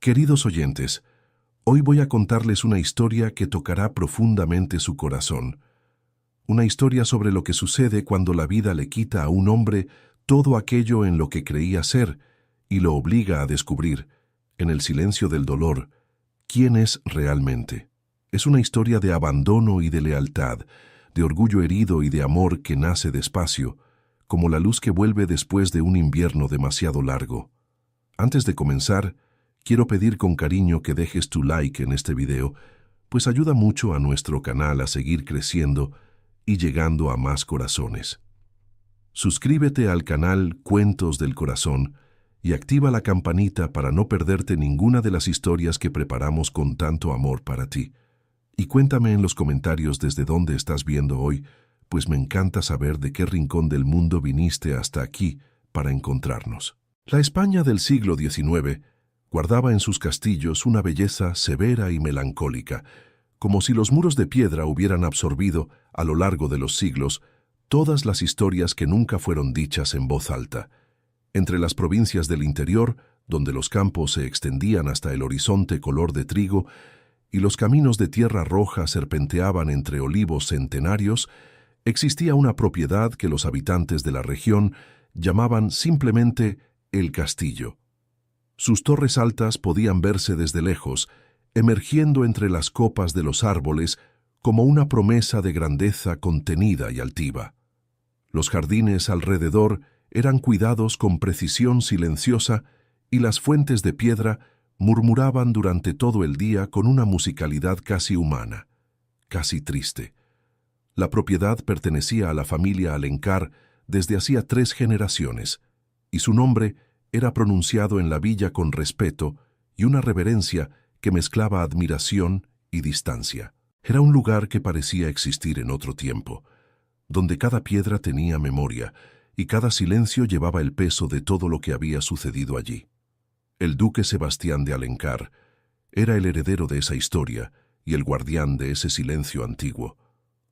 Queridos oyentes, hoy voy a contarles una historia que tocará profundamente su corazón. Una historia sobre lo que sucede cuando la vida le quita a un hombre todo aquello en lo que creía ser y lo obliga a descubrir, en el silencio del dolor, quién es realmente. Es una historia de abandono y de lealtad, de orgullo herido y de amor que nace despacio, como la luz que vuelve después de un invierno demasiado largo. Antes de comenzar, quiero pedir con cariño que dejes tu like en este video, pues ayuda mucho a nuestro canal a seguir creciendo y llegando a más corazones. Suscríbete al canal Cuentos del Corazón y activa la campanita para no perderte ninguna de las historias que preparamos con tanto amor para ti. Y cuéntame en los comentarios desde dónde estás viendo hoy, pues me encanta saber de qué rincón del mundo viniste hasta aquí para encontrarnos. La España del siglo XIX guardaba en sus castillos una belleza severa y melancólica, como si los muros de piedra hubieran absorbido, a lo largo de los siglos, todas las historias que nunca fueron dichas en voz alta. Entre las provincias del interior, donde los campos se extendían hasta el horizonte color de trigo y los caminos de tierra roja serpenteaban entre olivos centenarios, existía una propiedad que los habitantes de la región llamaban simplemente el castillo. Sus torres altas podían verse desde lejos, emergiendo entre las copas de los árboles como una promesa de grandeza contenida y altiva. Los jardines alrededor eran cuidados con precisión silenciosa y las fuentes de piedra murmuraban durante todo el día con una musicalidad casi humana, casi triste. La propiedad pertenecía a la familia Alencar desde hacía 3 generaciones, y su nombre era pronunciado en la villa con respeto y una reverencia que mezclaba admiración y distancia. Era un lugar que parecía existir en otro tiempo, donde cada piedra tenía memoria y cada silencio llevaba el peso de todo lo que había sucedido allí. El duque Sebastián de Alencar era el heredero de esa historia y el guardián de ese silencio antiguo.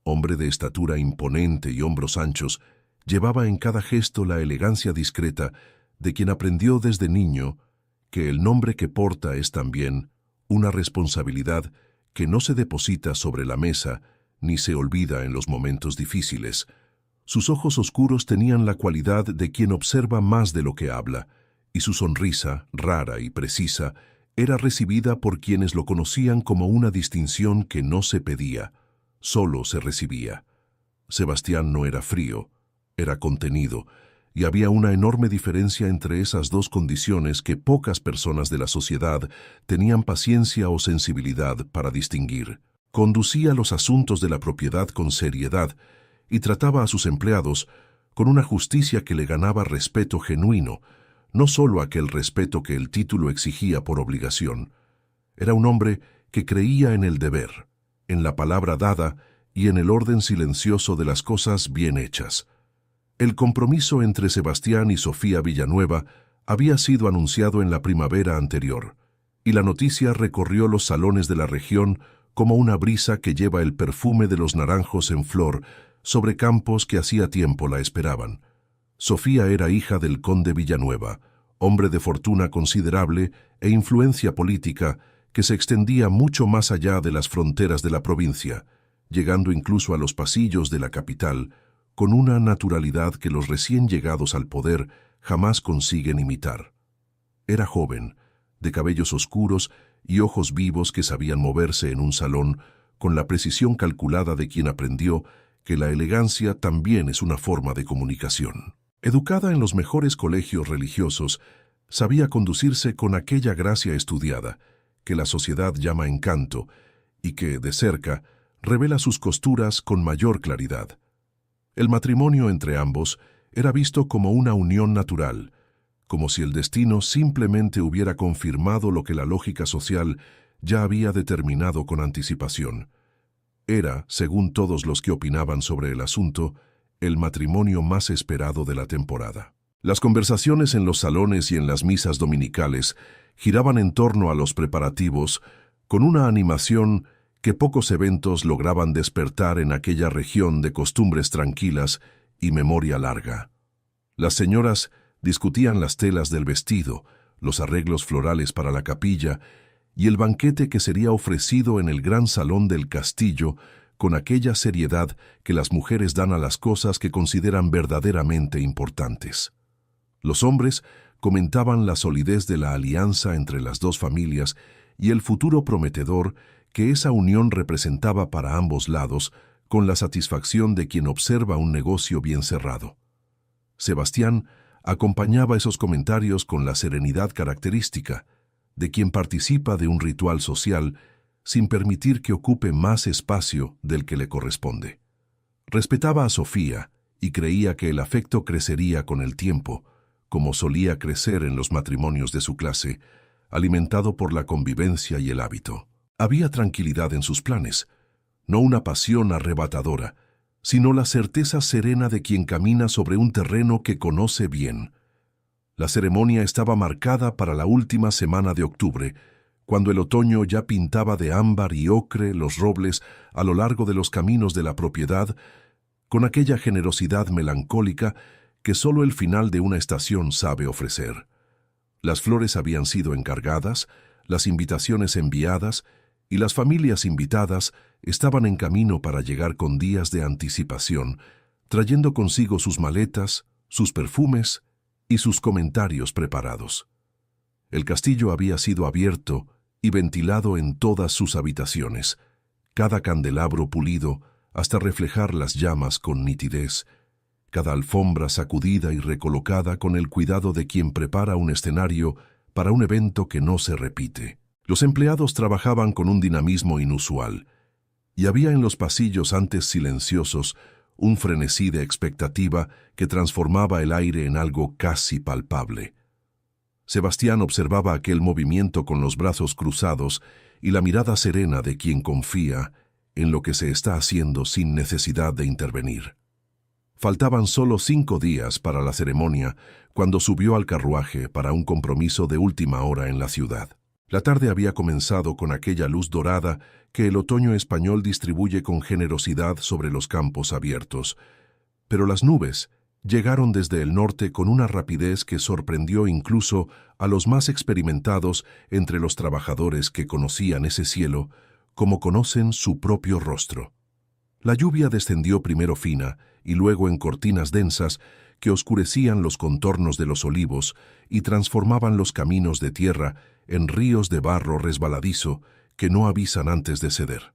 Hombre de estatura imponente y hombros anchos, llevaba en cada gesto la elegancia discreta de quien aprendió desde niño que el nombre que porta es también una responsabilidad que no se deposita sobre la mesa ni se olvida en los momentos difíciles. Sus ojos oscuros tenían la cualidad de quien observa más de lo que habla, y su sonrisa, rara y precisa, era recibida por quienes lo conocían como una distinción que no se pedía, solo se recibía. Sebastián no era frío, era contenido, y había una enorme diferencia entre esas dos condiciones que pocas personas de la sociedad tenían paciencia o sensibilidad para distinguir. Conducía los asuntos de la propiedad con seriedad y trataba a sus empleados con una justicia que le ganaba respeto genuino, no solo aquel respeto que el título exigía por obligación. Era un hombre que creía en el deber, en la palabra dada y en el orden silencioso de las cosas bien hechas. El compromiso entre Sebastián y Sofía Villanueva había sido anunciado en la primavera anterior, y la noticia recorrió los salones de la región como una brisa que lleva el perfume de los naranjos en flor sobre campos que hacía tiempo la esperaban. Sofía era hija del conde Villanueva, hombre de fortuna considerable e influencia política que se extendía mucho más allá de las fronteras de la provincia, llegando incluso a los pasillos de la capital, con una naturalidad que los recién llegados al poder jamás consiguen imitar. Era joven, de cabellos oscuros y ojos vivos que sabían moverse en un salón con la precisión calculada de quien aprendió que la elegancia también es una forma de comunicación. Educada en los mejores colegios religiosos, sabía conducirse con aquella gracia estudiada, que la sociedad llama encanto, y que, de cerca, revela sus costuras con mayor claridad. El matrimonio entre ambos era visto como una unión natural, como si el destino simplemente hubiera confirmado lo que la lógica social ya había determinado con anticipación. Era, según todos los que opinaban sobre el asunto, el matrimonio más esperado de la temporada. Las conversaciones en los salones y en las misas dominicales giraban en torno a los preparativos con una animación que pocos eventos lograban despertar en aquella región de costumbres tranquilas y memoria larga. Las señoras discutían las telas del vestido, los arreglos florales para la capilla y el banquete que sería ofrecido en el gran salón del castillo con aquella seriedad que las mujeres dan a las cosas que consideran verdaderamente importantes. Los hombres comentaban la solidez de la alianza entre las dos familias y el futuro prometedor que esa unión representaba para ambos lados, con la satisfacción de quien observa un negocio bien cerrado. Sebastián acompañaba esos comentarios con la serenidad característica de quien participa de un ritual social sin permitir que ocupe más espacio del que le corresponde. Respetaba a Sofía y creía que el afecto crecería con el tiempo, como solía crecer en los matrimonios de su clase, alimentado por la convivencia y el hábito. Había tranquilidad en sus planes, no una pasión arrebatadora, sino la certeza serena de quien camina sobre un terreno que conoce bien. La ceremonia estaba marcada para la última semana de octubre, cuando el otoño ya pintaba de ámbar y ocre los robles a lo largo de los caminos de la propiedad, con aquella generosidad melancólica que solo el final de una estación sabe ofrecer. Las flores habían sido encargadas, las invitaciones enviadas, y las familias invitadas estaban en camino para llegar con días de anticipación, trayendo consigo sus maletas, sus perfumes y sus comentarios preparados. El castillo había sido abierto y ventilado en todas sus habitaciones, cada candelabro pulido hasta reflejar las llamas con nitidez, cada alfombra sacudida y recolocada con el cuidado de quien prepara un escenario para un evento que no se repite. Los empleados trabajaban con un dinamismo inusual, y había en los pasillos antes silenciosos un frenesí de expectativa que transformaba el aire en algo casi palpable. Sebastián observaba aquel movimiento con los brazos cruzados y la mirada serena de quien confía en lo que se está haciendo sin necesidad de intervenir. Faltaban solo 5 días para la ceremonia cuando subió al carruaje para un compromiso de última hora en la ciudad. La tarde había comenzado con aquella luz dorada que el otoño español distribuye con generosidad sobre los campos abiertos, pero las nubes llegaron desde el norte con una rapidez que sorprendió incluso a los más experimentados entre los trabajadores que conocían ese cielo como conocen su propio rostro. La lluvia descendió primero fina y luego en cortinas densas que oscurecían los contornos de los olivos y transformaban los caminos de tierra en ríos de barro resbaladizo que no avisan antes de ceder.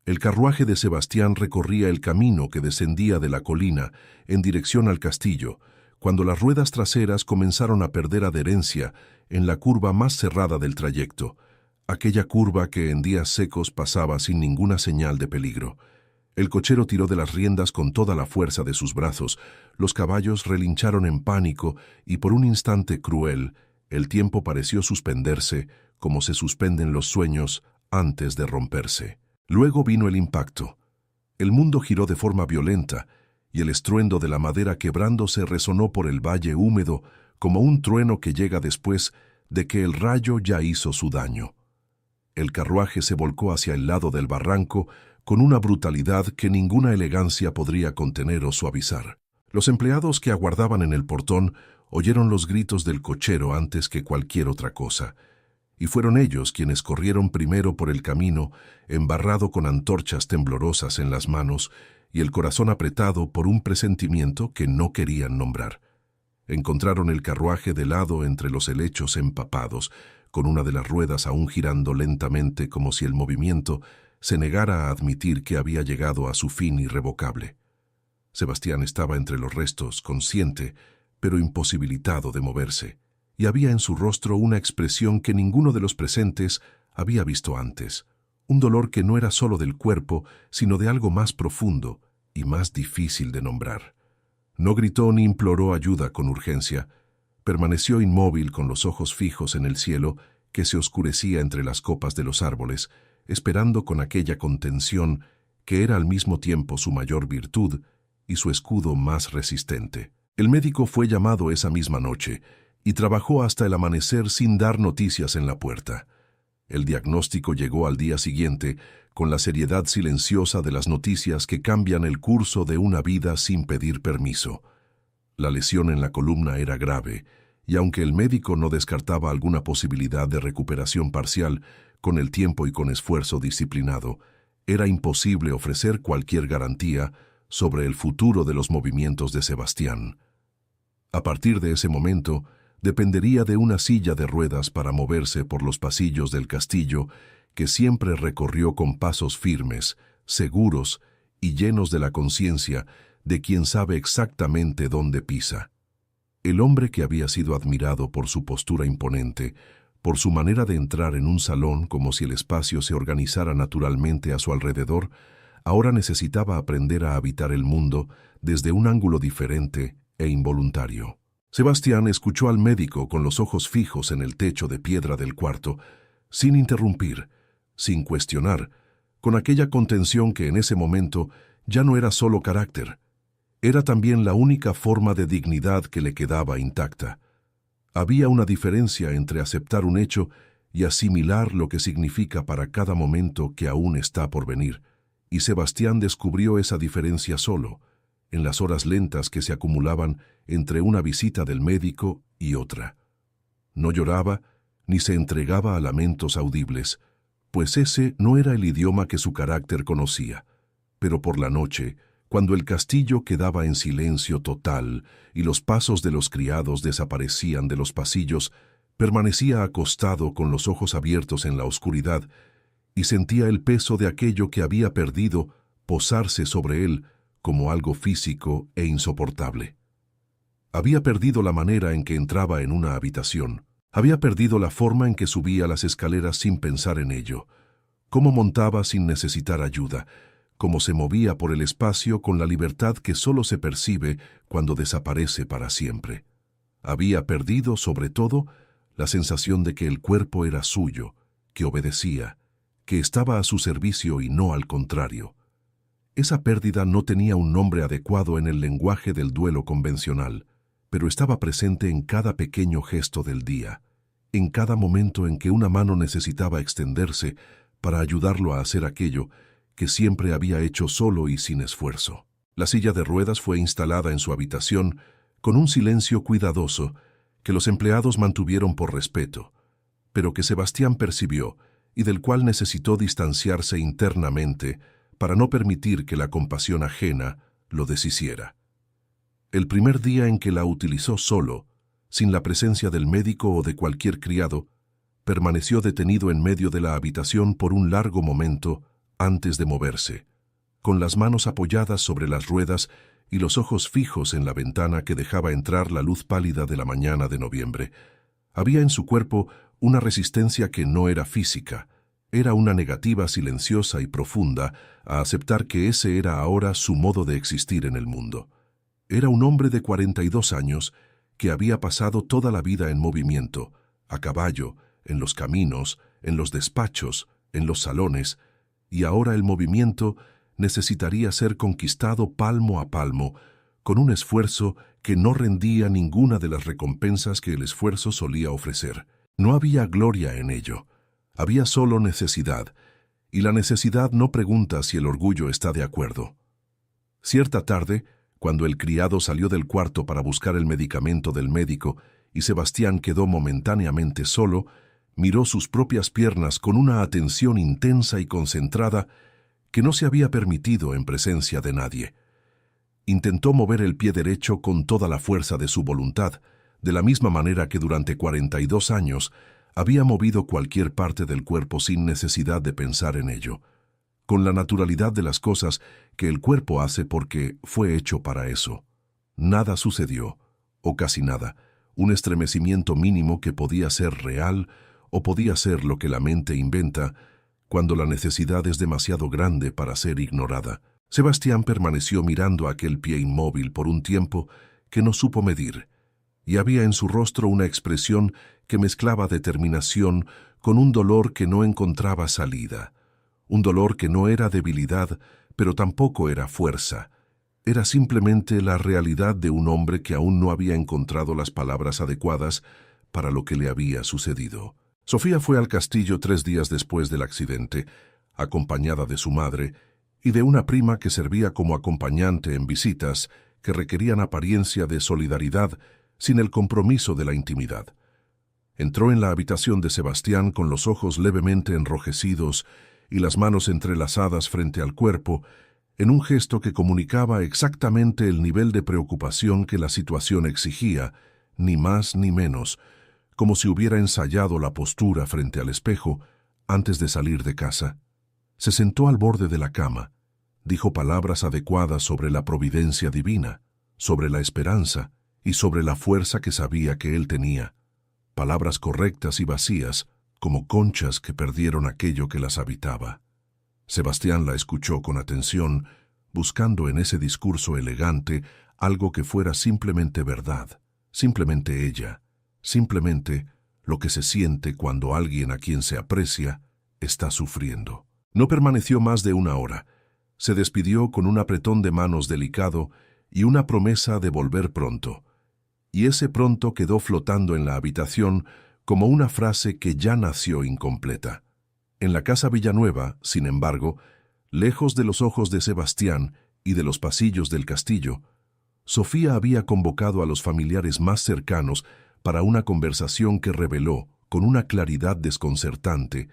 El carruaje de Sebastián recorría el camino que descendía de la colina en dirección al castillo, cuando las ruedas traseras comenzaron a perder adherencia en la curva más cerrada del trayecto, aquella curva que en días secos pasaba sin ninguna señal de peligro. El cochero tiró de las riendas con toda la fuerza de sus brazos, los caballos relincharon en pánico y por un instante cruel, el tiempo pareció suspenderse como se suspenden los sueños antes de romperse. Luego vino el impacto. El mundo giró de forma violenta y el estruendo de la madera quebrándose resonó por el valle húmedo como un trueno que llega después de que el rayo ya hizo su daño. El carruaje se volcó hacia el lado del barranco con una brutalidad que ninguna elegancia podría contener o suavizar. Los empleados que aguardaban en el portón oyeron los gritos del cochero antes que cualquier otra cosa, y fueron ellos quienes corrieron primero por el camino, embarrado con antorchas temblorosas en las manos y el corazón apretado por un presentimiento que no querían nombrar. Encontraron el carruaje de lado entre los helechos empapados, con una de las ruedas aún girando lentamente como si el movimiento se negara a admitir que había llegado a su fin irrevocable. Sebastián estaba entre los restos, consciente, pero imposibilitado de moverse, y había en su rostro una expresión que ninguno de los presentes había visto antes, un dolor que no era solo del cuerpo, sino de algo más profundo y más difícil de nombrar. No gritó ni imploró ayuda con urgencia. Permaneció inmóvil con los ojos fijos en el cielo que se oscurecía entre las copas de los árboles, esperando con aquella contención que era al mismo tiempo su mayor virtud y su escudo más resistente. El médico fue llamado esa misma noche y trabajó hasta el amanecer sin dar noticias en la puerta. El diagnóstico llegó al día siguiente con la seriedad silenciosa de las noticias que cambian el curso de una vida sin pedir permiso. La lesión en la columna era grave y aunque el médico no descartaba alguna posibilidad de recuperación parcial con el tiempo y con esfuerzo disciplinado, era imposible ofrecer cualquier garantía sobre el futuro de los movimientos de Sebastián. A partir de ese momento, dependería de una silla de ruedas para moverse por los pasillos del castillo que siempre recorrió con pasos firmes, seguros y llenos de la conciencia de quien sabe exactamente dónde pisa. El hombre que había sido admirado por su postura imponente, por su manera de entrar en un salón como si el espacio se organizara naturalmente a su alrededor, ahora necesitaba aprender a habitar el mundo desde un ángulo diferente e involuntario. Sebastián escuchó al médico con los ojos fijos en el techo de piedra del cuarto, sin interrumpir, sin cuestionar, con aquella contención que en ese momento ya no era solo carácter, era también la única forma de dignidad que le quedaba intacta. Había una diferencia entre aceptar un hecho y asimilar lo que significa para cada momento que aún está por venir, y Sebastián descubrió esa diferencia solo, en las horas lentas que se acumulaban entre una visita del médico y otra. No lloraba ni se entregaba a lamentos audibles, pues ese no era el idioma que su carácter conocía, pero por la noche, cuando el castillo quedaba en silencio total y los pasos de los criados desaparecían de los pasillos, permanecía acostado con los ojos abiertos en la oscuridad y sentía el peso de aquello que había perdido posarse sobre él como algo físico e insoportable. Había perdido la manera en que entraba en una habitación, había perdido la forma en que subía las escaleras sin pensar en ello, cómo montaba sin necesitar ayuda, cómo se movía por el espacio con la libertad que solo se percibe cuando desaparece para siempre. Había perdido, sobre todo, la sensación de que el cuerpo era suyo, que obedecía, que estaba a su servicio y no al contrario. Esa pérdida no tenía un nombre adecuado en el lenguaje del duelo convencional, pero estaba presente en cada pequeño gesto del día, en cada momento en que una mano necesitaba extenderse para ayudarlo a hacer aquello que siempre había hecho solo y sin esfuerzo. La silla de ruedas fue instalada en su habitación con un silencio cuidadoso que los empleados mantuvieron por respeto, pero que Sebastián percibió y del cual necesitó distanciarse internamente para no permitir que la compasión ajena lo deshiciera. El primer día en que la utilizó solo, sin la presencia del médico o de cualquier criado, permaneció detenido en medio de la habitación por un largo momento antes de moverse, con las manos apoyadas sobre las ruedas y los ojos fijos en la ventana que dejaba entrar la luz pálida de la mañana de noviembre. Había en su cuerpo una resistencia que no era física, era una negativa silenciosa y profunda a aceptar que ese era ahora su modo de existir en el mundo. Era un hombre de 42 años que había pasado toda la vida en movimiento, a caballo, en los caminos, en los despachos, en los salones, y ahora el movimiento necesitaría ser conquistado palmo a palmo, con un esfuerzo que no rendía ninguna de las recompensas que el esfuerzo solía ofrecer. No había gloria en ello, había solo necesidad, y la necesidad no pregunta si el orgullo está de acuerdo. Cierta tarde, cuando el criado salió del cuarto para buscar el medicamento del médico y Sebastián quedó momentáneamente solo, miró sus propias piernas con una atención intensa y concentrada que no se había permitido en presencia de nadie. Intentó mover el pie derecho con toda la fuerza de su voluntad, de la misma manera que durante 42 años había movido cualquier parte del cuerpo sin necesidad de pensar en ello, con la naturalidad de las cosas que el cuerpo hace porque fue hecho para eso. Nada sucedió, o casi nada, un estremecimiento mínimo que podía ser real o podía ser lo que la mente inventa cuando la necesidad es demasiado grande para ser ignorada. Sebastián permaneció mirando aquel pie inmóvil por un tiempo que no supo medir, y había en su rostro una expresión que mezclaba determinación con un dolor que no encontraba salida, un dolor que no era debilidad, pero tampoco era fuerza. Era simplemente la realidad de un hombre que aún no había encontrado las palabras adecuadas para lo que le había sucedido. Sofía fue al castillo 3 días después del accidente, acompañada de su madre y de una prima que servía como acompañante en visitas que requerían apariencia de solidaridad, sin el compromiso de la intimidad. Entró en la habitación de Sebastián con los ojos levemente enrojecidos y las manos entrelazadas frente al cuerpo, en un gesto que comunicaba exactamente el nivel de preocupación que la situación exigía, ni más ni menos, como si hubiera ensayado la postura frente al espejo antes de salir de casa. Se sentó al borde de la cama, dijo palabras adecuadas sobre la providencia divina, sobre la esperanza y sobre la fuerza que sabía que él tenía. Palabras correctas y vacías, como conchas que perdieron aquello que las habitaba. Sebastián la escuchó con atención, buscando en ese discurso elegante algo que fuera simplemente verdad, simplemente ella, simplemente lo que se siente cuando alguien a quien se aprecia está sufriendo. No permaneció más de una hora. Se despidió con un apretón de manos delicado y una promesa de volver pronto. Y ese pronto quedó flotando en la habitación como una frase que ya nació incompleta. En la casa Villanueva, sin embargo, lejos de los ojos de Sebastián y de los pasillos del castillo, Sofía había convocado a los familiares más cercanos para una conversación que reveló, con una claridad desconcertante,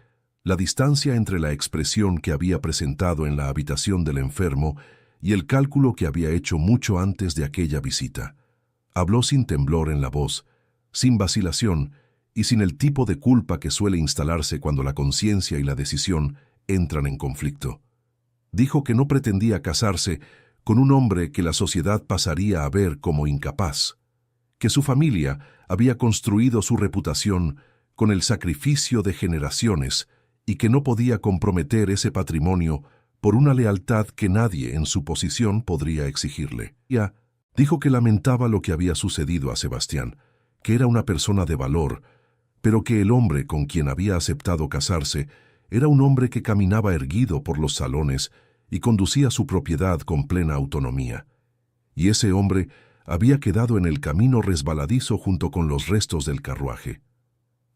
la distancia entre la expresión que había presentado en la habitación del enfermo y el cálculo que había hecho mucho antes de aquella visita. Habló sin temblor en la voz, sin vacilación y sin el tipo de culpa que suele instalarse cuando la conciencia y la decisión entran en conflicto. Dijo que no pretendía casarse con un hombre que la sociedad pasaría a ver como incapaz, que su familia había construido su reputación con el sacrificio de generaciones y que no podía comprometer ese patrimonio por una lealtad que nadie en su posición podría exigirle. Ella dijo que lamentaba lo que había sucedido a Sebastián, que era una persona de valor, pero que el hombre con quien había aceptado casarse era un hombre que caminaba erguido por los salones y conducía su propiedad con plena autonomía. Y ese hombre había quedado en el camino resbaladizo junto con los restos del carruaje.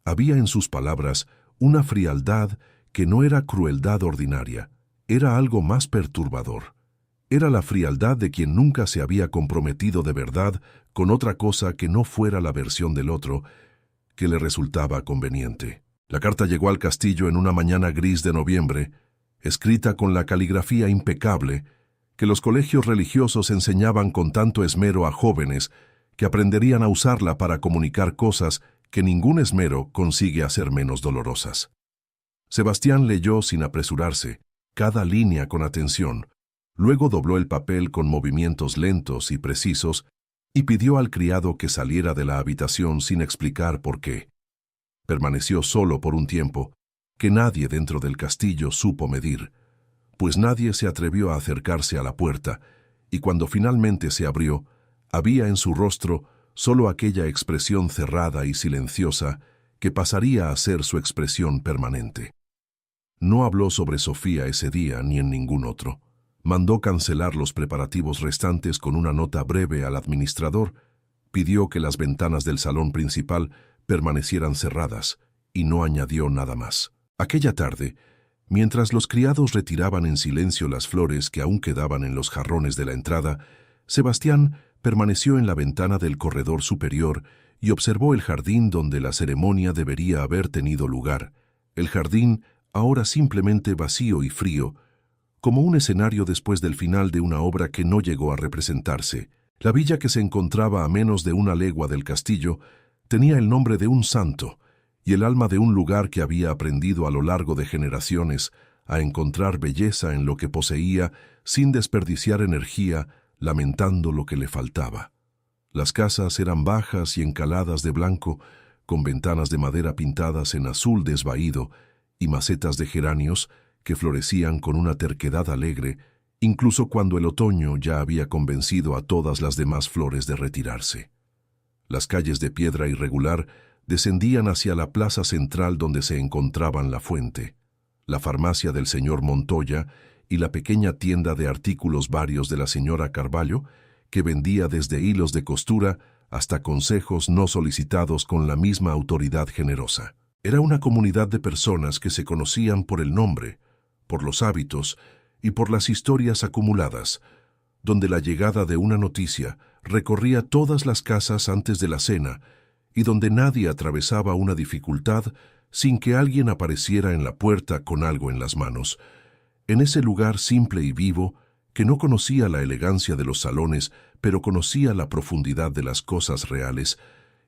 Había en sus palabras una frialdad que no era crueldad ordinaria, era algo más perturbador. Era la frialdad de quien nunca se había comprometido de verdad con otra cosa que no fuera la versión del otro, que le resultaba conveniente. La carta llegó al castillo en una mañana gris de noviembre, escrita con la caligrafía impecable que los colegios religiosos enseñaban con tanto esmero a jóvenes que aprenderían a usarla para comunicar cosas que ningún esmero consigue hacer menos dolorosas. Sebastián leyó sin apresurarse, cada línea con atención, luego dobló el papel con movimientos lentos y precisos y pidió al criado que saliera de la habitación sin explicar por qué. Permaneció solo por un tiempo, que nadie dentro del castillo supo medir, pues nadie se atrevió a acercarse a la puerta, y cuando finalmente se abrió, había en su rostro solo aquella expresión cerrada y silenciosa que pasaría a ser su expresión permanente. No habló sobre Sofía ese día ni en ningún otro. Mandó cancelar los preparativos restantes con una nota breve al administrador, pidió que las ventanas del salón principal permanecieran cerradas y no añadió nada más. Aquella tarde, mientras los criados retiraban en silencio las flores que aún quedaban en los jarrones de la entrada, Sebastián permaneció en la ventana del corredor superior y observó el jardín donde la ceremonia debería haber tenido lugar, el jardín ahora simplemente vacío y frío, como un escenario después del final de una obra que no llegó a representarse. La villa, que se encontraba a menos de una legua del castillo, tenía el nombre de un santo y el alma de un lugar que había aprendido a lo largo de generaciones a encontrar belleza en lo que poseía sin desperdiciar energía, lamentando lo que le faltaba. Las casas eran bajas y encaladas de blanco, con ventanas de madera pintadas en azul desvaído y macetas de geranios que florecían con una terquedad alegre, incluso cuando el otoño ya había convencido a todas las demás flores de retirarse. Las calles de piedra irregular descendían hacia la plaza central donde se encontraban la fuente, la farmacia del señor Montoya y la pequeña tienda de artículos varios de la señora Carvalho, que vendía desde hilos de costura hasta consejos no solicitados con la misma autoridad generosa. Era una comunidad de personas que se conocían por el nombre, por los hábitos y por las historias acumuladas, donde la llegada de una noticia recorría todas las casas antes de la cena y donde nadie atravesaba una dificultad sin que alguien apareciera en la puerta con algo en las manos. En ese lugar simple y vivo, que no conocía la elegancia de los salones, pero conocía la profundidad de las cosas reales,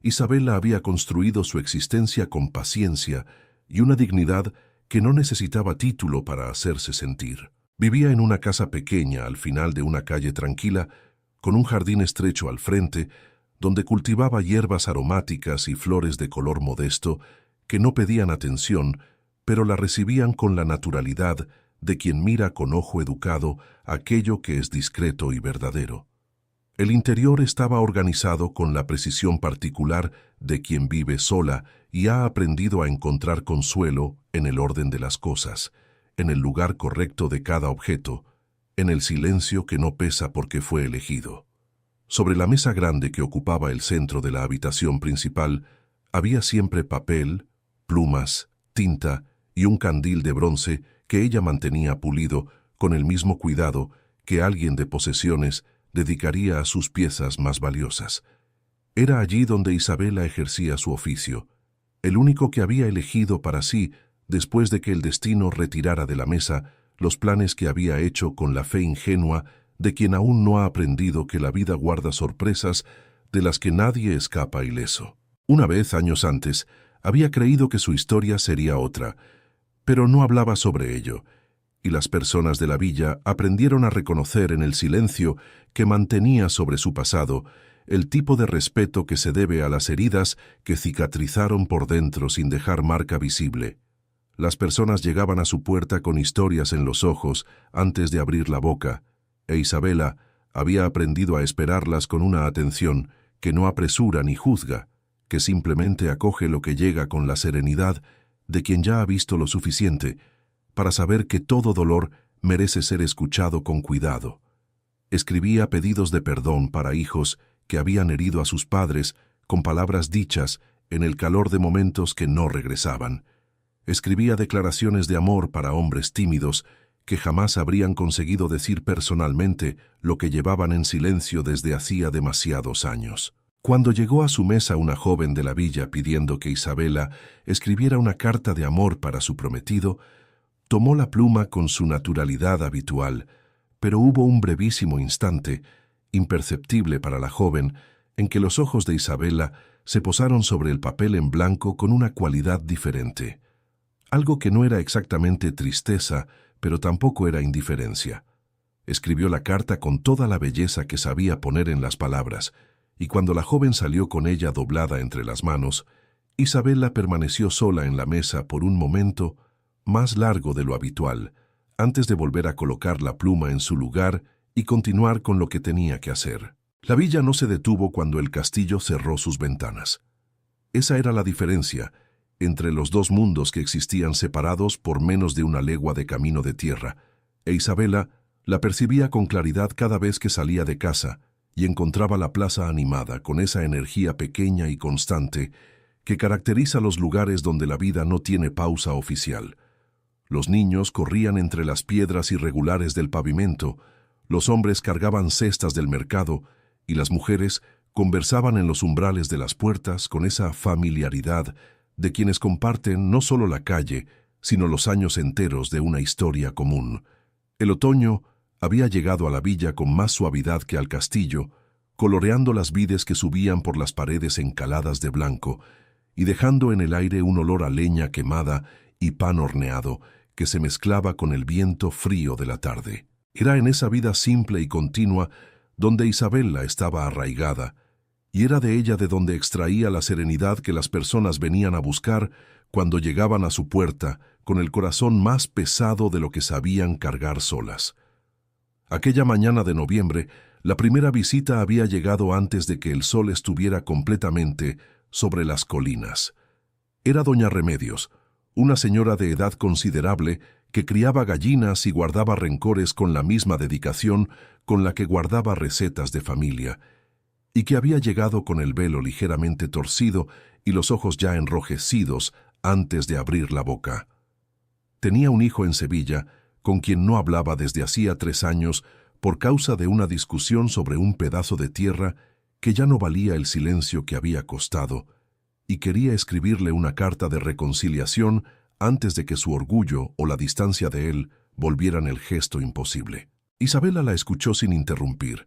Isabela había construido su existencia con paciencia y una dignidad que no necesitaba título para hacerse sentir. Vivía en una casa pequeña al final de una calle tranquila, con un jardín estrecho al frente, donde cultivaba hierbas aromáticas y flores de color modesto que no pedían atención, pero la recibían con la naturalidad de quien mira con ojo educado aquello que es discreto y verdadero. El interior estaba organizado con la precisión particular de quien vive sola y ha aprendido a encontrar consuelo en el orden de las cosas, en el lugar correcto de cada objeto, en el silencio que no pesa porque fue elegido. Sobre la mesa grande que ocupaba el centro de la habitación principal, había siempre papel, plumas, tinta y un candil de bronce que ella mantenía pulido con el mismo cuidado que alguien de posesiones dedicaría a sus piezas más valiosas. Era allí donde Isabela ejercía su oficio, el único que había elegido para sí después de que el destino retirara de la mesa los planes que había hecho con la fe ingenua de quien aún no ha aprendido que la vida guarda sorpresas de las que nadie escapa ileso. Una vez, años antes, había creído que su historia sería otra, pero no hablaba sobre ello, y las personas de la villa aprendieron a reconocer en el silencio que mantenía sobre su pasado el tipo de respeto que se debe a las heridas que cicatrizaron por dentro sin dejar marca visible. Las personas llegaban a su puerta con historias en los ojos antes de abrir la boca, e Isabela había aprendido a esperarlas con una atención que no apresura ni juzga, que simplemente acoge lo que llega con la serenidad de quien ya ha visto lo suficiente para saber que todo dolor merece ser escuchado con cuidado. Escribía pedidos de perdón para hijos que habían herido a sus padres con palabras dichas en el calor de momentos que no regresaban. Escribía declaraciones de amor para hombres tímidos que jamás habrían conseguido decir personalmente lo que llevaban en silencio desde hacía demasiados años. Cuando llegó a su mesa una joven de la villa pidiendo que Isabela escribiera una carta de amor para su prometido, tomó la pluma con su naturalidad habitual, pero hubo un brevísimo instante, imperceptible para la joven, en que los ojos de Isabela se posaron sobre el papel en blanco con una cualidad diferente. Algo que no era exactamente tristeza, pero tampoco era indiferencia. Escribió la carta con toda la belleza que sabía poner en las palabras, y cuando la joven salió con ella doblada entre las manos, Isabela permaneció sola en la mesa por un momento más largo de lo habitual, antes de volver a colocar la pluma en su lugar y continuar con lo que tenía que hacer. La villa no se detuvo cuando el castillo cerró sus ventanas. Esa era la diferencia entre los dos mundos que existían separados por menos de una legua de camino de tierra, e Isabela la percibía con claridad cada vez que salía de casa y encontraba la plaza animada con esa energía pequeña y constante que caracteriza los lugares donde la vida no tiene pausa oficial. Los niños corrían entre las piedras irregulares del pavimento, los hombres cargaban cestas del mercado y las mujeres conversaban en los umbrales de las puertas con esa familiaridad de quienes comparten no solo la calle, sino los años enteros de una historia común. El otoño había llegado a la villa con más suavidad que al castillo, coloreando las vides que subían por las paredes encaladas de blanco y dejando en el aire un olor a leña quemada y pan horneado que se mezclaba con el viento frío de la tarde. Era en esa vida simple y continua donde Isabela estaba arraigada, y era de ella de donde extraía la serenidad que las personas venían a buscar cuando llegaban a su puerta con el corazón más pesado de lo que sabían cargar solas. Aquella mañana de noviembre, la primera visita había llegado antes de que el sol estuviera completamente sobre las colinas. Era doña Remedios, una señora de edad considerable que criaba gallinas y guardaba rencores con la misma dedicación con la que guardaba recetas de familia, y que había llegado con el velo ligeramente torcido y los ojos ya enrojecidos antes de abrir la boca. Tenía un hijo en Sevilla, con quien no hablaba desde hacía 3 años por causa de una discusión sobre un pedazo de tierra que ya no valía el silencio que había costado, y quería escribirle una carta de reconciliación antes de que su orgullo o la distancia de él volvieran el gesto imposible. Isabela la escuchó sin interrumpir,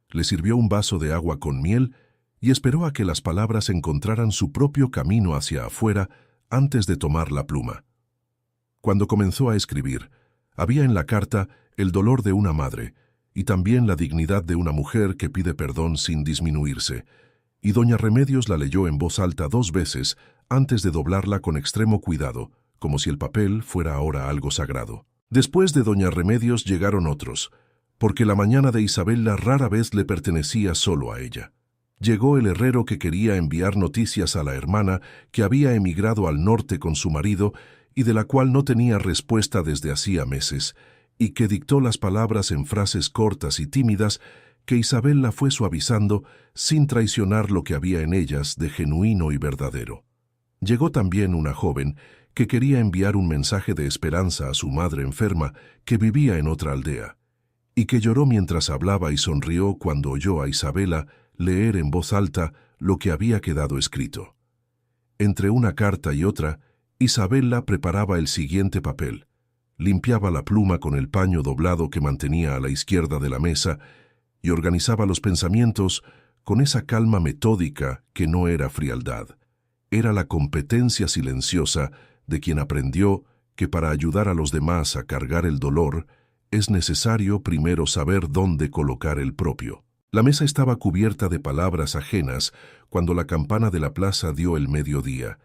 le sirvió un vaso de agua con miel y esperó a que las palabras encontraran su propio camino hacia afuera antes de tomar la pluma. Cuando comenzó a escribir, había en la carta el dolor de una madre y también la dignidad de una mujer que pide perdón sin disminuirse, y doña Remedios la leyó en voz alta 2 veces antes de doblarla con extremo cuidado, como si el papel fuera ahora algo sagrado. Después de doña Remedios llegaron otros, porque la mañana de Isabela rara vez le pertenecía solo a ella. Llegó el herrero que quería enviar noticias a la hermana que había emigrado al norte con su marido y de la cual no tenía respuesta desde hacía meses, y que dictó las palabras en frases cortas y tímidas que Isabela fue suavizando sin traicionar lo que había en ellas de genuino y verdadero. Llegó también una joven que quería enviar un mensaje de esperanza a su madre enferma que vivía en otra aldea, y que lloró mientras hablaba y sonrió cuando oyó a Isabela leer en voz alta lo que había quedado escrito. Entre una carta y otra, Isabela preparaba el siguiente papel, limpiaba la pluma con el paño doblado que mantenía a la izquierda de la mesa y organizaba los pensamientos con esa calma metódica que no era frialdad. Era la competencia silenciosa de quien aprendió que para ayudar a los demás a cargar el dolor es necesario primero saber dónde colocar el propio. La mesa estaba cubierta de palabras ajenas cuando la campana de la plaza dio el mediodía,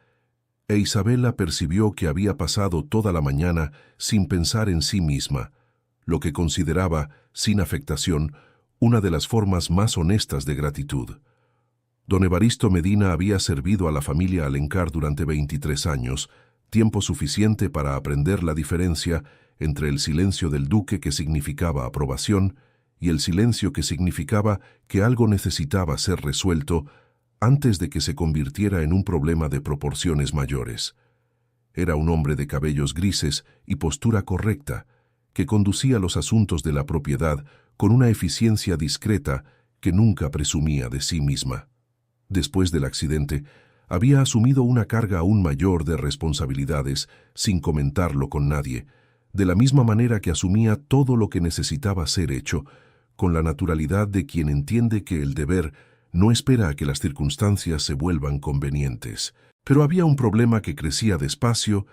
e Isabela percibió que había pasado toda la mañana sin pensar en sí misma, lo que consideraba, sin afectación, una de las formas más honestas de gratitud. Don Evaristo Medina había servido a la familia Alencar durante 23 años, tiempo suficiente para aprender la diferencia entre el silencio del duque, que significaba aprobación, y el silencio que significaba que algo necesitaba ser resuelto antes de que se convirtiera en un problema de proporciones mayores. Era un hombre de cabellos grises y postura correcta, que conducía los asuntos de la propiedad con una eficiencia discreta que nunca presumía de sí misma. Después del accidente, había asumido una carga aún mayor de responsabilidades sin comentarlo con nadie, de la misma manera que asumía todo lo que necesitaba ser hecho, con la naturalidad de quien entiende que el deber no espera a que las circunstancias se vuelvan convenientes. Pero había un problema que crecía despacio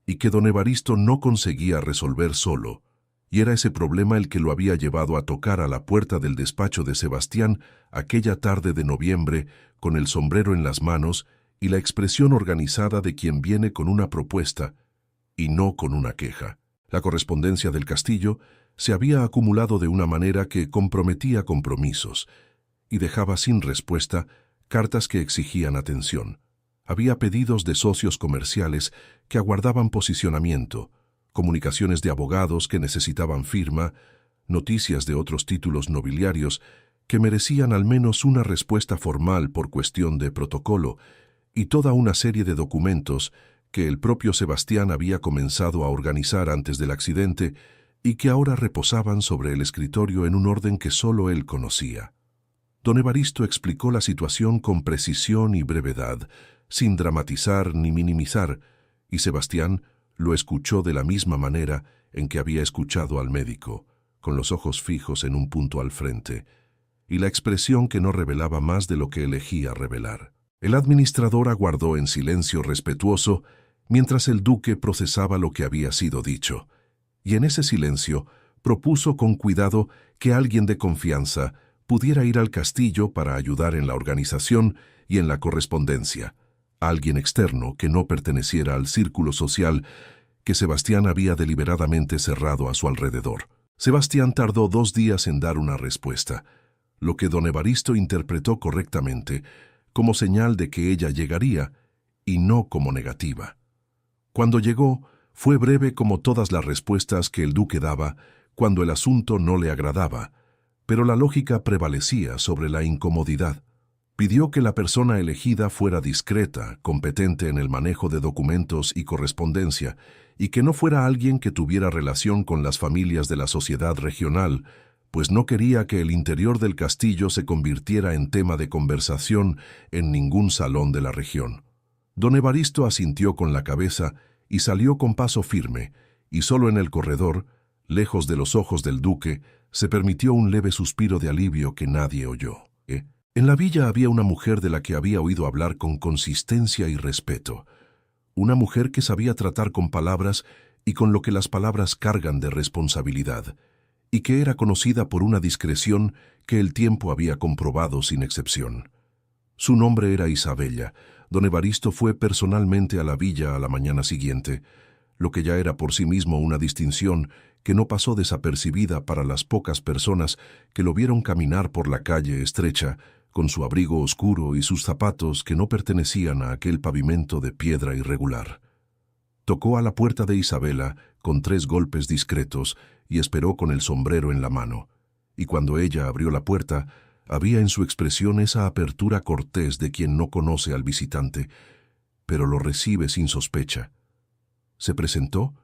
y que don Evaristo no conseguía resolver solo, y era ese problema el que lo había llevado a tocar a la puerta del despacho de Sebastián aquella tarde de noviembre con el sombrero en las manos y la expresión organizada de quien viene con una propuesta y no con una queja. La correspondencia del castillo se había acumulado de una manera que comprometía compromisos y dejaba sin respuesta cartas que exigían atención. Había pedidos de socios comerciales que aguardaban posicionamiento, comunicaciones de abogados que necesitaban firma, noticias de otros títulos nobiliarios que merecían al menos una respuesta formal por cuestión de protocolo, y toda una serie de documentos que el propio Sebastián había comenzado a organizar antes del accidente y que ahora reposaban sobre el escritorio en un orden que solo él conocía. Don Evaristo explicó la situación con precisión y brevedad, sin dramatizar ni minimizar, y Sebastián lo escuchó de la misma manera en que había escuchado al médico, con los ojos fijos en un punto al frente, y la expresión que no revelaba más de lo que elegía revelar. El administrador aguardó en silencio respetuoso mientras el duque procesaba lo que había sido dicho, y en ese silencio propuso con cuidado que alguien de confianza pudiera ir al castillo para ayudar en la organización y en la correspondencia, alguien externo que no perteneciera al círculo social que Sebastián había deliberadamente cerrado a su alrededor. Sebastián tardó 2 días en dar una respuesta, lo que don Evaristo interpretó correctamente como señal de que ella llegaría y no como negativa. Cuando llegó, fue breve como todas las respuestas que el duque daba cuando el asunto no le agradaba, pero la lógica prevalecía sobre la incomodidad. Pidió que la persona elegida fuera discreta, competente en el manejo de documentos y correspondencia, y que no fuera alguien que tuviera relación con las familias de la sociedad regional, pues no quería que el interior del castillo se convirtiera en tema de conversación en ningún salón de la región. Don Evaristo asintió con la cabeza y salió con paso firme, y solo en el corredor, lejos de los ojos del duque, se permitió un leve suspiro de alivio que nadie oyó. En la villa había una mujer de la que había oído hablar con consistencia y respeto, una mujer que sabía tratar con palabras y con lo que las palabras cargan de responsabilidad, y que era conocida por una discreción que el tiempo había comprobado sin excepción. Su nombre era Isabella. Don Evaristo fue personalmente a la villa a la mañana siguiente, lo que ya era por sí mismo una distinción que no pasó desapercibida para las pocas personas que lo vieron caminar por la calle estrecha, con su abrigo oscuro y sus zapatos que no pertenecían a aquel pavimento de piedra irregular. Tocó a la puerta de Isabela con 3 golpes discretos y esperó con el sombrero en la mano, y cuando ella abrió la puerta, había en su expresión esa apertura cortés de quien no conoce al visitante, pero lo recibe sin sospecha. Se presentó,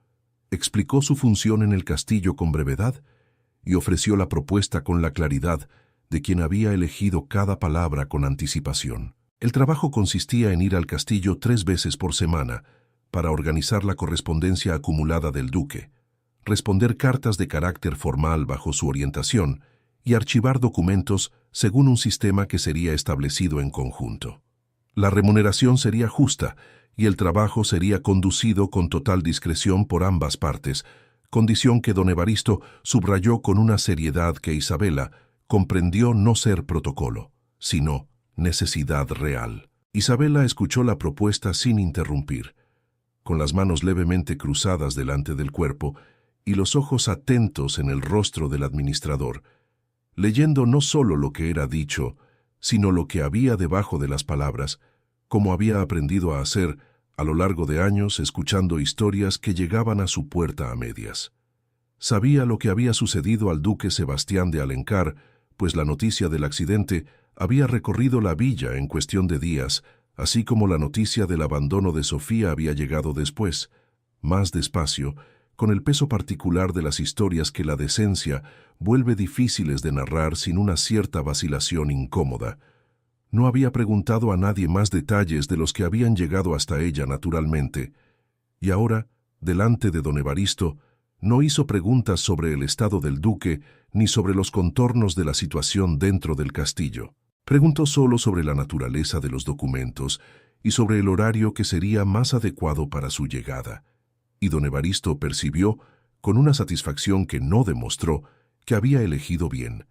explicó su función en el castillo con brevedad y ofreció la propuesta con la claridad de quien había elegido cada palabra con anticipación. El trabajo consistía en ir al castillo 3 veces por semana para organizar la correspondencia acumulada del duque, responder cartas de carácter formal bajo su orientación y archivar documentos según un sistema que sería establecido en conjunto. La remuneración sería justa y el trabajo sería conducido con total discreción por ambas partes, condición que don Evaristo subrayó con una seriedad que Isabela comprendió no ser protocolo, sino necesidad real. Isabela escuchó la propuesta sin interrumpir, con las manos levemente cruzadas delante del cuerpo y los ojos atentos en el rostro del administrador, leyendo no solo lo que era dicho, sino lo que había debajo de las palabras, como había aprendido a hacer a lo largo de años escuchando historias que llegaban a su puerta a medias. Sabía lo que había sucedido al duque Sebastián de Alencar, pues la noticia del accidente había recorrido la villa en cuestión de días, así como la noticia del abandono de Sofía había llegado después, más despacio, con el peso particular de las historias que la decencia vuelve difíciles de narrar sin una cierta vacilación incómoda. No había preguntado a nadie más detalles de los que habían llegado hasta ella naturalmente, y ahora, delante de don Evaristo, no hizo preguntas sobre el estado del duque ni sobre los contornos de la situación dentro del castillo. Preguntó solo sobre la naturaleza de los documentos y sobre el horario que sería más adecuado para su llegada. Y don Evaristo percibió, con una satisfacción que no demostró, que había elegido bien.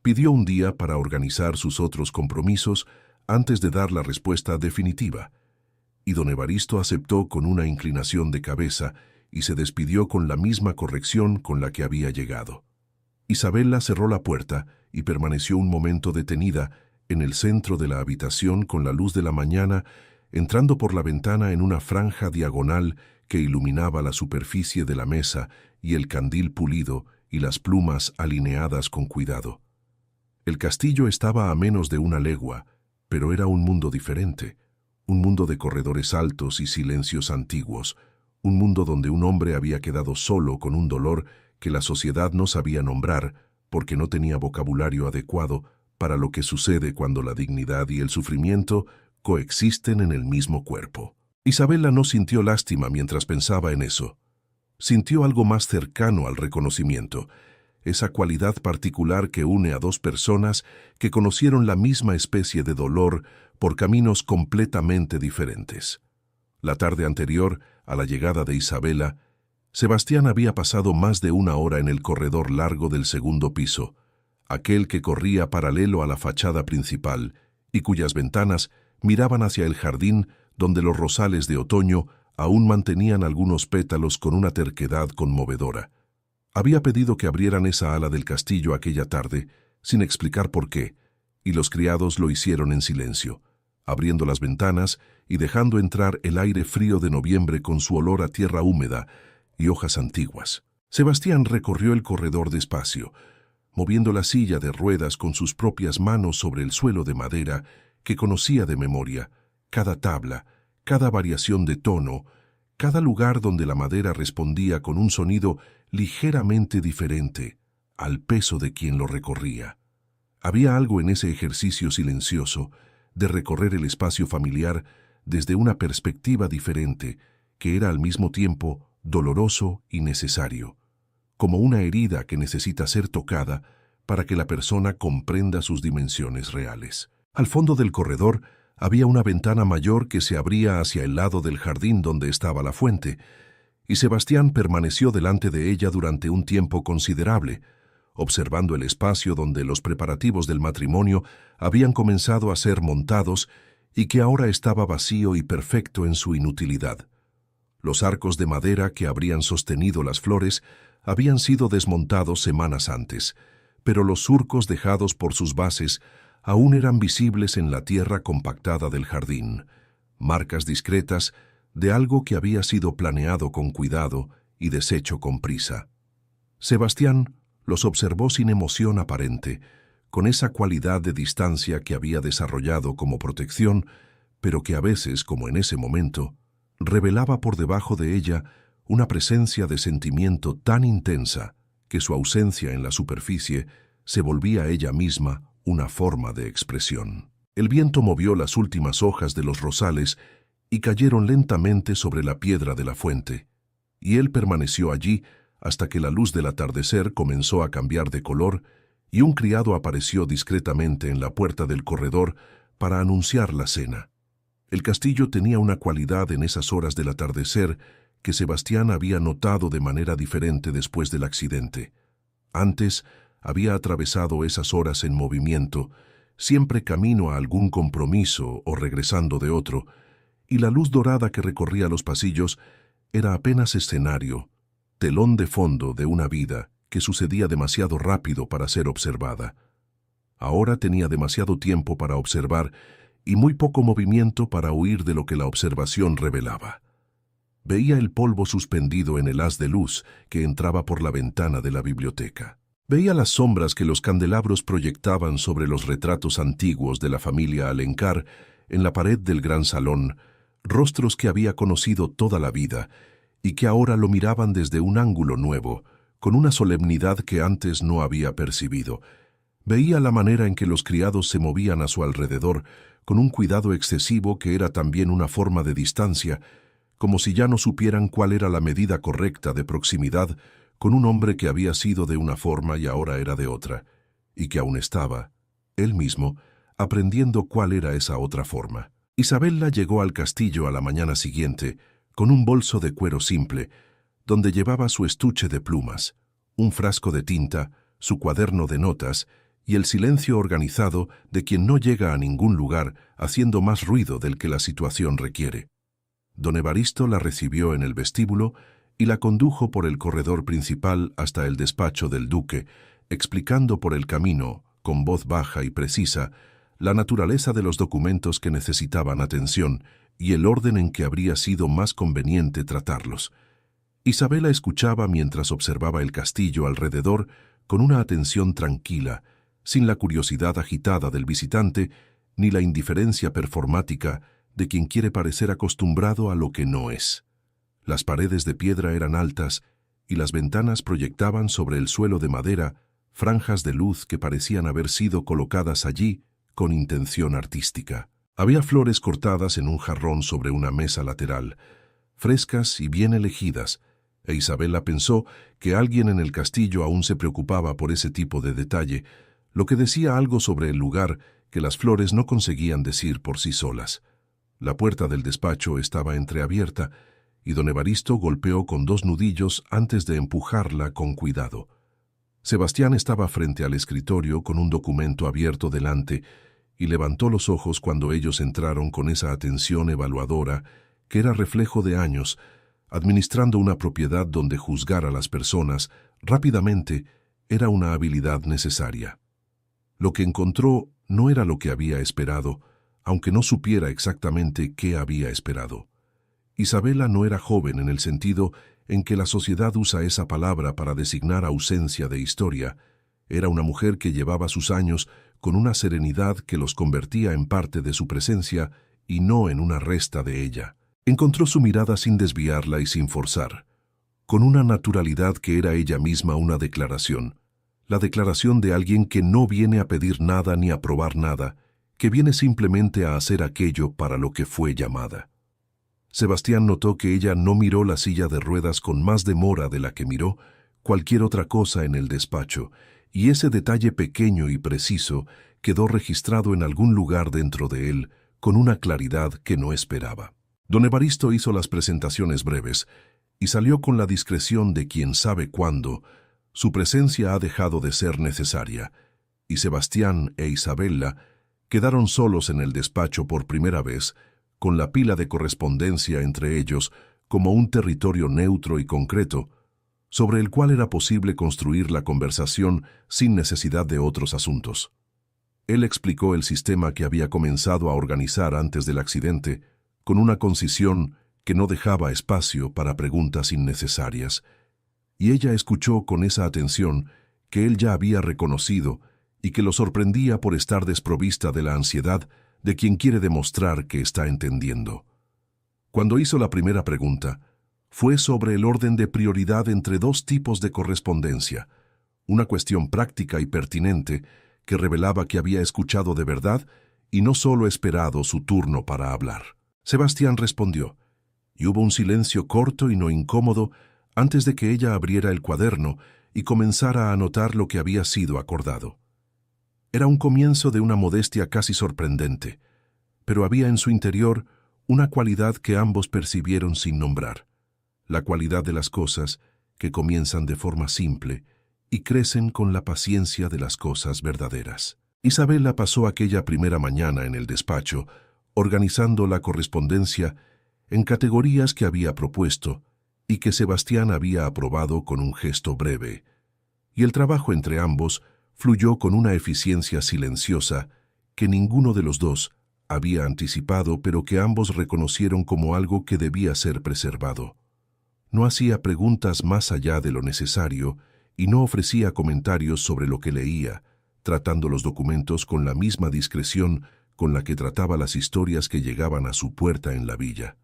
Pidió un día para organizar sus otros compromisos antes de dar la respuesta definitiva, y don Evaristo aceptó con una inclinación de cabeza y se despidió con la misma corrección con la que había llegado. Isabela cerró la puerta y permaneció un momento detenida en el centro de la habitación con la luz de la mañana entrando por la ventana en una franja diagonal que iluminaba la superficie de la mesa y el candil pulido y las plumas alineadas con cuidado. El castillo estaba a menos de 1 legua, pero era un mundo diferente, un mundo de corredores altos y silencios antiguos, un mundo donde un hombre había quedado solo con un dolor que la sociedad no sabía nombrar porque no tenía vocabulario adecuado para lo que sucede cuando la dignidad y el sufrimiento coexisten en el mismo cuerpo. Isabela no sintió lástima mientras pensaba en eso. Sintió algo más cercano al reconocimiento, esa cualidad particular que une a 2 personas que conocieron la misma especie de dolor por caminos completamente diferentes. La tarde anterior, a la llegada de Isabela, Sebastián había pasado más de 1 hora en el corredor largo del 2.º piso, aquel que corría paralelo a la fachada principal y cuyas ventanas miraban hacia el jardín donde los rosales de otoño aún mantenían algunos pétalos con una terquedad conmovedora. Había pedido que abrieran esa ala del castillo aquella tarde, sin explicar por qué, y los criados lo hicieron en silencio, abriendo las ventanas y dejando entrar el aire frío de noviembre con su olor a tierra húmeda y hojas antiguas. Sebastián recorrió el corredor despacio, moviendo la silla de ruedas con sus propias manos sobre el suelo de madera que conocía de memoria, cada tabla, cada variación de tono, cada lugar donde la madera respondía con un sonido ligeramente diferente, al peso de quien lo recorría. Había algo en ese ejercicio silencioso de recorrer el espacio familiar desde una perspectiva diferente, que era al mismo tiempo doloroso y necesario, como una herida que necesita ser tocada para que la persona comprenda sus dimensiones reales. Al fondo del corredor había una ventana mayor que se abría hacia el lado del jardín donde estaba la fuente, y Sebastián permaneció delante de ella durante un tiempo considerable, observando el espacio donde los preparativos del matrimonio habían comenzado a ser montados y que ahora estaba vacío y perfecto en su inutilidad. Los arcos de madera que habrían sostenido las flores habían sido desmontados semanas antes, pero los surcos dejados por sus bases aún eran visibles en la tierra compactada del jardín, marcas discretas de algo que había sido planeado con cuidado y deshecho con prisa. Sebastián los observó sin emoción aparente, con esa cualidad de distancia que había desarrollado como protección, pero que a veces, como en ese momento, revelaba por debajo de ella una presencia de sentimiento tan intensa que su ausencia en la superficie se volvía ella misma una forma de expresión. El viento movió las últimas hojas de los rosales y cayeron lentamente sobre la piedra de la fuente, y él permaneció allí hasta que la luz del atardecer comenzó a cambiar de color y un criado apareció discretamente en la puerta del corredor para anunciar la cena. El castillo tenía una cualidad en esas horas del atardecer que Sebastián había notado de manera diferente después del accidente. Antes había atravesado esas horas en movimiento, siempre camino a algún compromiso o regresando de otro, y la luz dorada que recorría los pasillos era apenas escenario, telón de fondo de una vida que sucedía demasiado rápido para ser observada. Ahora tenía demasiado tiempo para observar y muy poco movimiento para huir de lo que la observación revelaba. Veía el polvo suspendido en el haz de luz que entraba por la ventana de la biblioteca. Veía las sombras que los candelabros proyectaban sobre los retratos antiguos de la familia Alencar en la pared del gran salón, rostros que había conocido toda la vida y que ahora lo miraban desde un ángulo nuevo, con una solemnidad que antes no había percibido. Veía la manera en que los criados se movían a su alrededor, con un cuidado excesivo que era también una forma de distancia, como si ya no supieran cuál era la medida correcta de proximidad con un hombre que había sido de una forma y ahora era de otra, y que aún estaba, él mismo, aprendiendo cuál era esa otra forma. Isabella llegó al castillo a la mañana siguiente, con un bolso de cuero simple, donde llevaba su estuche de plumas, un frasco de tinta, su cuaderno de notas y el silencio organizado de quien no llega a ningún lugar haciendo más ruido del que la situación requiere. Don Evaristo la recibió en el vestíbulo y la condujo por el corredor principal hasta el despacho del duque, explicando por el camino, con voz baja y precisa, la naturaleza de los documentos que necesitaban atención y el orden en que habría sido más conveniente tratarlos. Isabella escuchaba mientras observaba el castillo alrededor con una atención tranquila, sin la curiosidad agitada del visitante ni la indiferencia performática de quien quiere parecer acostumbrado a lo que no es. Las paredes de piedra eran altas y las ventanas proyectaban sobre el suelo de madera franjas de luz que parecían haber sido colocadas allí con intención artística. Había flores cortadas en un jarrón sobre una mesa lateral, frescas y bien elegidas, e Isabella pensó que alguien en el castillo aún se preocupaba por ese tipo de detalle, lo que decía algo sobre el lugar que las flores no conseguían decir por sí solas. La puerta del despacho estaba entreabierta y don Evaristo golpeó con 2 nudillos antes de empujarla con cuidado. Sebastián estaba frente al escritorio con un documento abierto delante y levantó los ojos cuando ellos entraron con esa atención evaluadora que era reflejo de años, administrando una propiedad donde juzgar a las personas rápidamente era una habilidad necesaria. Lo que encontró no era lo que había esperado, aunque no supiera exactamente qué había esperado. Isabella no era joven en el sentido en que la sociedad usa esa palabra para designar ausencia de historia. Era una mujer que llevaba sus años con una serenidad que los convertía en parte de su presencia y no en una resta de ella. Encontró su mirada sin desviarla y sin forzar, con una naturalidad que era ella misma una declaración. la declaración de alguien que no viene a pedir nada ni a probar nada, que viene simplemente a hacer aquello para lo que fue llamada. Sebastián notó que ella no miró la silla de ruedas con más demora de la que miró cualquier otra cosa en el despacho, y ese detalle pequeño y preciso quedó registrado en algún lugar dentro de él con una claridad que no esperaba. Don Evaristo hizo las presentaciones breves y salió con la discreción de quien sabe cuándo. Su presencia ha dejado de ser necesaria, y Sebastián e Isabella quedaron solos en el despacho por primera vez, con la pila de correspondencia entre ellos como un territorio neutro y concreto, sobre el cual era posible construir la conversación sin necesidad de otros asuntos. Él explicó el sistema que había comenzado a organizar antes del accidente, con una concisión que no dejaba espacio para preguntas innecesarias, y ella escuchó con esa atención que él ya había reconocido y que lo sorprendía por estar desprovista de la ansiedad de quien quiere demostrar que está entendiendo. Cuando hizo la primera pregunta, fue sobre el orden de prioridad entre dos tipos de correspondencia, una cuestión práctica y pertinente que revelaba que había escuchado de verdad y no solo esperado su turno para hablar. Sebastián respondió, y hubo un silencio corto y no incómodo antes de que ella abriera el cuaderno y comenzara a anotar lo que había sido acordado. Era un comienzo de una modestia casi sorprendente, pero había en su interior una cualidad que ambos percibieron sin nombrar, la cualidad de las cosas que comienzan de forma simple y crecen con la paciencia de las cosas verdaderas. Isabella pasó aquella primera mañana en el despacho, organizando la correspondencia en categorías que había propuesto y que Sebastián había aprobado con un gesto breve, y el trabajo entre ambos fluyó con una eficiencia silenciosa que ninguno de los dos había anticipado, pero que ambos reconocieron como algo que debía ser preservado. No hacía preguntas más allá de lo necesario y no ofrecía comentarios sobre lo que leía, tratando los documentos con la misma discreción con la que trataba las historias que llegaban a su puerta en la villa.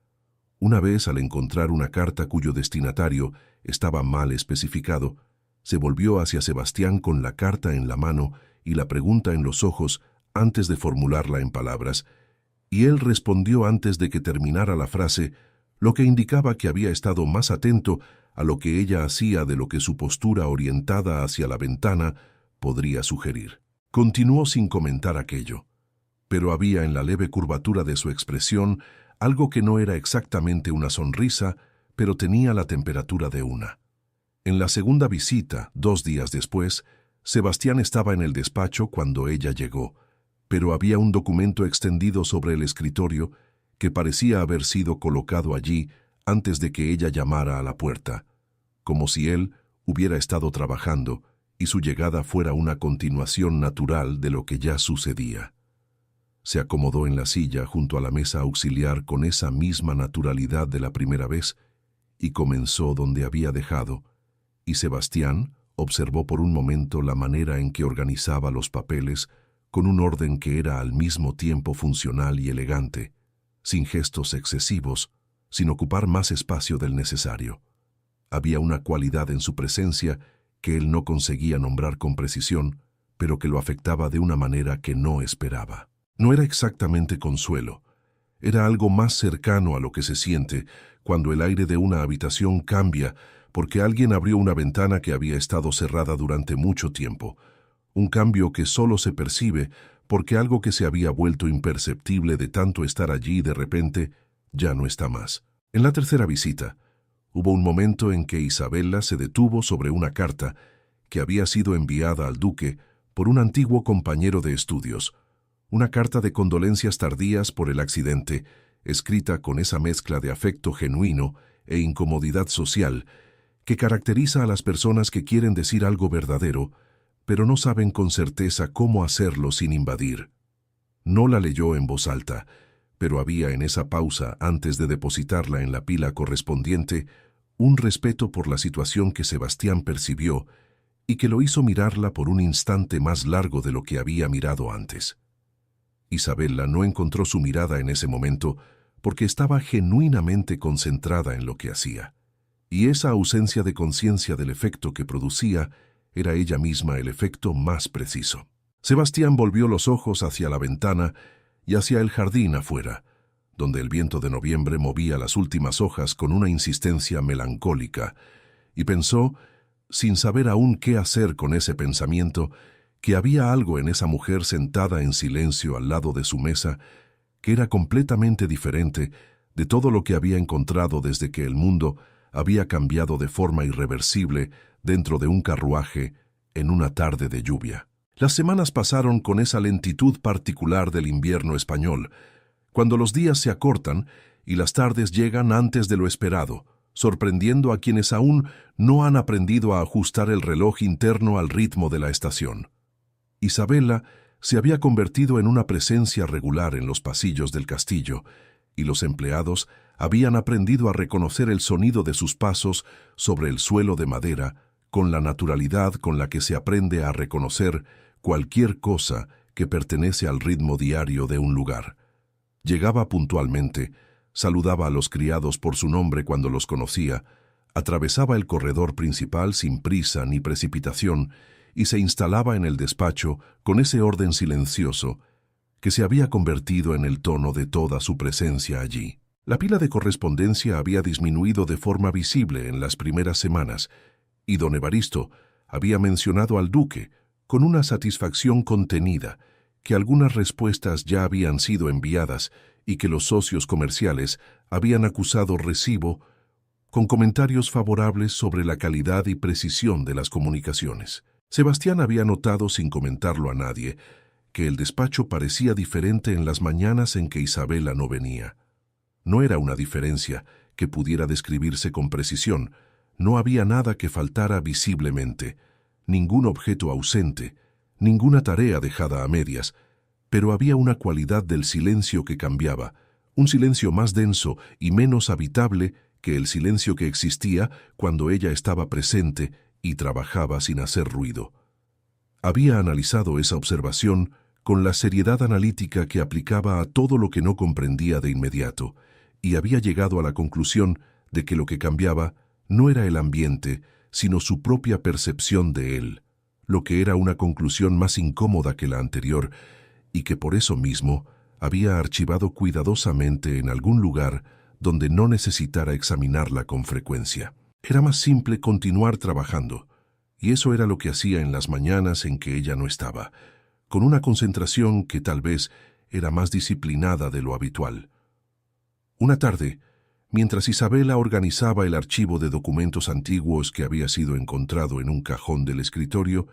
Una vez, al encontrar una carta cuyo destinatario estaba mal especificado, se volvió hacia Sebastián con la carta en la mano y la pregunta en los ojos antes de formularla en palabras, y él respondió antes de que terminara la frase, lo que indicaba que había estado más atento a lo que ella hacía de lo que su postura orientada hacia la ventana podría sugerir. Continuó sin comentar aquello, pero había en la leve curvatura de su expresión algo que no era exactamente una sonrisa, pero tenía la temperatura de una. En la segunda visita, 2 días después, Sebastián estaba en el despacho cuando ella llegó, pero había un documento extendido sobre el escritorio que parecía haber sido colocado allí antes de que ella llamara a la puerta, como si él hubiera estado trabajando y su llegada fuera una continuación natural de lo que ya sucedía. Se acomodó en la silla junto a la mesa auxiliar con esa misma naturalidad de la primera vez y comenzó donde había dejado, y Sebastián observó por un momento la manera en que organizaba los papeles con un orden que era al mismo tiempo funcional y elegante, sin gestos excesivos, sin ocupar más espacio del necesario. Había una cualidad en su presencia que él no conseguía nombrar con precisión, pero que lo afectaba de una manera que no esperaba. No era exactamente consuelo, era algo más cercano a lo que se siente cuando el aire de una habitación cambia porque alguien abrió una ventana que había estado cerrada durante mucho tiempo, un cambio que solo se percibe porque algo que se había vuelto imperceptible de tanto estar allí de repente ya no está más. En la tercera visita, hubo un momento en que Isabella se detuvo sobre una carta que había sido enviada al duque por un antiguo compañero de estudios, una carta de condolencias tardías por el accidente, escrita con esa mezcla de afecto genuino e incomodidad social que caracteriza a las personas que quieren decir algo verdadero, pero no saben con certeza cómo hacerlo sin invadir. No la leyó en voz alta, pero había en esa pausa antes de depositarla en la pila correspondiente un respeto por la situación que Sebastián percibió y que lo hizo mirarla por un instante más largo de lo que había mirado antes. Isabella no encontró su mirada en ese momento porque estaba genuinamente concentrada en lo que hacía, y esa ausencia de conciencia del efecto que producía era ella misma el efecto más preciso. Sebastián volvió los ojos hacia la ventana y hacia el jardín afuera, donde el viento de noviembre movía las últimas hojas con una insistencia melancólica, y pensó, sin saber aún qué hacer con ese pensamiento, que había algo en esa mujer sentada en silencio al lado de su mesa que era completamente diferente de todo lo que había encontrado desde que el mundo había cambiado de forma irreversible dentro de un carruaje en una tarde de lluvia. Las semanas pasaron con esa lentitud particular del invierno español, cuando los días se acortan y las tardes llegan antes de lo esperado, sorprendiendo a quienes aún no han aprendido a ajustar el reloj interno al ritmo de la estación. Isabela se había convertido en una presencia regular en los pasillos del castillo, y los empleados habían aprendido a reconocer el sonido de sus pasos sobre el suelo de madera con la naturalidad con la que se aprende a reconocer cualquier cosa que pertenece al ritmo diario de un lugar. Llegaba puntualmente, saludaba a los criados por su nombre cuando los conocía, atravesaba el corredor principal sin prisa ni precipitación y se instalaba en el despacho con ese orden silencioso que se había convertido en el tono de toda su presencia allí. La pila de correspondencia había disminuido de forma visible en las primeras semanas, y don Evaristo había mencionado al duque, con una satisfacción contenida, que algunas respuestas ya habían sido enviadas y que los socios comerciales habían acusado recibo con comentarios favorables sobre la calidad y precisión de las comunicaciones. Sebastián había notado, sin comentarlo a nadie, que el despacho parecía diferente en las mañanas en que Isabela no venía. No era una diferencia que pudiera describirse con precisión, no había nada que faltara visiblemente, ningún objeto ausente, ninguna tarea dejada a medias, pero había una cualidad del silencio que cambiaba, un silencio más denso y menos habitable que el silencio que existía cuando ella estaba presente y trabajaba sin hacer ruido. Había analizado esa observación con la seriedad analítica que aplicaba a todo lo que no comprendía de inmediato, y había llegado a la conclusión de que lo que cambiaba no era el ambiente, sino su propia percepción de él, lo que era una conclusión más incómoda que la anterior, y que por eso mismo había archivado cuidadosamente en algún lugar donde no necesitara examinarla con frecuencia. Era más simple continuar trabajando, y eso era lo que hacía en las mañanas en que ella no estaba, con una concentración que tal vez era más disciplinada de lo habitual. Una tarde, mientras Isabela organizaba el archivo de documentos antiguos que había sido encontrado en un cajón del escritorio,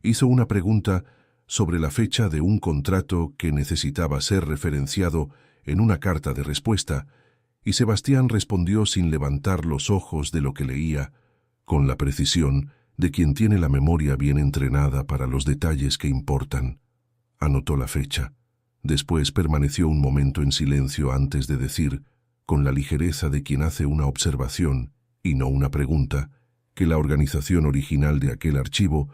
hizo una pregunta sobre la fecha de un contrato que necesitaba ser referenciado en una carta de respuesta, y Sebastián respondió sin levantar los ojos de lo que leía, con la precisión de quien tiene la memoria bien entrenada para los detalles que importan. Anotó la fecha. Después permaneció un momento en silencio antes de decir, con la ligereza de quien hace una observación y no una pregunta, que la organización original de aquel archivo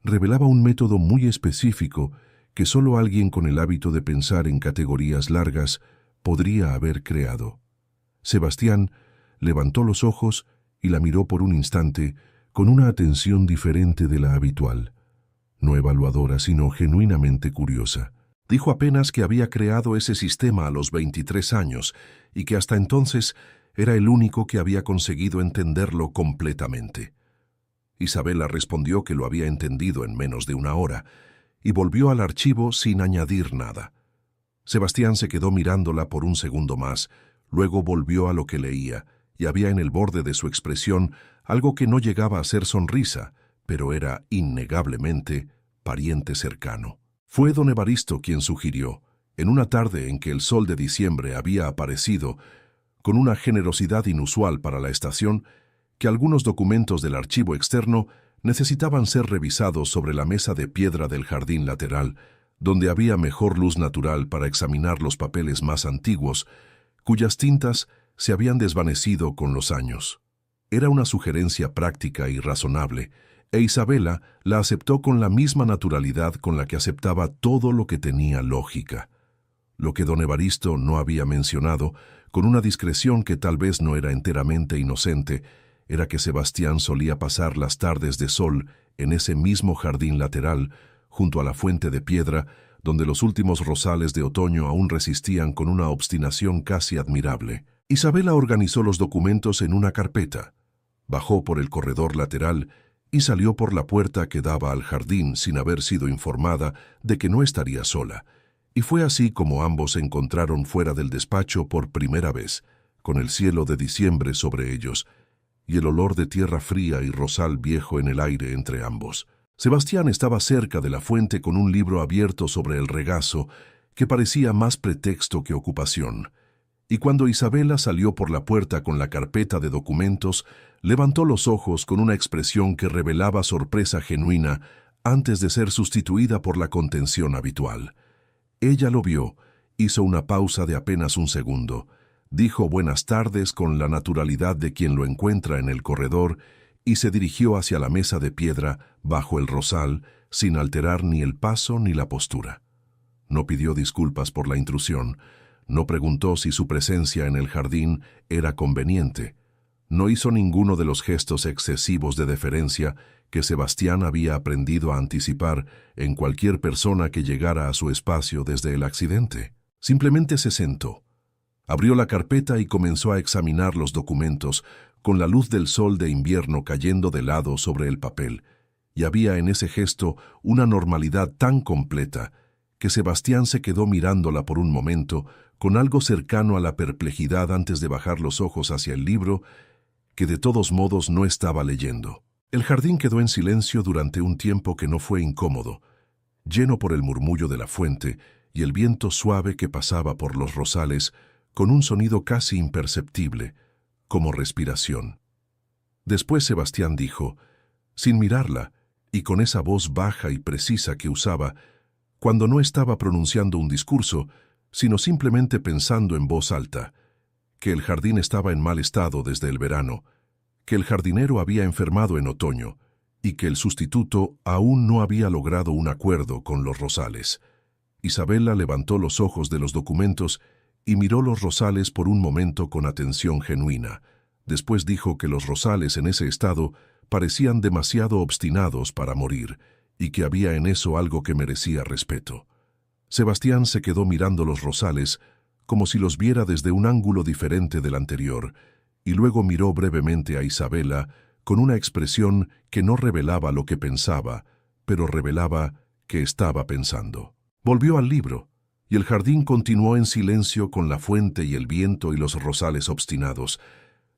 revelaba un método muy específico que solo alguien con el hábito de pensar en categorías largas podría haber creado. Sebastián levantó los ojos y la miró por un instante con una atención diferente de la habitual, no evaluadora sino genuinamente curiosa. Dijo apenas que había creado ese sistema a los 23 años y que hasta entonces era el único que había conseguido entenderlo completamente. Isabela respondió que lo había entendido en menos de una hora y volvió al archivo sin añadir nada. Sebastián se quedó mirándola por un segundo más, luego volvió a lo que leía y había en el borde de su expresión algo que no llegaba a ser sonrisa, pero era innegablemente pariente cercano. Fue don Evaristo quien sugirió, en una tarde en que el sol de diciembre había aparecido, con una generosidad inusual para la estación, que algunos documentos del archivo externo necesitaban ser revisados sobre la mesa de piedra del jardín lateral, donde había mejor luz natural para examinar los papeles más antiguos, cuyas tintas se habían desvanecido con los años. Era una sugerencia práctica y razonable, e Isabela la aceptó con la misma naturalidad con la que aceptaba todo lo que tenía lógica. Lo que don Evaristo no había mencionado, con una discreción que tal vez no era enteramente inocente, era que Sebastián solía pasar las tardes de sol en ese mismo jardín lateral, junto a la fuente de piedra, donde los últimos rosales de otoño aún resistían con una obstinación casi admirable. Isabela organizó los documentos en una carpeta, bajó por el corredor lateral y salió por la puerta que daba al jardín sin haber sido informada de que no estaría sola. Y fue así como ambos se encontraron fuera del despacho por primera vez, con el cielo de diciembre sobre ellos y el olor de tierra fría y rosal viejo en el aire entre ambos. Sebastián estaba cerca de la fuente con un libro abierto sobre el regazo que parecía más pretexto que ocupación. Y cuando Isabela salió por la puerta con la carpeta de documentos, levantó los ojos con una expresión que revelaba sorpresa genuina antes de ser sustituida por la contención habitual. Ella lo vio, hizo una pausa de apenas un segundo, dijo buenas tardes con la naturalidad de quien lo encuentra en el corredor y se dirigió hacia la mesa de piedra bajo el rosal sin alterar ni el paso ni la postura. No pidió disculpas por la intrusión, no preguntó si su presencia en el jardín era conveniente, no hizo ninguno de los gestos excesivos de deferencia que Sebastián había aprendido a anticipar en cualquier persona que llegara a su espacio desde el accidente. Simplemente se sentó. Abrió la carpeta y comenzó a examinar los documentos, con la luz del sol de invierno cayendo de lado sobre el papel, y había en ese gesto una normalidad tan completa que Sebastián se quedó mirándola por un momento, con algo cercano a la perplejidad antes de bajar los ojos hacia el libro, que de todos modos no estaba leyendo. El jardín quedó en silencio durante un tiempo que no fue incómodo, lleno por el murmullo de la fuente y el viento suave que pasaba por los rosales, con un sonido casi imperceptible, como respiración. Después Sebastián dijo, sin mirarla, y con esa voz baja y precisa que usaba, cuando no estaba pronunciando un discurso, sino simplemente pensando en voz alta, que el jardín estaba en mal estado desde el verano, que el jardinero había enfermado en otoño, y que el sustituto aún no había logrado un acuerdo con los rosales. Isabela levantó los ojos de los documentos y miró los rosales por un momento con atención genuina. Después dijo que los rosales en ese estado parecían demasiado obstinados para morir y que había en eso algo que merecía respeto. Sebastián se quedó mirando los rosales como si los viera desde un ángulo diferente del anterior y luego miró brevemente a Isabela con una expresión que no revelaba lo que pensaba, pero revelaba que estaba pensando. Volvió al libro, y el jardín continuó en silencio con la fuente y el viento y los rosales obstinados,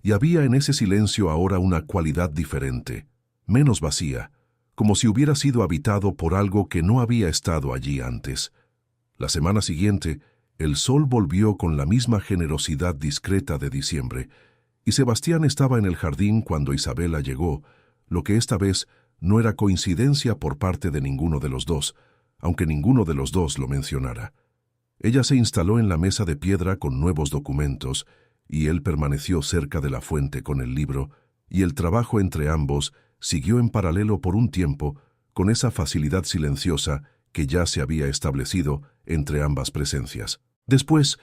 y había en ese silencio ahora una cualidad diferente, menos vacía, como si hubiera sido habitado por algo que no había estado allí antes. La semana siguiente, el sol volvió con la misma generosidad discreta de diciembre, y Sebastián estaba en el jardín cuando Isabela llegó, lo que esta vez no era coincidencia por parte de ninguno de los dos, aunque ninguno de los dos lo mencionara. Ella se instaló en la mesa de piedra con nuevos documentos, y él permaneció cerca de la fuente con el libro, y el trabajo entre ambos siguió en paralelo por un tiempo, con esa facilidad silenciosa que ya se había establecido entre ambas presencias. Después,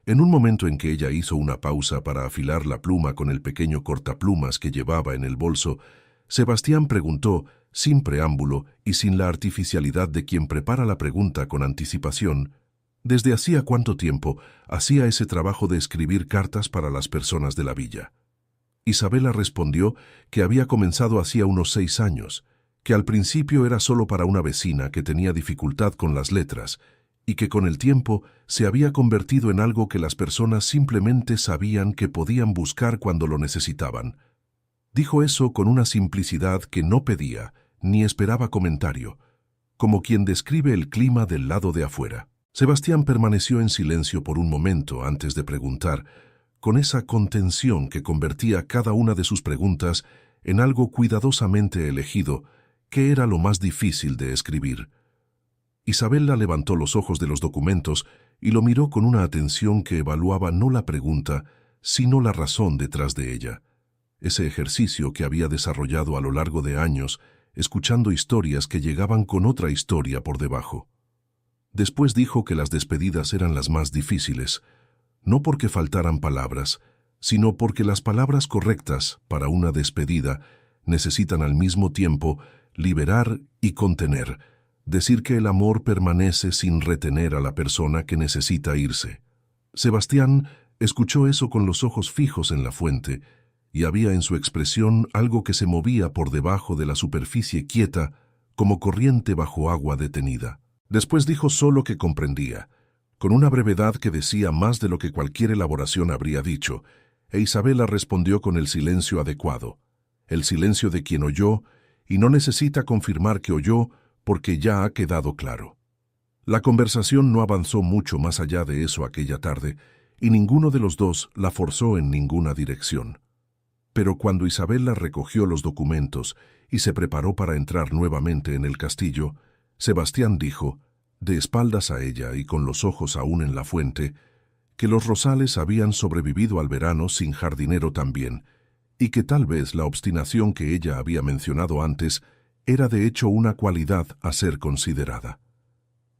en un momento en que ella hizo una pausa para afilar la pluma con el pequeño cortaplumas que llevaba en el bolso, Sebastián preguntó, sin preámbulo y sin la artificialidad de quien prepara la pregunta con anticipación, ¿desde hacía cuánto tiempo hacía ese trabajo de escribir cartas para las personas de la villa? Isabela respondió que había comenzado hacía unos 6 años, que al principio era solo para una vecina que tenía dificultad con las letras y que con el tiempo se había convertido en algo que las personas simplemente sabían que podían buscar cuando lo necesitaban. Dijo eso con una simplicidad que no pedía ni esperaba comentario, como quien describe el clima del lado de afuera. Sebastián permaneció en silencio por un momento antes de preguntar, con esa contención que convertía cada una de sus preguntas en algo cuidadosamente elegido, que era lo más difícil de escribir. Isabela levantó los ojos de los documentos y lo miró con una atención que evaluaba no la pregunta, sino la razón detrás de ella. Ese ejercicio que había desarrollado a lo largo de años, escuchando historias que llegaban con otra historia por debajo. Después dijo que las despedidas eran las más difíciles, no porque faltaran palabras, sino porque las palabras correctas para una despedida necesitan al mismo tiempo liberar y contener, decir que el amor permanece sin retener a la persona que necesita irse. Sebastián escuchó eso con los ojos fijos en la fuente, y había en su expresión algo que se movía por debajo de la superficie quieta, como corriente bajo agua detenida. Después dijo solo que comprendía, con una brevedad que decía más de lo que cualquier elaboración habría dicho, e Isabela respondió con el silencio adecuado, el silencio de quien oyó, y no necesita confirmar que oyó porque ya ha quedado claro. La conversación no avanzó mucho más allá de eso aquella tarde, y ninguno de los dos la forzó en ninguna dirección. Pero cuando Isabela recogió los documentos y se preparó para entrar nuevamente en el castillo, Sebastián dijo, de espaldas a ella y con los ojos aún en la fuente, que los rosales habían sobrevivido al verano sin jardinero también, y que tal vez la obstinación que ella había mencionado antes era de hecho una cualidad a ser considerada.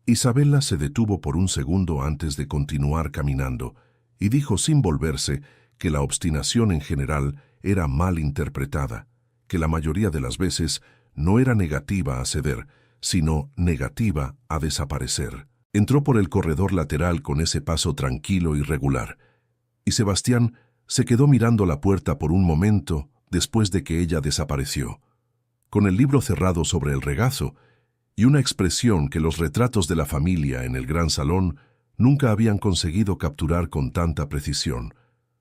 Isabela se detuvo por un segundo antes de continuar caminando, y dijo sin volverse que la obstinación en general era mal interpretada, que la mayoría de las veces no era negativa a ceder, sino negativa a desaparecer. Entró por el corredor lateral con ese paso tranquilo y regular, y Sebastián se quedó mirando la puerta por un momento después de que ella desapareció, con el libro cerrado sobre el regazo y una expresión que los retratos de la familia en el gran salón nunca habían conseguido capturar con tanta precisión,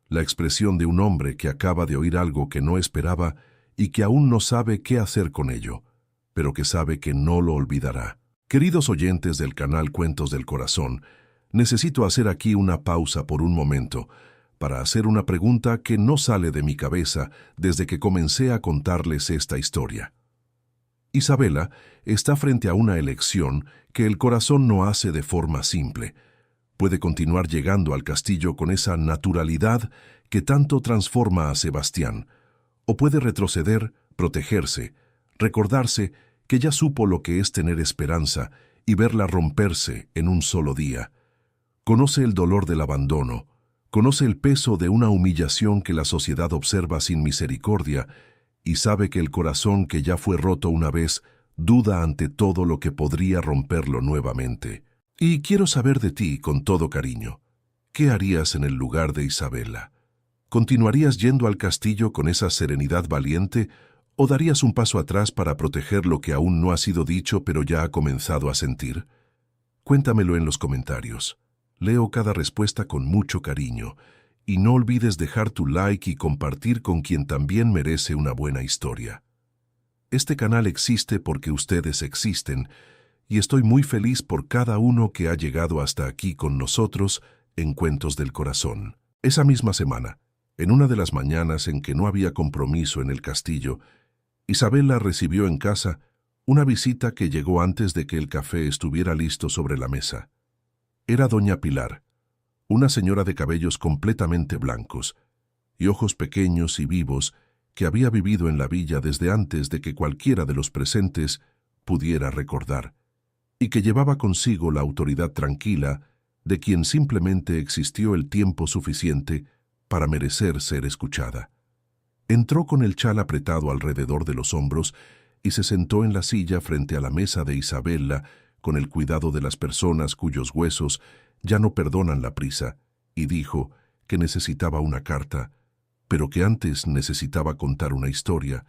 la expresión de un hombre que acaba de oír algo que no esperaba y que aún no sabe qué hacer con ello, pero que sabe que no lo olvidará. Queridos oyentes del canal Cuentos del Corazón, necesito hacer aquí una pausa por un momento para hacer una pregunta que no sale de mi cabeza desde que comencé a contarles esta historia. Isabela está frente a una elección que el corazón no hace de forma simple. Puede continuar llegando al castillo con esa naturalidad que tanto transforma a Sebastián, o puede retroceder, protegerse, recordarse que ya supo lo que es tener esperanza y verla romperse en un solo día. Conoce el dolor del abandono, conoce el peso de una humillación que la sociedad observa sin misericordia y sabe que el corazón que ya fue roto una vez duda ante todo lo que podría romperlo nuevamente. Y quiero saber de ti con todo cariño. ¿Qué harías en el lugar de Isabela? ¿Continuarías yendo al castillo con esa serenidad valiente o darías un paso atrás para proteger lo que aún no ha sido dicho pero ya ha comenzado a sentir? Cuéntamelo en los comentarios. Leo cada respuesta con mucho cariño y no olvides dejar tu like y compartir con quien también merece una buena historia. Este canal existe porque ustedes existen y estoy muy feliz por cada uno que ha llegado hasta aquí con nosotros en Cuentos del Corazón. Esa misma semana, en una de las mañanas en que no había compromiso en el castillo, Isabela recibió en casa una visita que llegó antes de que el café estuviera listo sobre la mesa. Era doña Pilar, una señora de cabellos completamente blancos y ojos pequeños y vivos que había vivido en la villa desde antes de que cualquiera de los presentes pudiera recordar, y que llevaba consigo la autoridad tranquila de quien simplemente existió el tiempo suficiente para merecer ser escuchada. Entró con el chal apretado alrededor de los hombros y se sentó en la silla frente a la mesa de Isabela con el cuidado de las personas cuyos huesos ya no perdonan la prisa, y dijo que necesitaba una carta, pero que antes necesitaba contar una historia,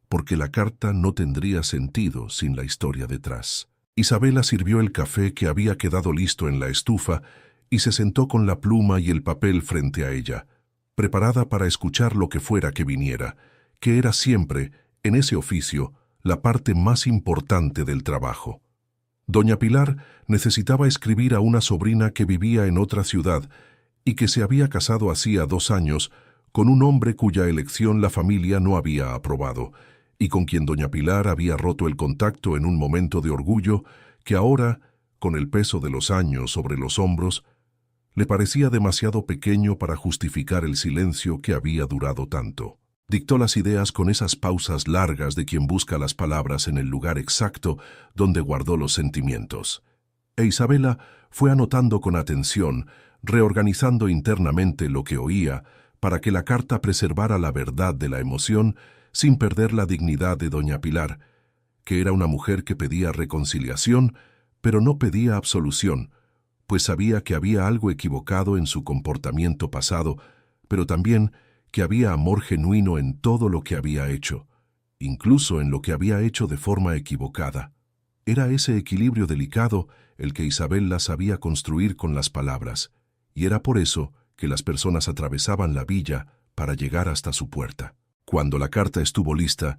porque la carta no tendría sentido sin la historia detrás. Isabela sirvió el café que había quedado listo en la estufa y se sentó con la pluma y el papel frente a ella, preparada para escuchar lo que fuera que viniera, que era siempre, en ese oficio, la parte más importante del trabajo. Doña Pilar necesitaba escribir a una sobrina que vivía en otra ciudad y que se había casado hacía 2 años con un hombre cuya elección la familia no había aprobado, y con quien doña Pilar había roto el contacto en un momento de orgullo que ahora, con el peso de los años sobre los hombros, le parecía demasiado pequeño para justificar el silencio que había durado tanto. Dictó las ideas con esas pausas largas de quien busca las palabras en el lugar exacto donde guardó los sentimientos. E Isabela fue anotando con atención, reorganizando internamente lo que oía, para que la carta preservara la verdad de la emoción sin perder la dignidad de doña Pilar, que era una mujer que pedía reconciliación, pero no pedía absolución, pues sabía que había algo equivocado en su comportamiento pasado, pero también que había amor genuino en todo lo que había hecho, incluso en lo que había hecho de forma equivocada. Era ese equilibrio delicado el que Isabella sabía construir con las palabras, y era por eso que las personas atravesaban la villa para llegar hasta su puerta. Cuando la carta estuvo lista,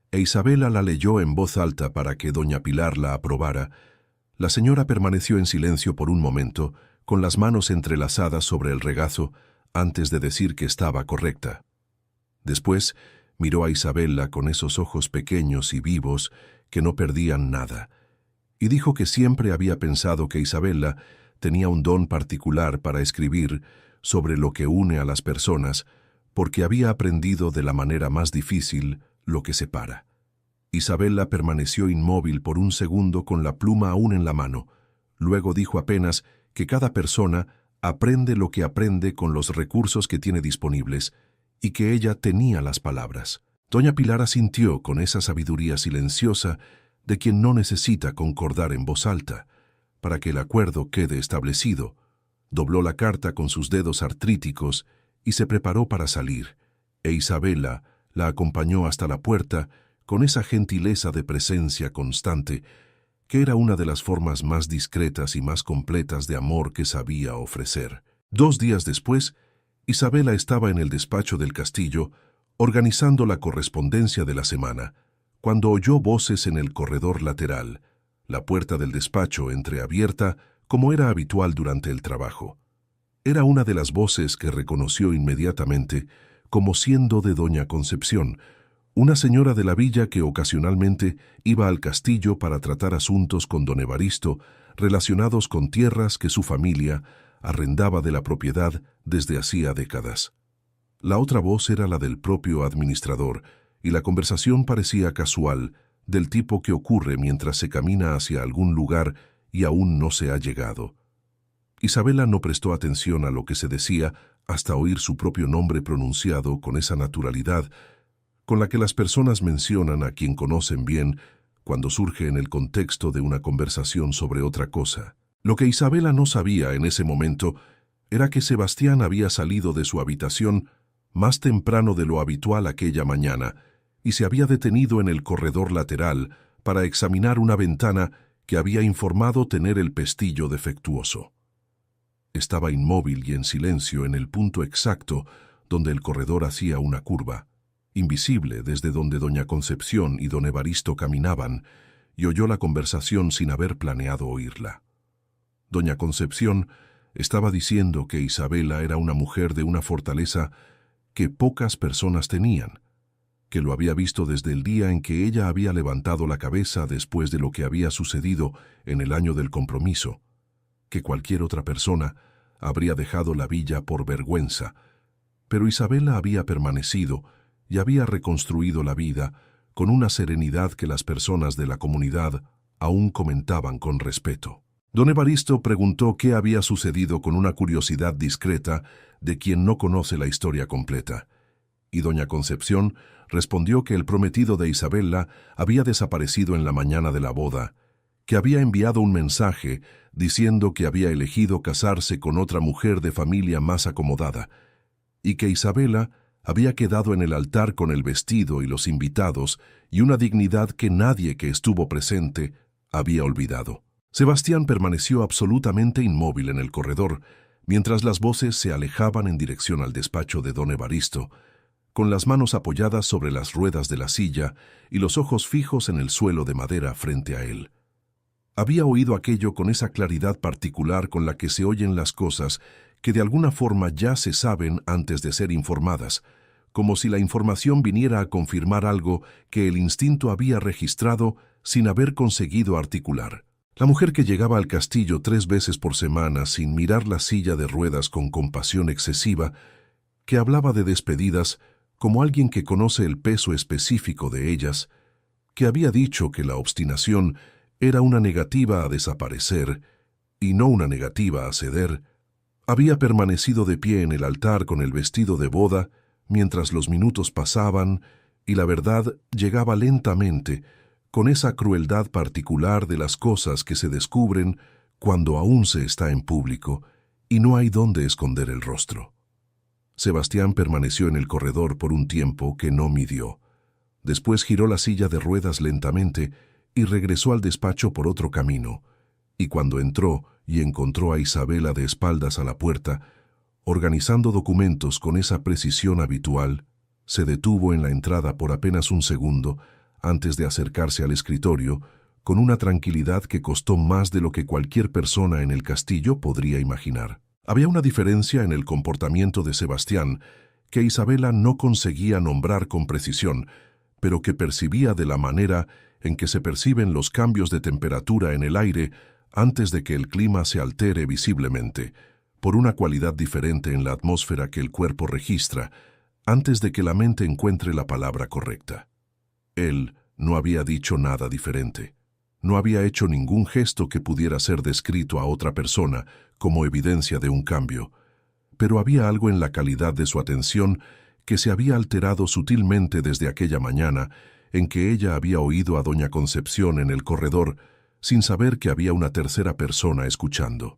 e Isabella la leyó en voz alta para que doña Pilar la aprobara, la señora permaneció en silencio por un momento, con las manos entrelazadas sobre el regazo, antes de decir que estaba correcta. Después miró a Isabella con esos ojos pequeños y vivos que no perdían nada, y dijo que siempre había pensado que Isabella tenía un don particular para escribir sobre lo que une a las personas, porque había aprendido de la manera más difícil lo que separa. Isabella permaneció inmóvil por un segundo con la pluma aún en la mano. Luego dijo apenas que cada persona aprende lo que aprende con los recursos que tiene disponibles, y que ella tenía las palabras. Doña Pilar asintió con esa sabiduría silenciosa de quien no necesita concordar en voz alta, para que el acuerdo quede establecido. Dobló la carta con sus dedos artríticos y se preparó para salir, e Isabella la acompañó hasta la puerta con esa gentileza de presencia constante, que era una de las formas más discretas y más completas de amor que sabía ofrecer. 2 días después, Isabella estaba en el despacho del castillo, organizando la correspondencia de la semana, cuando oyó voces en el corredor lateral, la puerta del despacho entreabierta, como era habitual durante el trabajo. Era una de las voces que reconoció inmediatamente como siendo de doña Concepción, una señora de la villa que ocasionalmente iba al castillo para tratar asuntos con don Evaristo relacionados con tierras que su familia arrendaba de la propiedad desde hacía décadas. La otra voz era la del propio administrador, y la conversación parecía casual, del tipo que ocurre mientras se camina hacia algún lugar y aún no se ha llegado. Isabella no prestó atención a lo que se decía hasta oír su propio nombre pronunciado con esa naturalidad con la que las personas mencionan a quien conocen bien cuando surge en el contexto de una conversación sobre otra cosa. Lo que Isabella no sabía en ese momento era que Sebastián había salido de su habitación más temprano de lo habitual aquella mañana y se había detenido en el corredor lateral para examinar una ventana que había informado tener el pestillo defectuoso. Estaba inmóvil y en silencio en el punto exacto donde el corredor hacía una curva, invisible desde donde doña Concepción y don Evaristo caminaban, y oyó la conversación sin haber planeado oírla. Doña Concepción estaba diciendo que Isabella era una mujer de una fortaleza que pocas personas tenían, que lo había visto desde el día en que ella había levantado la cabeza después de lo que había sucedido en el año del compromiso, que cualquier otra persona habría dejado la villa por vergüenza, pero Isabella había permanecido y había reconstruido la vida con una serenidad que las personas de la comunidad aún comentaban con respeto. Don Evaristo preguntó qué había sucedido con una curiosidad discreta de quien no conoce la historia completa, y doña Concepción respondió que el prometido de Isabella había desaparecido en la mañana de la boda, que había enviado un mensaje diciendo que había elegido casarse con otra mujer de familia más acomodada, y que Isabella había quedado en el altar con el vestido y los invitados y una dignidad que nadie que estuvo presente había olvidado. Sebastián permaneció absolutamente inmóvil en el corredor, mientras las voces se alejaban en dirección al despacho de don Evaristo, con las manos apoyadas sobre las ruedas de la silla y los ojos fijos en el suelo de madera frente a él. Había oído aquello con esa claridad particular con la que se oyen las cosas que de alguna forma ya se saben antes de ser informadas, como si la información viniera a confirmar algo que el instinto había registrado sin haber conseguido articular. La mujer que llegaba al castillo 3 veces por semana sin mirar la silla de ruedas con compasión excesiva, que hablaba de despedidas como alguien que conoce el peso específico de ellas, que había dicho que la obstinación era una negativa a desaparecer y no una negativa a ceder, había permanecido de pie en el altar con el vestido de boda mientras los minutos pasaban y la verdad llegaba lentamente, con esa crueldad particular de las cosas que se descubren cuando aún se está en público y no hay dónde esconder el rostro. Sebastián permaneció en el corredor por un tiempo que no midió. Después giró la silla de ruedas lentamente y regresó al despacho por otro camino, y cuando entró y encontró a Isabela de espaldas a la puerta, organizando documentos con esa precisión habitual, se detuvo en la entrada por apenas un segundo antes de acercarse al escritorio con una tranquilidad que costó más de lo que cualquier persona en el castillo podría imaginar. Había una diferencia en el comportamiento de Sebastián que Isabela no conseguía nombrar con precisión, pero que percibía de la manera en que se perciben los cambios de temperatura en el aire antes de que el clima se altere visiblemente, por una cualidad diferente en la atmósfera que el cuerpo registra, antes de que la mente encuentre la palabra correcta. Él no había dicho nada diferente. No había hecho ningún gesto que pudiera ser descrito a otra persona como evidencia de un cambio, pero había algo en la calidad de su atención que se había alterado sutilmente desde aquella mañana en que ella había oído a doña Concepción en el corredor sin saber que había una tercera persona escuchando.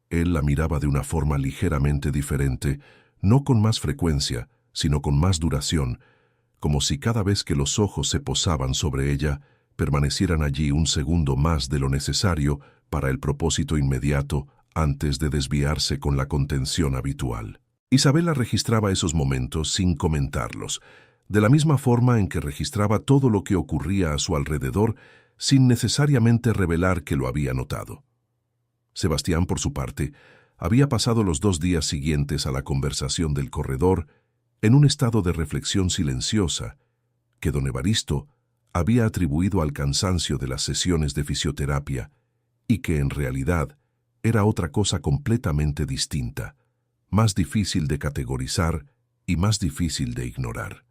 Él la miraba de una forma ligeramente diferente, no con más frecuencia, sino con más duración, como si cada vez que los ojos se posaban sobre ella, permanecieran allí un segundo más de lo necesario para el propósito inmediato antes de desviarse con la contención habitual. Isabela registraba esos momentos sin comentarlos, de la misma forma en que registraba todo lo que ocurría a su alrededor sin necesariamente revelar que lo había notado. Sebastián, por su parte, había pasado los 2 días siguientes a la conversación del corredor en un estado de reflexión silenciosa que don Evaristo había atribuido al cansancio de las sesiones de fisioterapia y que en realidad era otra cosa completamente distinta, más difícil de categorizar y más difícil de ignorar.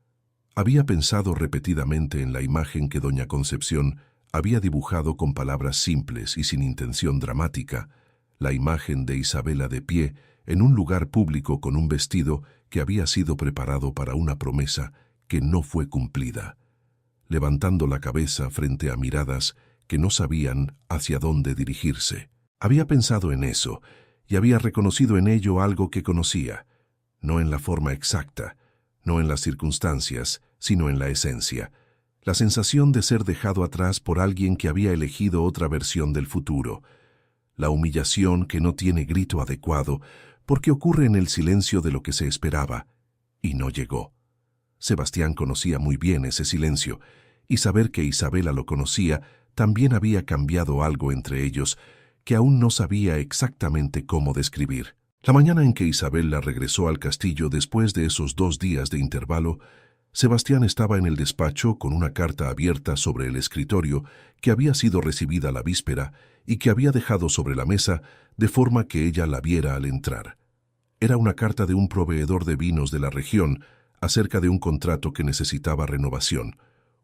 Había pensado repetidamente en la imagen que doña Concepción había dibujado con palabras simples y sin intención dramática, la imagen de Isabela de pie en un lugar público con un vestido que había sido preparado para una promesa que no fue cumplida, levantando la cabeza frente a miradas que no sabían hacia dónde dirigirse. Había pensado en eso y había reconocido en ello algo que conocía, no en la forma exacta, no en las circunstancias, sino en la esencia, la sensación de ser dejado atrás por alguien que había elegido otra versión del futuro, la humillación que no tiene grito adecuado porque ocurre en el silencio de lo que se esperaba, y no llegó. Sebastián conocía muy bien ese silencio, y saber que Isabela lo conocía también había cambiado algo entre ellos que aún no sabía exactamente cómo describir. La mañana en que Isabela regresó al castillo después de esos 2 días de intervalo, Sebastián estaba en el despacho con una carta abierta sobre el escritorio que había sido recibida la víspera y que había dejado sobre la mesa de forma que ella la viera al entrar. Era una carta de un proveedor de vinos de la región acerca de un contrato que necesitaba renovación,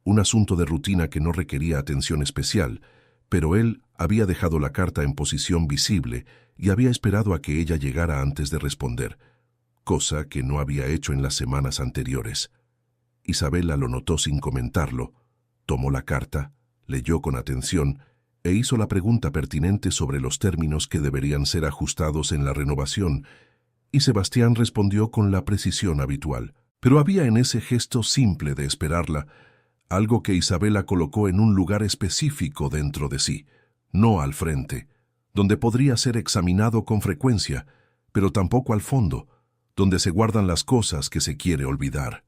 un asunto de rutina que no requería atención especial, pero él había dejado la carta en posición visible y había esperado a que ella llegara antes de responder, cosa que no había hecho en las semanas anteriores. Isabela lo notó sin comentarlo, tomó la carta, leyó con atención e hizo la pregunta pertinente sobre los términos que deberían ser ajustados en la renovación, y Sebastián respondió con la precisión habitual. Pero había en ese gesto simple de esperarla algo que Isabela colocó en un lugar específico dentro de sí, no al frente, donde podría ser examinado con frecuencia, pero tampoco al fondo, donde se guardan las cosas que se quiere olvidar.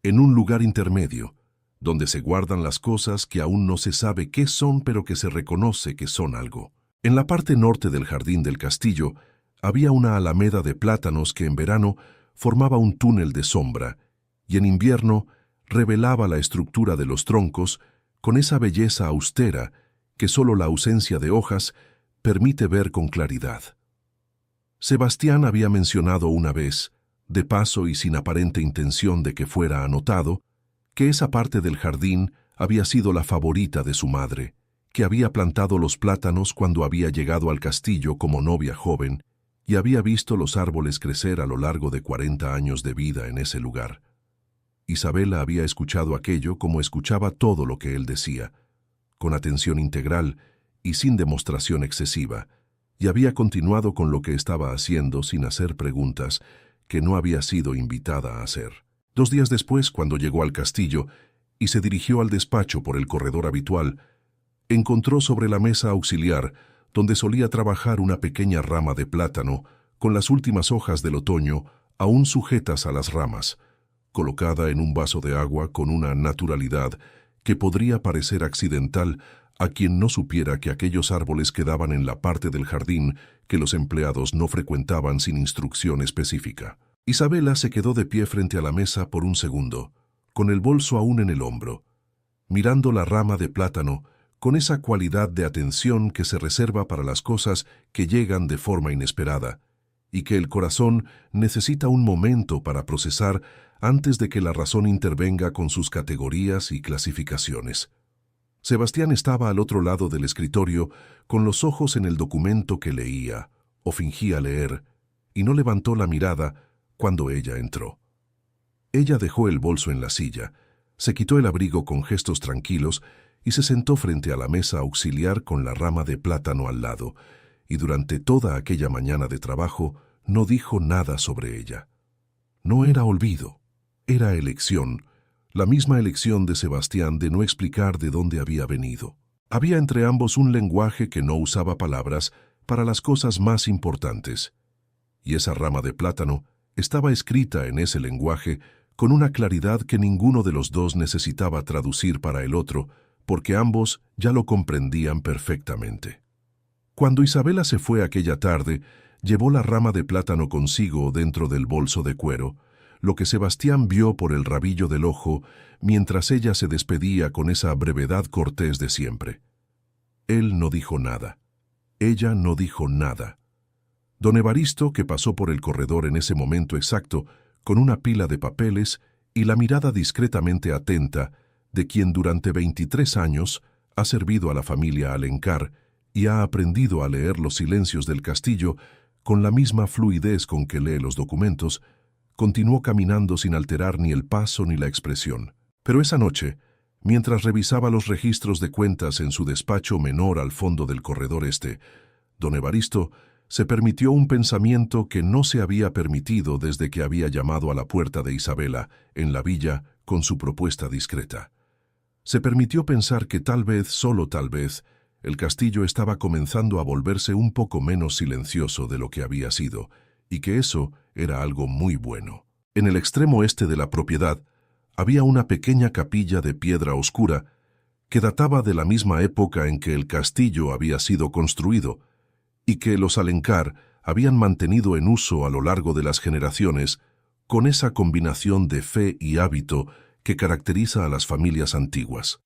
En un lugar intermedio, donde se guardan las cosas que aún no se sabe qué son pero que se reconoce que son algo. En la parte norte del jardín del castillo había una alameda de plátanos que en verano formaba un túnel de sombra y en invierno revelaba la estructura de los troncos con esa belleza austera que solo la ausencia de hojas permite ver con claridad. Sebastián había mencionado una vez, de paso y sin aparente intención de que fuera anotado, que esa parte del jardín había sido la favorita de su madre, que había plantado los plátanos cuando había llegado al castillo como novia joven y había visto los árboles crecer a lo largo de 40 años de vida en ese lugar. Isabela había escuchado aquello como escuchaba todo lo que él decía, con atención integral y sin demostración excesiva, y había continuado con lo que estaba haciendo sin hacer preguntas que no había sido invitada a hacer. 2 días después, cuando llegó al castillo y se dirigió al despacho por el corredor habitual, encontró sobre la mesa auxiliar, donde solía trabajar, una pequeña rama de plátano con las últimas hojas del otoño aún sujetas a las ramas, colocada en un vaso de agua con una naturalidad que podría parecer accidental a quien no supiera que aquellos árboles quedaban en la parte del jardín que los empleados no frecuentaban sin instrucción específica. Isabela se quedó de pie frente a la mesa por un segundo, con el bolso aún en el hombro, mirando la rama de plátano con esa cualidad de atención que se reserva para las cosas que llegan de forma inesperada y que el corazón necesita un momento para procesar antes de que la razón intervenga con sus categorías y clasificaciones. Sebastián estaba al otro lado del escritorio, con los ojos en el documento que leía, o fingía leer, y no levantó la mirada cuando ella entró. Ella dejó el bolso en la silla, se quitó el abrigo con gestos tranquilos y se sentó frente a la mesa auxiliar con la rama de plátano al lado, y durante toda aquella mañana de trabajo no dijo nada sobre ella. No era olvido, era elección, la misma elección de Sebastián de no explicar de dónde había venido. Había entre ambos un lenguaje que no usaba palabras para las cosas más importantes, y esa rama de plátano estaba escrita en ese lenguaje con una claridad que ninguno de los dos necesitaba traducir para el otro, porque ambos ya lo comprendían perfectamente. Cuando Isabela se fue aquella tarde, llevó la rama de plátano consigo dentro del bolso de cuero, lo que Sebastián vio por el rabillo del ojo mientras ella se despedía con esa brevedad cortés de siempre. Él no dijo nada. Ella no dijo nada. Don Evaristo, que pasó por el corredor en ese momento exacto, con una pila de papeles y la mirada discretamente atenta de quien durante 23 años ha servido a la familia Alencar y ha aprendido a leer los silencios del castillo con la misma fluidez con que lee los documentos, continuó caminando sin alterar ni el paso ni la expresión. Pero esa noche, mientras revisaba los registros de cuentas en su despacho menor al fondo del corredor este, don Evaristo se permitió un pensamiento que no se había permitido desde que había llamado a la puerta de Isabela, en la villa, con su propuesta discreta. Se permitió pensar que tal vez, solo tal vez, el castillo estaba comenzando a volverse un poco menos silencioso de lo que había sido, y que eso era algo muy bueno. En el extremo este de la propiedad había una pequeña capilla de piedra oscura que databa de la misma época en que el castillo había sido construido y que los Alencar habían mantenido en uso a lo largo de las generaciones con esa combinación de fe y hábito que caracteriza a las familias antiguas.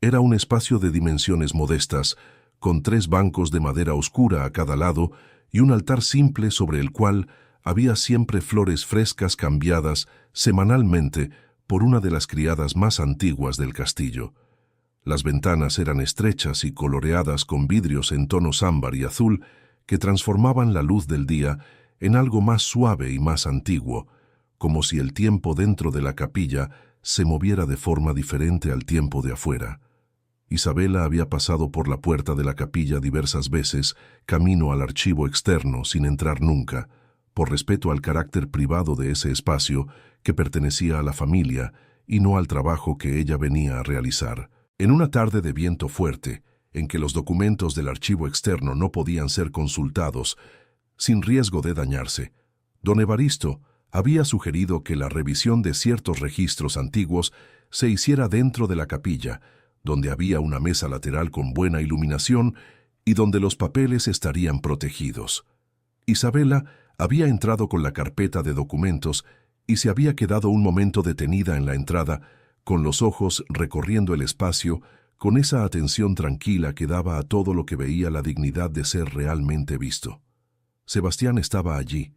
Era un espacio de dimensiones modestas, con 3 bancos de madera oscura a cada lado y un altar simple sobre el cual había siempre flores frescas cambiadas semanalmente por una de las criadas más antiguas del castillo. Las ventanas eran estrechas y coloreadas con vidrios en tonos ámbar y azul que transformaban la luz del día en algo más suave y más antiguo, como si el tiempo dentro de la capilla se moviera de forma diferente al tiempo de afuera. Isabela había pasado por la puerta de la capilla diversas veces, camino al archivo externo, sin entrar nunca, por respeto al carácter privado de ese espacio que pertenecía a la familia y no al trabajo que ella venía a realizar. En una tarde de viento fuerte, en que los documentos del archivo externo no podían ser consultados, sin riesgo de dañarse, don Evaristo había sugerido que la revisión de ciertos registros antiguos se hiciera dentro de la capilla, donde había una mesa lateral con buena iluminación y donde los papeles estarían protegidos. Isabela había entrado con la carpeta de documentos y se había quedado un momento detenida en la entrada, con los ojos recorriendo el espacio, con esa atención tranquila que daba a todo lo que veía la dignidad de ser realmente visto. Sebastián estaba allí,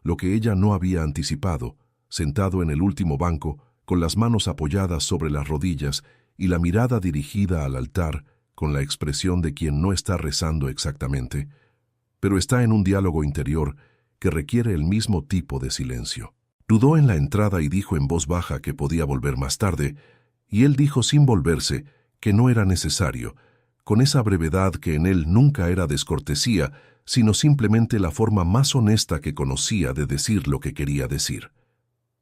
lo que ella no había anticipado, sentado en el último banco, con las manos apoyadas sobre las rodillas y la mirada dirigida al altar, con la expresión de quien no está rezando exactamente, pero está en un diálogo interior que requiere el mismo tipo de silencio. Dudó en la entrada y dijo en voz baja que podía volver más tarde, y él dijo sin volverse que no era necesario, con esa brevedad que en él nunca era descortesía, sino simplemente la forma más honesta que conocía de decir lo que quería decir.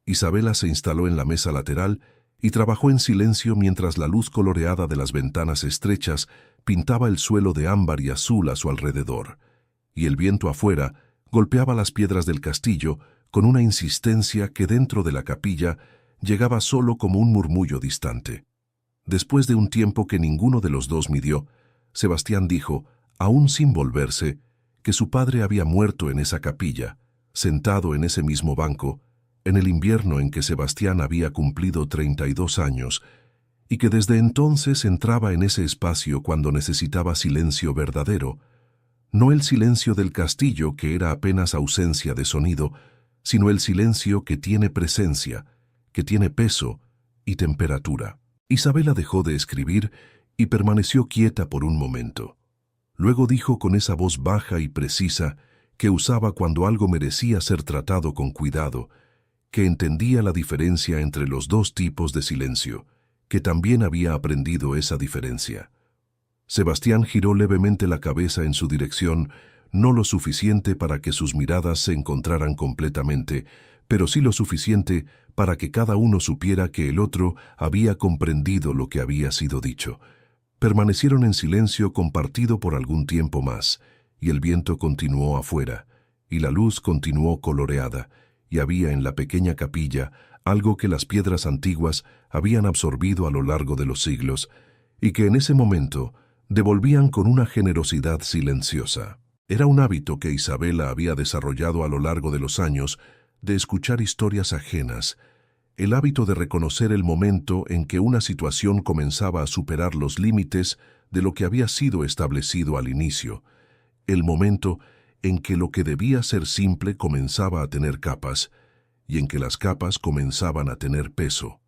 Isabela se instaló en la mesa lateral y trabajó en silencio mientras la luz coloreada de las ventanas estrechas pintaba el suelo de ámbar y azul a su alrededor, y el viento afuera golpeaba las piedras del castillo con una insistencia que dentro de la capilla llegaba solo como un murmullo distante. Después de un tiempo que ninguno de los dos midió, Sebastián dijo, aún sin volverse, que su padre había muerto en esa capilla, sentado en ese mismo banco, en el invierno en que Sebastián había cumplido 32 años, y que desde entonces entraba en ese espacio cuando necesitaba silencio verdadero, no el silencio del castillo que era apenas ausencia de sonido, sino el silencio que tiene presencia, que tiene peso y temperatura. Isabela dejó de escribir y permaneció quieta por un momento. Luego dijo con esa voz baja y precisa que usaba cuando algo merecía ser tratado con cuidado, que entendía la diferencia entre los dos tipos de silencio, que también había aprendido esa diferencia. Sebastián giró levemente la cabeza en su dirección, no lo suficiente para que sus miradas se encontraran completamente, pero sí lo suficiente para que cada uno supiera que el otro había comprendido lo que había sido dicho. Permanecieron en silencio compartido por algún tiempo más, y el viento continuó afuera, y la luz continuó coloreada, y había en la pequeña capilla algo que las piedras antiguas habían absorbido a lo largo de los siglos, y que en ese momento devolvían con una generosidad silenciosa. Era un hábito que Isabela había desarrollado a lo largo de los años de escuchar historias ajenas, el hábito de reconocer el momento en que una situación comenzaba a superar los límites de lo que había sido establecido al inicio, el momento en que lo que debía ser simple comenzaba a tener capas y en que las capas comenzaban a tener peso.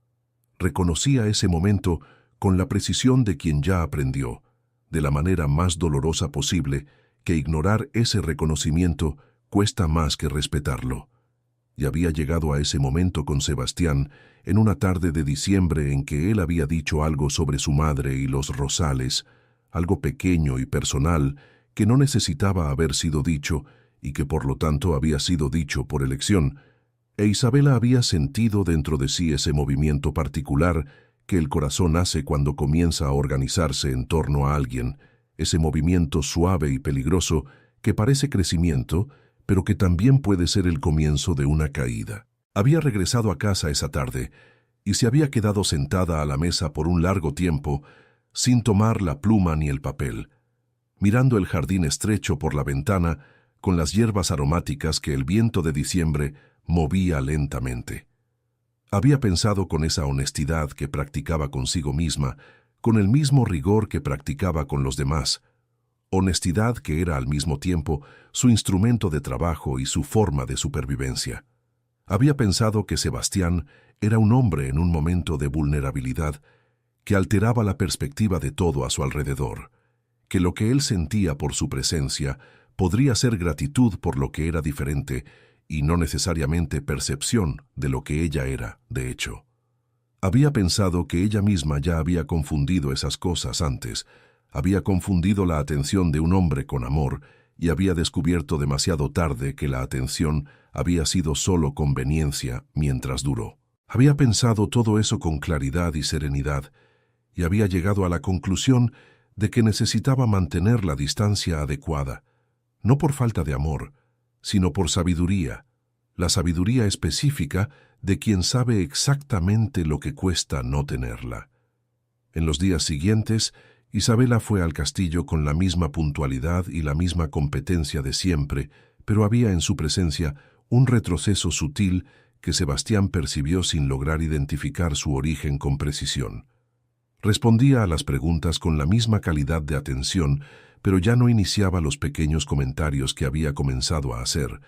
Reconocía ese momento con la precisión de quien ya aprendió, de la manera más dolorosa posible, que ignorar ese reconocimiento cuesta más que respetarlo. Y había llegado a ese momento con Sebastián en una tarde de diciembre en que él había dicho algo sobre su madre y los rosales, algo pequeño y personal que no necesitaba haber sido dicho y que por lo tanto había sido dicho por elección, e Isabela había sentido dentro de sí ese movimiento particular que el corazón hace cuando comienza a organizarse en torno a alguien, ese movimiento suave y peligroso que parece crecimiento, pero que también puede ser el comienzo de una caída. Había regresado a casa esa tarde y se había quedado sentada a la mesa por un largo tiempo, sin tomar la pluma ni el papel, mirando el jardín estrecho por la ventana con las hierbas aromáticas que el viento de diciembre movía lentamente. Había pensado con esa honestidad que practicaba consigo misma, con el mismo rigor que practicaba con los demás, honestidad que era al mismo tiempo su instrumento de trabajo y su forma de supervivencia. Había pensado que Sebastián era un hombre en un momento de vulnerabilidad que alteraba la perspectiva de todo a su alrededor, que lo que él sentía por su presencia podría ser gratitud por lo que era diferente y no necesariamente percepción de lo que ella era, de hecho. Había pensado que ella misma ya había confundido esas cosas antes, había confundido la atención de un hombre con amor y había descubierto demasiado tarde que la atención había sido solo conveniencia mientras duró. Había pensado todo eso con claridad y serenidad y había llegado a la conclusión de que necesitaba mantener la distancia adecuada, no por falta de amor, sino por sabiduría, la sabiduría específica de quien sabe exactamente lo que cuesta no tenerla. En los días siguientes, Isabela fue al castillo con la misma puntualidad y la misma competencia de siempre, pero había en su presencia un retroceso sutil que Sebastián percibió sin lograr identificar su origen con precisión. Respondía a las preguntas con la misma calidad de atención, pero ya no iniciaba los pequeños comentarios que había comenzado a hacer,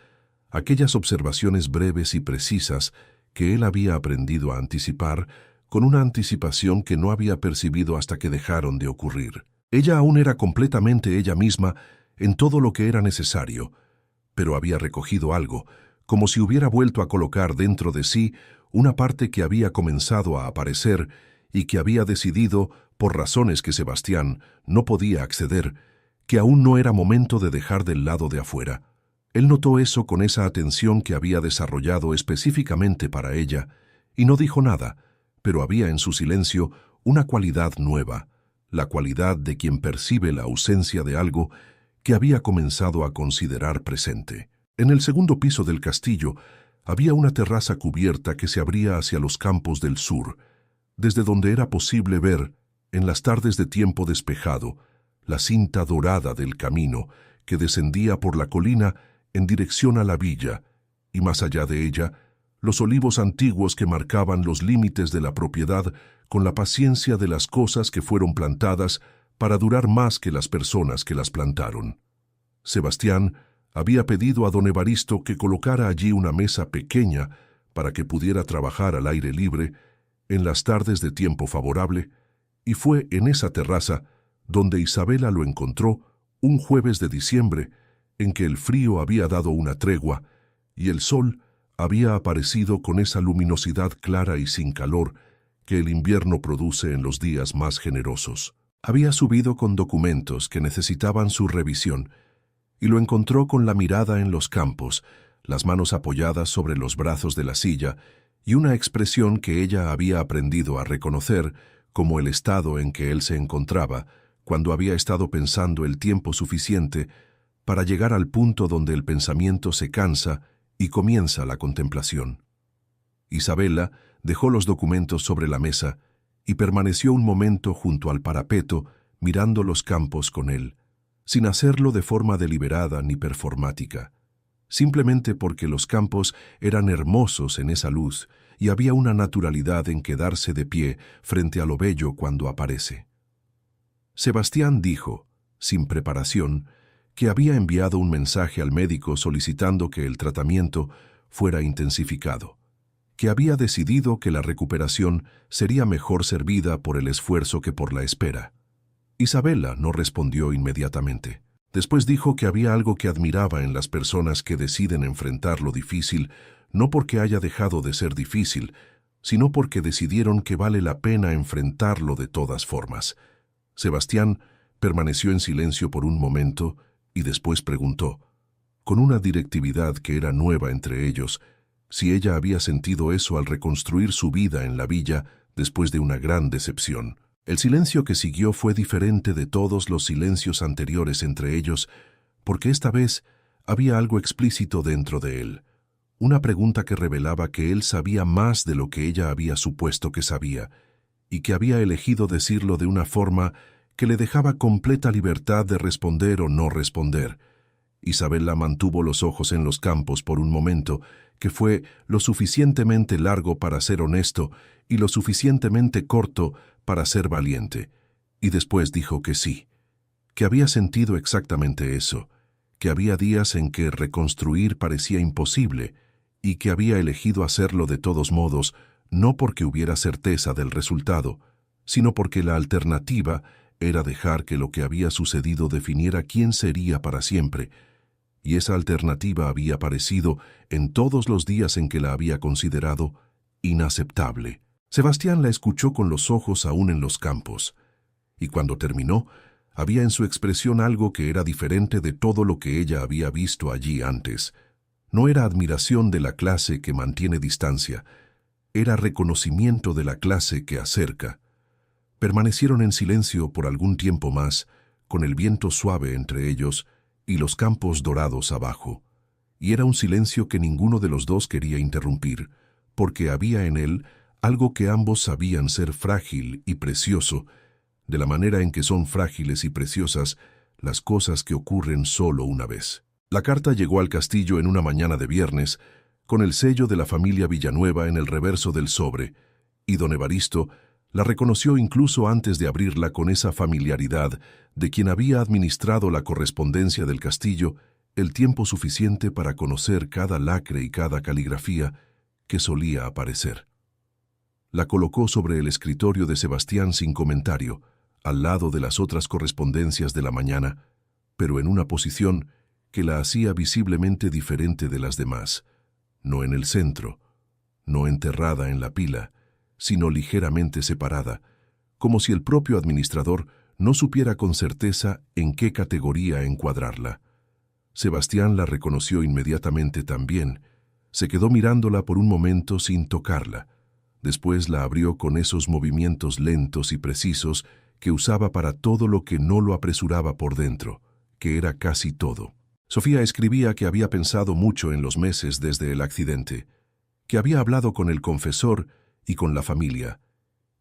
aquellas observaciones breves y precisas que él había aprendido a anticipar con una anticipación que no había percibido hasta que dejaron de ocurrir. Ella aún era completamente ella misma en todo lo que era necesario, pero había recogido algo, como si hubiera vuelto a colocar dentro de sí una parte que había comenzado a aparecer y que había decidido, por razones que Sebastián no podía acceder, que aún no era momento de dejar del lado de afuera. Él notó eso con esa atención que había desarrollado específicamente para ella, y no dijo nada, pero había en su silencio una cualidad nueva, la cualidad de quien percibe la ausencia de algo que había comenzado a considerar presente. En el segundo piso del castillo había una terraza cubierta que se abría hacia los campos del sur, desde donde era posible ver, en las tardes de tiempo despejado, la cinta dorada del camino que descendía por la colina en dirección a la villa, y más allá de ella, los olivos antiguos que marcaban los límites de la propiedad con la paciencia de las cosas que fueron plantadas para durar más que las personas que las plantaron. Sebastián había pedido a don Evaristo que colocara allí una mesa pequeña para que pudiera trabajar al aire libre en las tardes de tiempo favorable, y fue en esa terraza donde Isabela lo encontró un jueves de diciembre, en que el frío había dado una tregua y el sol había aparecido con esa luminosidad clara y sin calor que el invierno produce en los días más generosos. Había subido con documentos que necesitaban su revisión y lo encontró con la mirada en los campos, las manos apoyadas sobre los brazos de la silla y una expresión que ella había aprendido a reconocer como el estado en que él se encontraba cuando había estado pensando el tiempo suficiente para llegar al punto donde el pensamiento se cansa y comienza la contemplación. Isabela dejó los documentos sobre la mesa y permaneció un momento junto al parapeto mirando los campos con él, sin hacerlo de forma deliberada ni performática, simplemente porque los campos eran hermosos en esa luz y había una naturalidad en quedarse de pie frente a lo bello cuando aparece. Sebastián dijo, sin preparación, que había enviado un mensaje al médico solicitando que el tratamiento fuera intensificado, que había decidido que la recuperación sería mejor servida por el esfuerzo que por la espera. Isabela no respondió inmediatamente. Después dijo que había algo que admiraba en las personas que deciden enfrentar lo difícil, no porque haya dejado de ser difícil, sino porque decidieron que vale la pena enfrentarlo de todas formas. Sebastián permaneció en silencio por un momento y después preguntó, con una directividad que era nueva entre ellos, si ella había sentido eso al reconstruir su vida en la villa después de una gran decepción. El silencio que siguió fue diferente de todos los silencios anteriores entre ellos, porque esta vez había algo explícito dentro de él, una pregunta que revelaba que él sabía más de lo que ella había supuesto que sabía, y que había elegido decirlo de una forma que le dejaba completa libertad de responder o no responder. Isabela mantuvo los ojos en los campos por un momento, que fue lo suficientemente largo para ser honesto y lo suficientemente corto para ser valiente, y después dijo que sí, que había sentido exactamente eso, que había días en que reconstruir parecía imposible, y que había elegido hacerlo de todos modos, no porque hubiera certeza del resultado, sino porque la alternativa era dejar que lo que había sucedido definiera quién sería para siempre, y esa alternativa había parecido, en todos los días en que la había considerado, inaceptable. Sebastián la escuchó con los ojos aún en los campos, y cuando terminó, había en su expresión algo que era diferente de todo lo que ella había visto allí antes. No era admiración de la clase que mantiene distancia, era reconocimiento de la clase que acerca. Permanecieron en silencio por algún tiempo más, con el viento suave entre ellos y los campos dorados abajo, y era un silencio que ninguno de los dos quería interrumpir, porque había en él algo que ambos sabían ser frágil y precioso, de la manera en que son frágiles y preciosas las cosas que ocurren solo una vez. La carta llegó al castillo en una mañana de viernes, con el sello de la familia Villanueva en el reverso del sobre, y don Evaristo la reconoció incluso antes de abrirla con esa familiaridad de quien había administrado la correspondencia del castillo el tiempo suficiente para conocer cada lacre y cada caligrafía que solía aparecer. La colocó sobre el escritorio de Sebastián sin comentario, al lado de las otras correspondencias de la mañana, pero en una posición que la hacía visiblemente diferente de las demás, no en el centro, no enterrada en la pila, sino ligeramente separada, como si el propio administrador no supiera con certeza en qué categoría encuadrarla. Sebastián la reconoció inmediatamente también. Se quedó mirándola por un momento sin tocarla. Después la abrió con esos movimientos lentos y precisos que usaba para todo lo que no lo apresuraba por dentro, que era casi todo. Sofía escribía que había pensado mucho en los meses desde el accidente, que había hablado con el confesor y con la familia,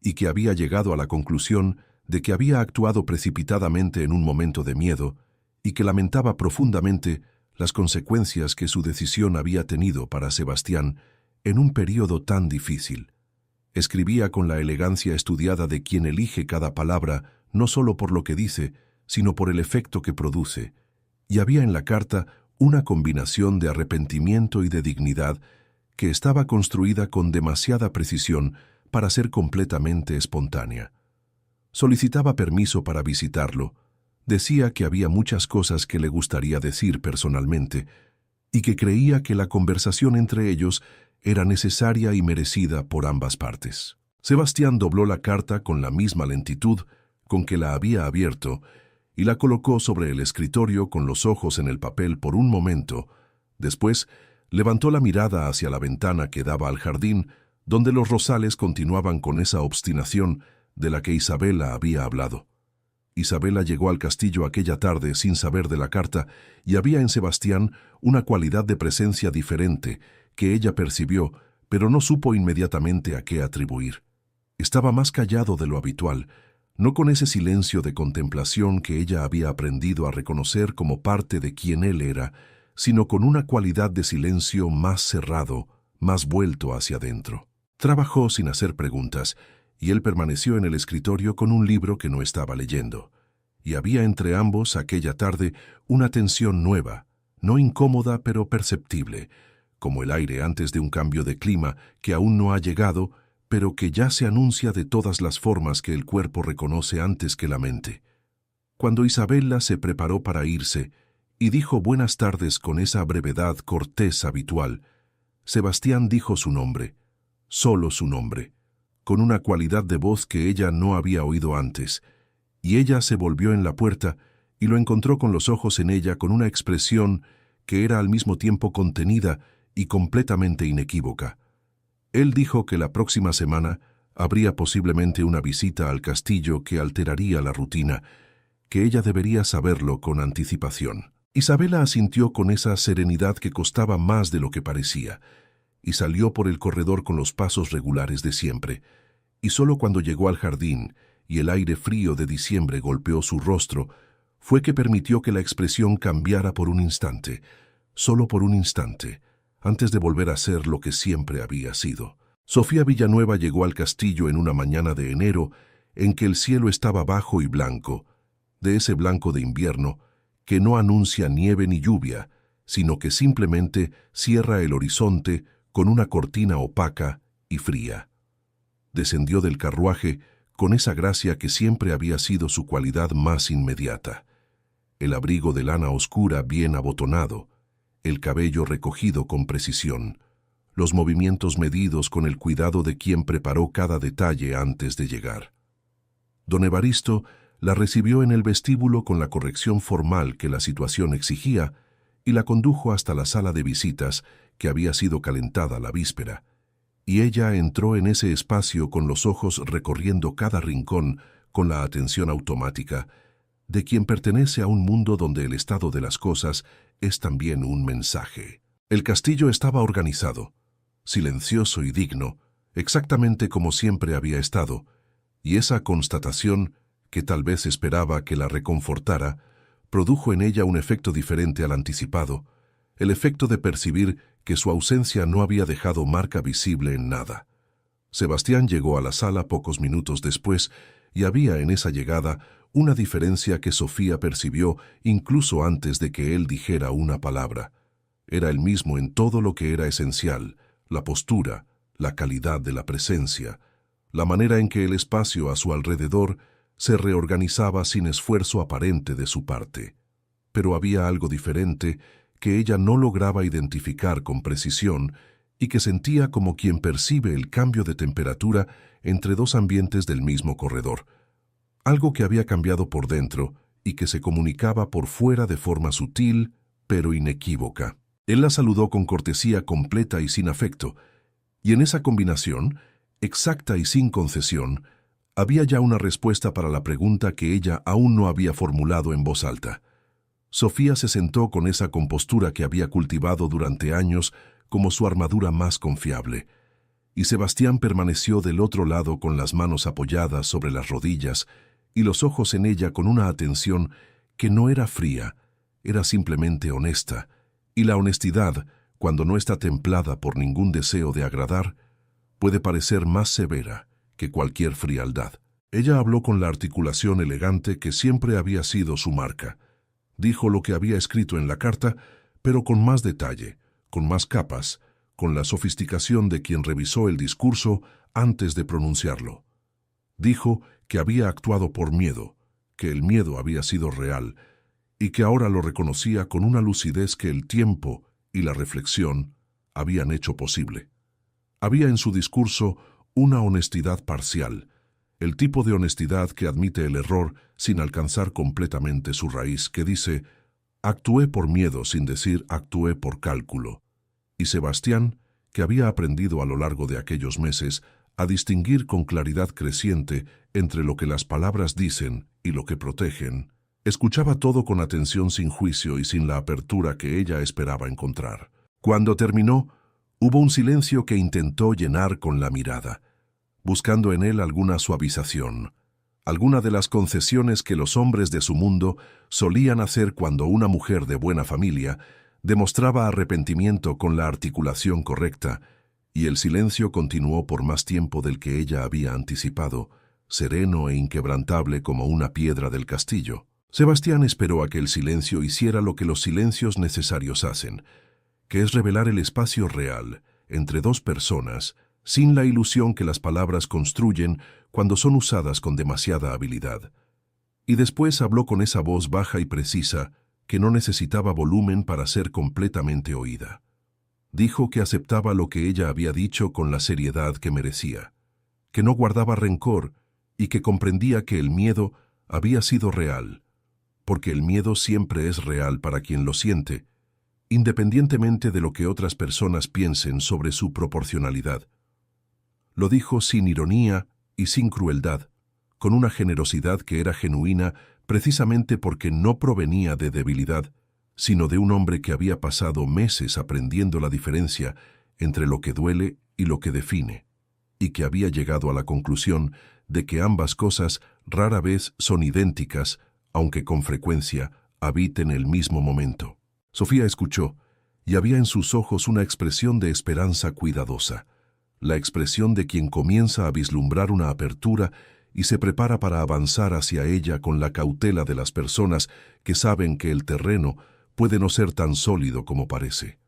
y que había llegado a la conclusión de que había actuado precipitadamente en un momento de miedo y que lamentaba profundamente las consecuencias que su decisión había tenido para Sebastián en un período tan difícil. Escribía con la elegancia estudiada de quien elige cada palabra no solo por lo que dice, sino por el efecto que produce, y había en la carta una combinación de arrepentimiento y de dignidad que estaba construida con demasiada precisión para ser completamente espontánea. Solicitaba permiso para visitarlo, decía que había muchas cosas que le gustaría decir personalmente y que creía que la conversación entre ellos era necesaria y merecida por ambas partes. Sebastián dobló la carta con la misma lentitud con que la había abierto y la colocó sobre el escritorio con los ojos en el papel por un momento. Después, levantó la mirada hacia la ventana que daba al jardín, donde los rosales continuaban con esa obstinación de la que Isabela había hablado. Isabela llegó al castillo aquella tarde sin saber de la carta y había en Sebastián una cualidad de presencia diferente que ella percibió, pero no supo inmediatamente a qué atribuir. Estaba más callado de lo habitual, no con ese silencio de contemplación que ella había aprendido a reconocer como parte de quien él era, sino con una cualidad de silencio más cerrado, más vuelto hacia adentro. Trabajó sin hacer preguntas, y él permaneció en el escritorio con un libro que no estaba leyendo. Y había entre ambos aquella tarde una tensión nueva, no incómoda pero perceptible, como el aire antes de un cambio de clima que aún no ha llegado, pero que ya se anuncia de todas las formas que el cuerpo reconoce antes que la mente. Cuando Isabela se preparó para irse y dijo buenas tardes con esa brevedad cortés habitual, Sebastián dijo su nombre, solo su nombre, con una cualidad de voz que ella no había oído antes, y ella se volvió en la puerta y lo encontró con los ojos en ella con una expresión que era al mismo tiempo contenida y completamente inequívoca. Él dijo que la próxima semana habría posiblemente una visita al castillo que alteraría la rutina, que ella debería saberlo con anticipación. Isabela asintió con esa serenidad que costaba más de lo que parecía, y salió por el corredor con los pasos regulares de siempre, y solo cuando llegó al jardín y el aire frío de diciembre golpeó su rostro, fue que permitió que la expresión cambiara por un instante, solo por un instante, antes de volver a ser lo que siempre había sido. Sofía Villanueva llegó al castillo en una mañana de enero en que el cielo estaba bajo y blanco, de ese blanco de invierno que no anuncia nieve ni lluvia, sino que simplemente cierra el horizonte con una cortina opaca y fría. Descendió del carruaje con esa gracia que siempre había sido su cualidad más inmediata. El abrigo de lana oscura bien abotonado, el cabello recogido con precisión, los movimientos medidos con el cuidado de quien preparó cada detalle antes de llegar. Don Evaristo la recibió en el vestíbulo con la corrección formal que la situación exigía y la condujo hasta la sala de visitas que había sido calentada la víspera, y ella entró en ese espacio con los ojos recorriendo cada rincón con la atención automática de quien pertenece a un mundo donde el estado de las cosas es también un mensaje. El castillo estaba organizado, silencioso y digno, exactamente como siempre había estado, y esa constatación, que tal vez esperaba que la reconfortara, produjo en ella un efecto diferente al anticipado, el efecto de percibir que su ausencia no había dejado marca visible en nada. Sebastián llegó a la sala pocos minutos después y había en esa llegada una diferencia que Sofía percibió incluso antes de que él dijera una palabra. Era el mismo en todo lo que era esencial, la postura, la calidad de la presencia, la manera en que el espacio a su alrededor se reorganizaba sin esfuerzo aparente de su parte. Pero había algo diferente que ella no lograba identificar con precisión y que sentía como quien percibe el cambio de temperatura entre dos ambientes del mismo corredor, algo que había cambiado por dentro y que se comunicaba por fuera de forma sutil pero inequívoca. Él la saludó con cortesía completa y sin afecto, y en esa combinación, exacta y sin concesión, había ya una respuesta para la pregunta que ella aún no había formulado en voz alta. Sofía se sentó con esa compostura que había cultivado durante años como su armadura más confiable, y Sebastián permaneció del otro lado con las manos apoyadas sobre las rodillas y los ojos en ella con una atención que no era fría, era simplemente honesta, y la honestidad, cuando no está templada por ningún deseo de agradar, puede parecer más severa que cualquier frialdad. Ella habló con la articulación elegante que siempre había sido su marca. Dijo lo que había escrito en la carta, pero con más detalle, con más capas, con la sofisticación de quien revisó el discurso antes de pronunciarlo. Dijo que había actuado por miedo, que el miedo había sido real, y que ahora lo reconocía con una lucidez que el tiempo y la reflexión habían hecho posible. Había en su discurso una honestidad parcial, el tipo de honestidad que admite el error sin alcanzar completamente su raíz, que dice, actué por miedo sin decir actué por cálculo. Y Sebastián, que había aprendido a lo largo de aquellos meses a distinguir con claridad creciente entre lo que las palabras dicen y lo que protegen, escuchaba todo con atención sin juicio y sin la apertura que ella esperaba encontrar. Cuando terminó, hubo un silencio que intentó llenar con la mirada, buscando en él alguna suavización, alguna de las concesiones que los hombres de su mundo solían hacer cuando una mujer de buena familia demostraba arrepentimiento con la articulación correcta, y el silencio continuó por más tiempo del que ella había anticipado, sereno e inquebrantable como una piedra del castillo. Sebastián esperó a que el silencio hiciera lo que los silencios necesarios hacen, que es revelar el espacio real entre dos personas, sin la ilusión que las palabras construyen cuando son usadas con demasiada habilidad. Y después habló con esa voz baja y precisa que no necesitaba volumen para ser completamente oída. Dijo que aceptaba lo que ella había dicho con la seriedad que merecía, que no guardaba rencor y que comprendía que el miedo había sido real, porque el miedo siempre es real para quien lo siente, independientemente de lo que otras personas piensen sobre su proporcionalidad. Lo dijo sin ironía y sin crueldad, con una generosidad que era genuina precisamente porque no provenía de debilidad, sino de un hombre que había pasado meses aprendiendo la diferencia entre lo que duele y lo que define, y que había llegado a la conclusión de que ambas cosas rara vez son idénticas, aunque con frecuencia habiten el mismo momento. Sofía escuchó, y había en sus ojos una expresión de esperanza cuidadosa, la expresión de quien comienza a vislumbrar una apertura y se prepara para avanzar hacia ella con la cautela de las personas que saben que el terreno puede no ser tan sólido como parece.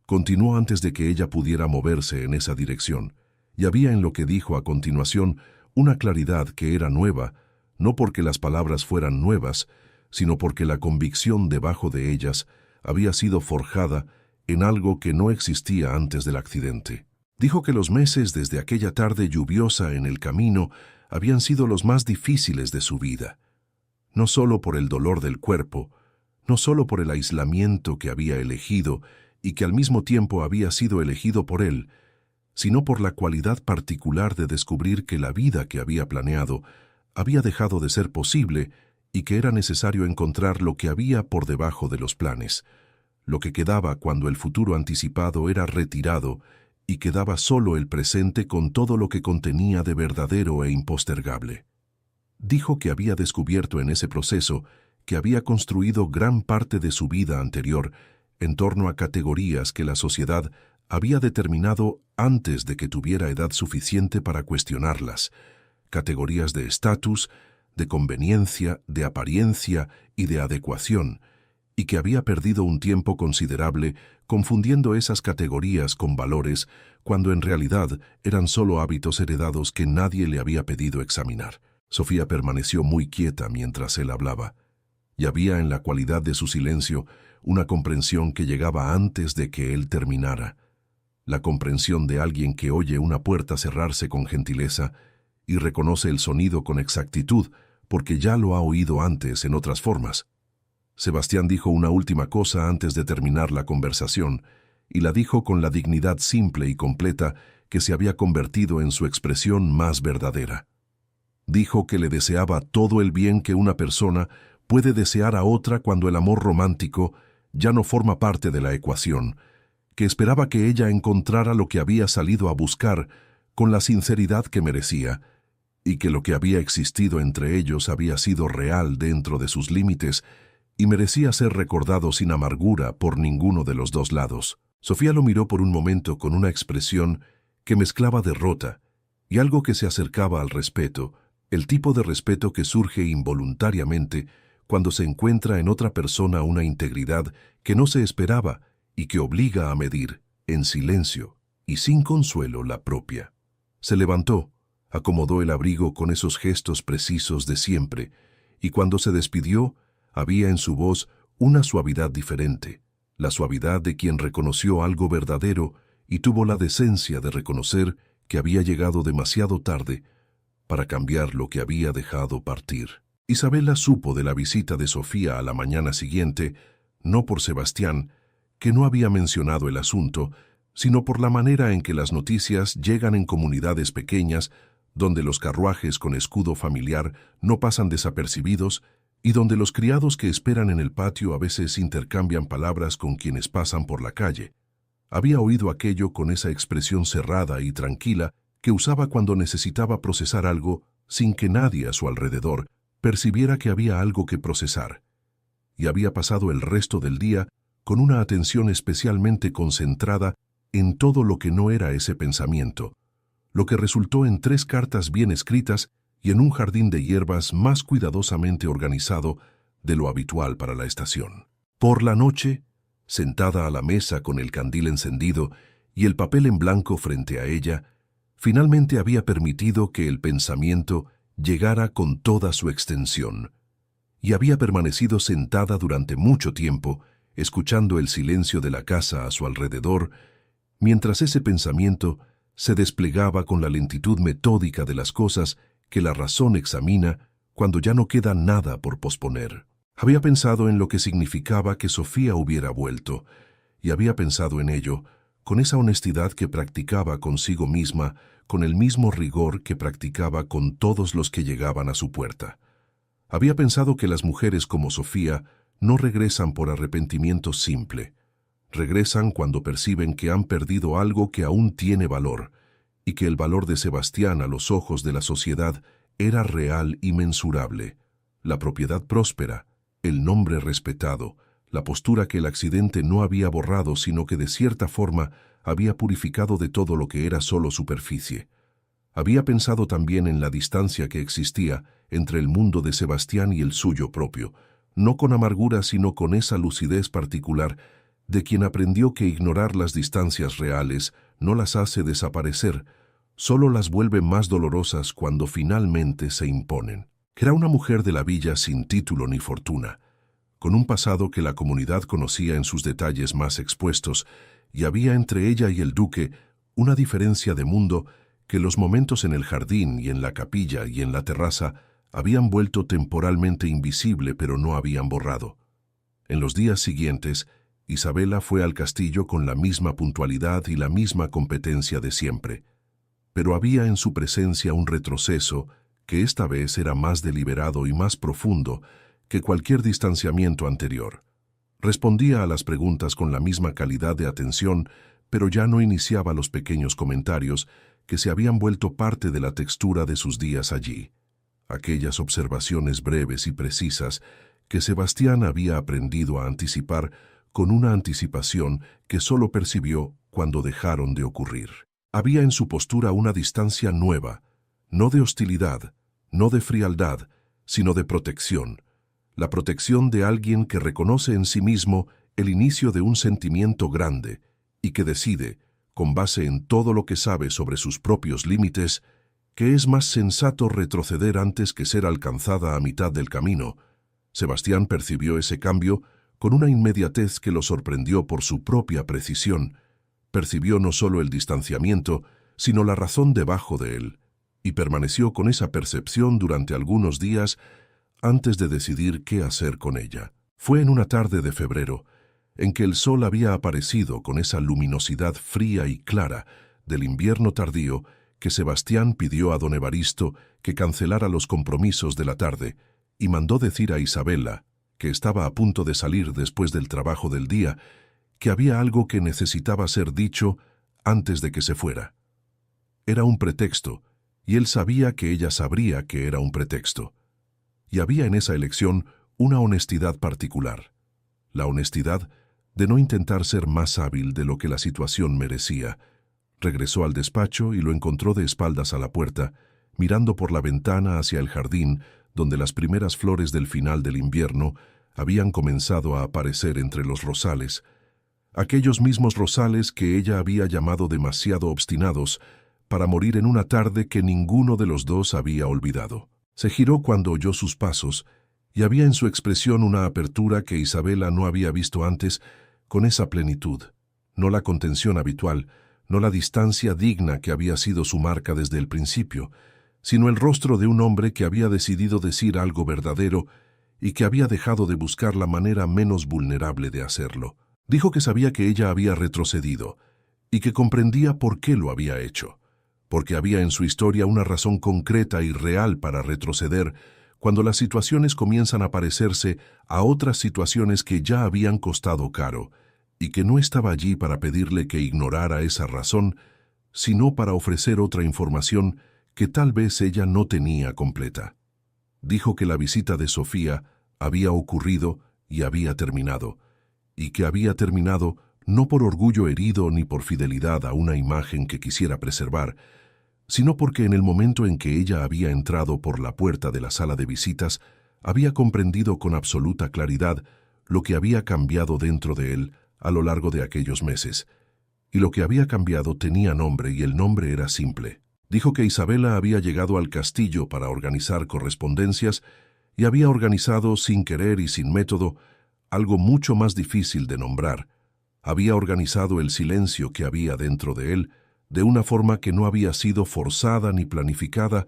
Continuó antes de que ella pudiera moverse en esa dirección, y había en lo que dijo a continuación una claridad que era nueva, no porque las palabras fueran nuevas, sino porque la convicción debajo de ellas había sido forjada en algo que no existía antes del accidente. Dijo que los meses desde aquella tarde lluviosa en el camino habían sido los más difíciles de su vida, no solo por el dolor del cuerpo, no solo por el aislamiento que había elegido y que al mismo tiempo había sido elegido por él, sino por la cualidad particular de descubrir que la vida que había planeado había dejado de ser posible y que era necesario encontrar lo que había por debajo de los planes, lo que quedaba cuando el futuro anticipado era retirado y quedaba solo el presente con todo lo que contenía de verdadero e impostergable. Dijo que había descubierto en ese proceso que había construido gran parte de su vida anterior en torno a categorías que la sociedad había determinado antes de que tuviera edad suficiente para cuestionarlas, categorías de estatus, de conveniencia, de apariencia y de adecuación, y que había perdido un tiempo considerable confundiendo esas categorías con valores cuando en realidad eran solo hábitos heredados que nadie le había pedido examinar. Sofía permaneció muy quieta mientras él hablaba, y había en la cualidad de su silencio una comprensión que llegaba antes de que él terminara. la comprensión de alguien que oye una puerta cerrarse con gentileza y reconoce el sonido con exactitud porque ya lo ha oído antes en otras formas. Sebastián dijo una última cosa antes de terminar la conversación, y la dijo con la dignidad simple y completa que se había convertido en su expresión más verdadera. Dijo que le deseaba todo el bien que una persona puede desear a otra cuando el amor romántico ya no forma parte de la ecuación, que esperaba que ella encontrara lo que había salido a buscar con la sinceridad que merecía, y que lo que había existido entre ellos había sido real dentro de sus límites y merecía ser recordado sin amargura por ninguno de los dos lados. Sofía lo miró por un momento con una expresión que mezclaba derrota y algo que se acercaba al respeto, el tipo de respeto que surge involuntariamente cuando se encuentra en otra persona una integridad que no se esperaba y que obliga a medir, en silencio y sin consuelo, la propia. Se levantó, acomodó el abrigo con esos gestos precisos de siempre, y cuando se despidió, había en su voz una suavidad diferente, la suavidad de quien reconoció algo verdadero y tuvo la decencia de reconocer que había llegado demasiado tarde para cambiar lo que había dejado partir. Isabela supo de la visita de Sofía a la mañana siguiente, no por Sebastián, que no había mencionado el asunto, sino por la manera en que las noticias llegan en comunidades pequeñas, donde los carruajes con escudo familiar no pasan desapercibidos y donde los criados que esperan en el patio a veces intercambian palabras con quienes pasan por la calle. Había oído aquello con esa expresión cerrada y tranquila que usaba cuando necesitaba procesar algo sin que nadie a su alrededor percibiera que había algo que procesar. Y había pasado el resto del día con una atención especialmente concentrada en todo lo que no era ese pensamiento, lo que resultó en 3 cartas bien escritas y en un jardín de hierbas más cuidadosamente organizado de lo habitual para la estación. Por la noche, sentada a la mesa con el candil encendido y el papel en blanco frente a ella, finalmente había permitido que el pensamiento llegara con toda su extensión, y había permanecido sentada durante mucho tiempo, escuchando el silencio de la casa a su alrededor, mientras ese pensamiento se desplegaba con la lentitud metódica de las cosas que la razón examina cuando ya no queda nada por posponer. Había pensado en lo que significaba que Sofía hubiera vuelto, y había pensado en ello con esa honestidad que practicaba consigo misma, con el mismo rigor que practicaba con todos los que llegaban a su puerta. Había pensado que las mujeres como Sofía no regresan por arrepentimiento simple. Regresan cuando perciben que han perdido algo que aún tiene valor, y que el valor de Sebastián a los ojos de la sociedad era real y mensurable. La propiedad próspera, el nombre respetado, la postura que el accidente no había borrado, sino que de cierta forma había purificado de todo lo que era solo superficie. Había pensado también en la distancia que existía entre el mundo de Sebastián y el suyo propio, no con amargura sino con esa lucidez particular de quien aprendió que ignorar las distancias reales no las hace desaparecer, solo las vuelve más dolorosas cuando finalmente se imponen. Era una mujer de la villa sin título ni fortuna, con un pasado que la comunidad conocía en sus detalles más expuestos, y había entre ella y el duque una diferencia de mundo que los momentos en el jardín y en la capilla y en la terraza habían vuelto temporalmente invisible, pero no habían borrado. En los días siguientes, Isabela fue al castillo con la misma puntualidad y la misma competencia de siempre, pero había en su presencia un retroceso que esta vez era más deliberado y más profundo que cualquier distanciamiento anterior. Respondía a las preguntas con la misma calidad de atención, pero ya no iniciaba los pequeños comentarios que se habían vuelto parte de la textura de sus días allí. Aquellas observaciones breves y precisas que Sebastián había aprendido a anticipar con una anticipación que solo percibió cuando dejaron de ocurrir. Había en su postura una distancia nueva, no de hostilidad, no de frialdad, sino de protección. La protección de alguien que reconoce en sí mismo el inicio de un sentimiento grande y que decide, con base en todo lo que sabe sobre sus propios límites, que es más sensato retroceder antes que ser alcanzada a mitad del camino. Sebastián percibió ese cambio con una inmediatez que lo sorprendió por su propia precisión, percibió no solo el distanciamiento, sino la razón debajo de él, y permaneció con esa percepción durante algunos días antes de decidir qué hacer con ella. Fue en una tarde de febrero, en que el sol había aparecido con esa luminosidad fría y clara del invierno tardío, que Sebastián pidió a don Evaristo que cancelara los compromisos de la tarde y mandó decir a Isabela, que estaba a punto de salir después del trabajo del día, que había algo que necesitaba ser dicho antes de que se fuera. Era un pretexto, y él sabía que ella sabría que era un pretexto. Y había en esa elección una honestidad particular, la honestidad de no intentar ser más hábil de lo que la situación merecía. Regresó al despacho y lo encontró de espaldas a la puerta, mirando por la ventana hacia el jardín, donde las primeras flores del final del invierno habían comenzado a aparecer entre los rosales, aquellos mismos rosales que ella había llamado demasiado obstinados para morir en una tarde que ninguno de los dos había olvidado. Se giró cuando oyó sus pasos, y había en su expresión una apertura que Isabela no había visto antes con esa plenitud, no la contención habitual, no la distancia digna que había sido su marca desde el principio, sino el rostro de un hombre que había decidido decir algo verdadero y que había dejado de buscar la manera menos vulnerable de hacerlo. Dijo que sabía que ella había retrocedido y que comprendía por qué lo había hecho, porque había en su historia una razón concreta y real para retroceder cuando las situaciones comienzan a parecerse a otras situaciones que ya habían costado caro, y que no estaba allí para pedirle que ignorara esa razón, sino para ofrecer otra información que tal vez ella no tenía completa. Dijo que la visita de Sofía había ocurrido y había terminado, y que había terminado no por orgullo herido ni por fidelidad a una imagen que quisiera preservar, sino porque en el momento en que ella había entrado por la puerta de la sala de visitas, había comprendido con absoluta claridad lo que había cambiado dentro de él a lo largo de aquellos meses, y lo que había cambiado tenía nombre y el nombre era simple. Dijo que Isabela había llegado al castillo para organizar correspondencias y había organizado sin querer y sin método algo mucho más difícil de nombrar. Había organizado el silencio que había dentro de él de una forma que no había sido forzada ni planificada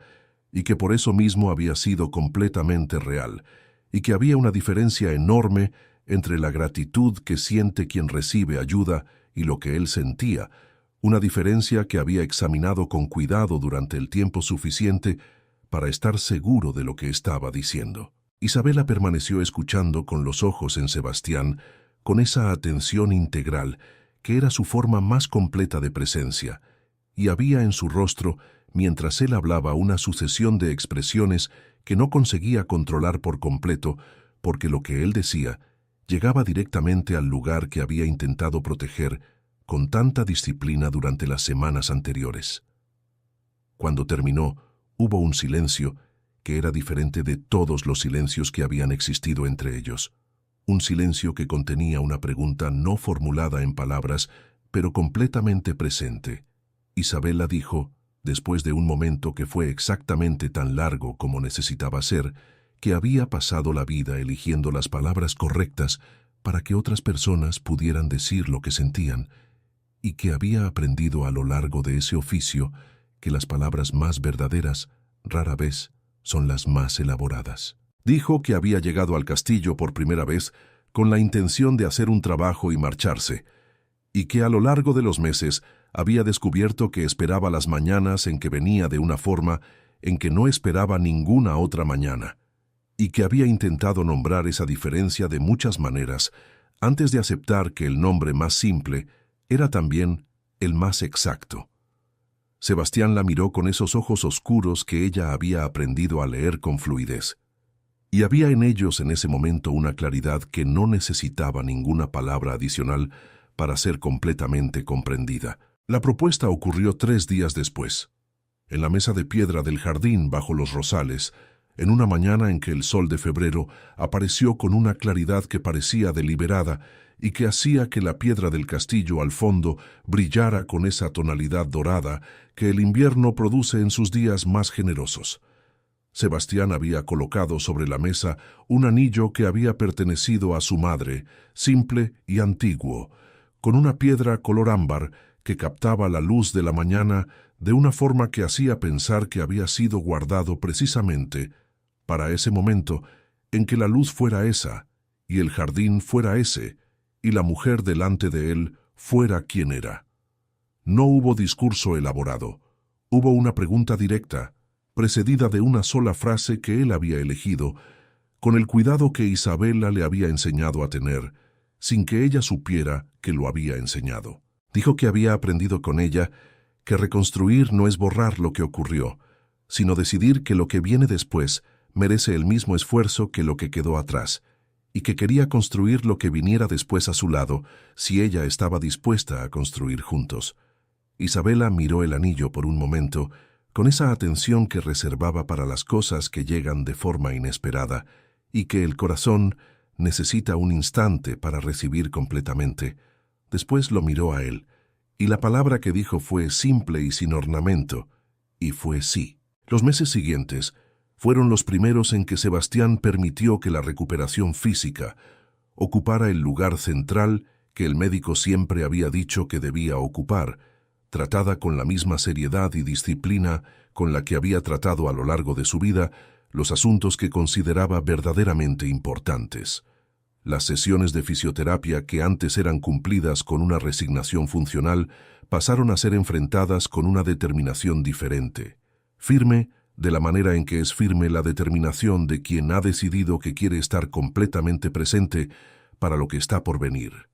y que por eso mismo había sido completamente real, y que había una diferencia enorme entre la gratitud que siente quien recibe ayuda y lo que él sentía, una diferencia que había examinado con cuidado durante el tiempo suficiente para estar seguro de lo que estaba diciendo. Isabela permaneció escuchando con los ojos en Sebastián, con esa atención integral que era su forma más completa de presencia, y había en su rostro, mientras él hablaba, una sucesión de expresiones que no conseguía controlar por completo, porque lo que él decía llegaba directamente al lugar que había intentado proteger con tanta disciplina durante las semanas anteriores. Cuando terminó, hubo un silencio que era diferente de todos los silencios que habían existido entre ellos. Un silencio que contenía una pregunta no formulada en palabras, pero completamente presente. Isabela dijo, después de un momento que fue exactamente tan largo como necesitaba ser, que había pasado la vida eligiendo las palabras correctas para que otras personas pudieran decir lo que sentían, y que había aprendido a lo largo de ese oficio que las palabras más verdaderas rara vez son las más elaboradas. Dijo que había llegado al castillo por primera vez con la intención de hacer un trabajo y marcharse, y que a lo largo de los meses había descubierto que esperaba las mañanas en que venía de una forma en que no esperaba ninguna otra mañana, y que había intentado nombrar esa diferencia de muchas maneras antes de aceptar que el nombre más simple era también el más exacto. Sebastián la miró con esos ojos oscuros que ella había aprendido a leer con fluidez, y había en ellos en ese momento una claridad que no necesitaba ninguna palabra adicional para ser completamente comprendida. La propuesta ocurrió 3 días después, en la mesa de piedra del jardín bajo los rosales, en una mañana en que el sol de febrero apareció con una claridad que parecía deliberada y que hacía que la piedra del castillo al fondo brillara con esa tonalidad dorada que el invierno produce en sus días más generosos. Sebastián había colocado sobre la mesa un anillo que había pertenecido a su madre, simple y antiguo, con una piedra color ámbar que captaba la luz de la mañana de una forma que hacía pensar que había sido guardado precisamente para ese momento en que la luz fuera esa, y el jardín fuera ese, y la mujer delante de él fuera quien era. No hubo discurso elaborado, hubo una pregunta directa, precedida de una sola frase que él había elegido, con el cuidado que Isabela le había enseñado a tener, sin que ella supiera que lo había enseñado. Dijo que había aprendido con ella que reconstruir no es borrar lo que ocurrió, sino decidir que lo que viene después merece el mismo esfuerzo que lo que quedó atrás, y que quería construir lo que viniera después a su lado si ella estaba dispuesta a construir juntos. Isabela miró el anillo por un momento, con esa atención que reservaba para las cosas que llegan de forma inesperada y que el corazón necesita un instante para recibir completamente. Después lo miró a él, y la palabra que dijo fue simple y sin ornamento, y fue sí. Los meses siguientes fueron los primeros en que Sebastián permitió que la recuperación física ocupara el lugar central que el médico siempre había dicho que debía ocupar, tratada con la misma seriedad y disciplina con la que había tratado a lo largo de su vida los asuntos que consideraba verdaderamente importantes. Las sesiones de fisioterapia que antes eran cumplidas con una resignación funcional pasaron a ser enfrentadas con una determinación diferente, firme, de la manera en que es firme la determinación de quien ha decidido que quiere estar completamente presente para lo que está por venir.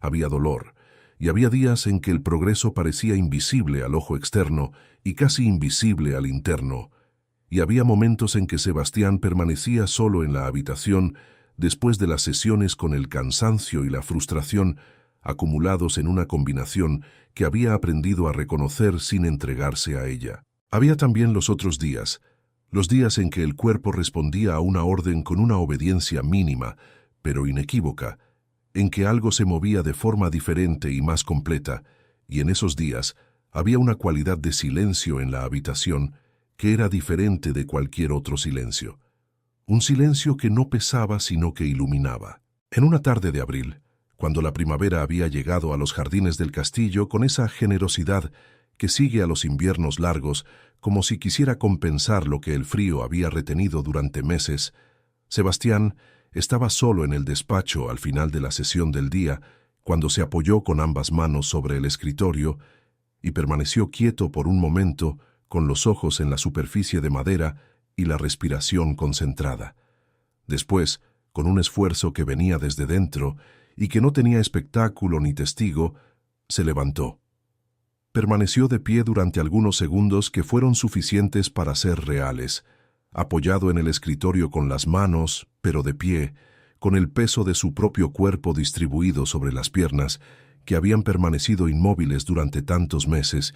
Había dolor, y había días en que el progreso parecía invisible al ojo externo y casi invisible al interno, y había momentos en que Sebastián permanecía solo en la habitación después de las sesiones con el cansancio y la frustración acumulados en una combinación que había aprendido a reconocer sin entregarse a ella. Había también los otros días, los días en que el cuerpo respondía a una orden con una obediencia mínima, pero inequívoca, en que algo se movía de forma diferente y más completa, y en esos días había una cualidad de silencio en la habitación que era diferente de cualquier otro silencio. Un silencio que no pesaba sino que iluminaba. En una tarde de abril, cuando la primavera había llegado a los jardines del castillo con esa generosidad que sigue a los inviernos largos, como si quisiera compensar lo que el frío había retenido durante meses, Sebastián estaba solo en el despacho al final de la sesión del día, cuando se apoyó con ambas manos sobre el escritorio y permaneció quieto por un momento, con los ojos en la superficie de madera y la respiración concentrada. Después, con un esfuerzo que venía desde dentro y que no tenía espectáculo ni testigo, se levantó. Permaneció de pie durante algunos segundos que fueron suficientes para ser reales, apoyado en el escritorio con las manos, pero de pie, con el peso de su propio cuerpo distribuido sobre las piernas, que habían permanecido inmóviles durante tantos meses,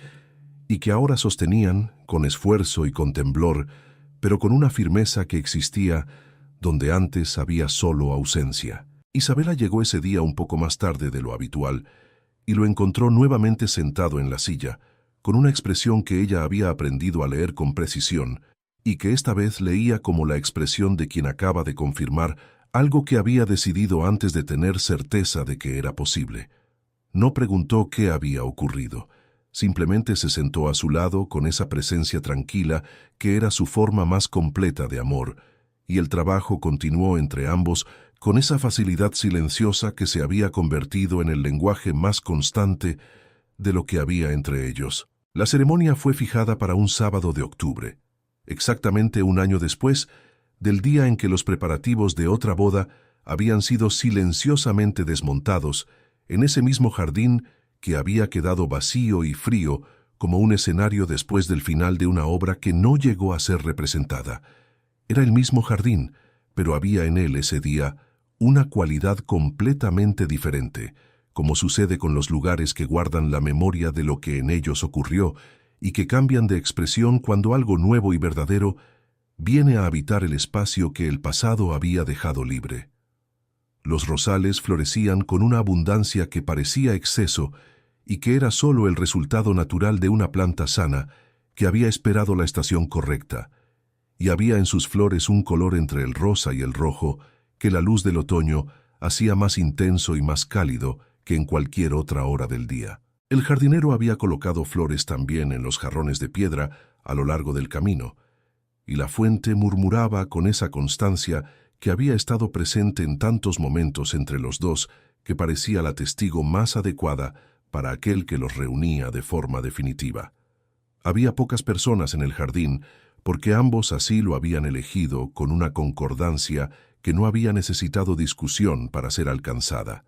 y que ahora sostenían, con esfuerzo y con temblor, pero con una firmeza que existía donde antes había solo ausencia. Isabela llegó ese día un poco más tarde de lo habitual, y lo encontró nuevamente sentado en la silla, con una expresión que ella había aprendido a leer con precisión, y que esta vez leía como la expresión de quien acaba de confirmar algo que había decidido antes de tener certeza de que era posible. No preguntó qué había ocurrido. Simplemente se sentó a su lado con esa presencia tranquila que era su forma más completa de amor, y el trabajo continuó entre ambos con esa facilidad silenciosa que se había convertido en el lenguaje más constante de lo que había entre ellos. La ceremonia fue fijada para un sábado de octubre, exactamente un año después del día en que los preparativos de otra boda habían sido silenciosamente desmontados en ese mismo jardín que había quedado vacío y frío como un escenario después del final de una obra que no llegó a ser representada. Era el mismo jardín, pero había en él ese día una cualidad completamente diferente, como sucede con los lugares que guardan la memoria de lo que en ellos ocurrió y que cambian de expresión cuando algo nuevo y verdadero viene a habitar el espacio que el pasado había dejado libre. Los rosales florecían con una abundancia que parecía exceso y que era solo el resultado natural de una planta sana que había esperado la estación correcta, y había en sus flores un color entre el rosa y el rojo que la luz del otoño hacía más intenso y más cálido que en cualquier otra hora del día. El jardinero había colocado flores también en los jarrones de piedra a lo largo del camino, y la fuente murmuraba con esa constancia que había estado presente en tantos momentos entre los dos que parecía la testigo más adecuada para aquel que los reunía de forma definitiva. Había pocas personas en el jardín, porque ambos así lo habían elegido con una concordancia que no había necesitado discusión para ser alcanzada.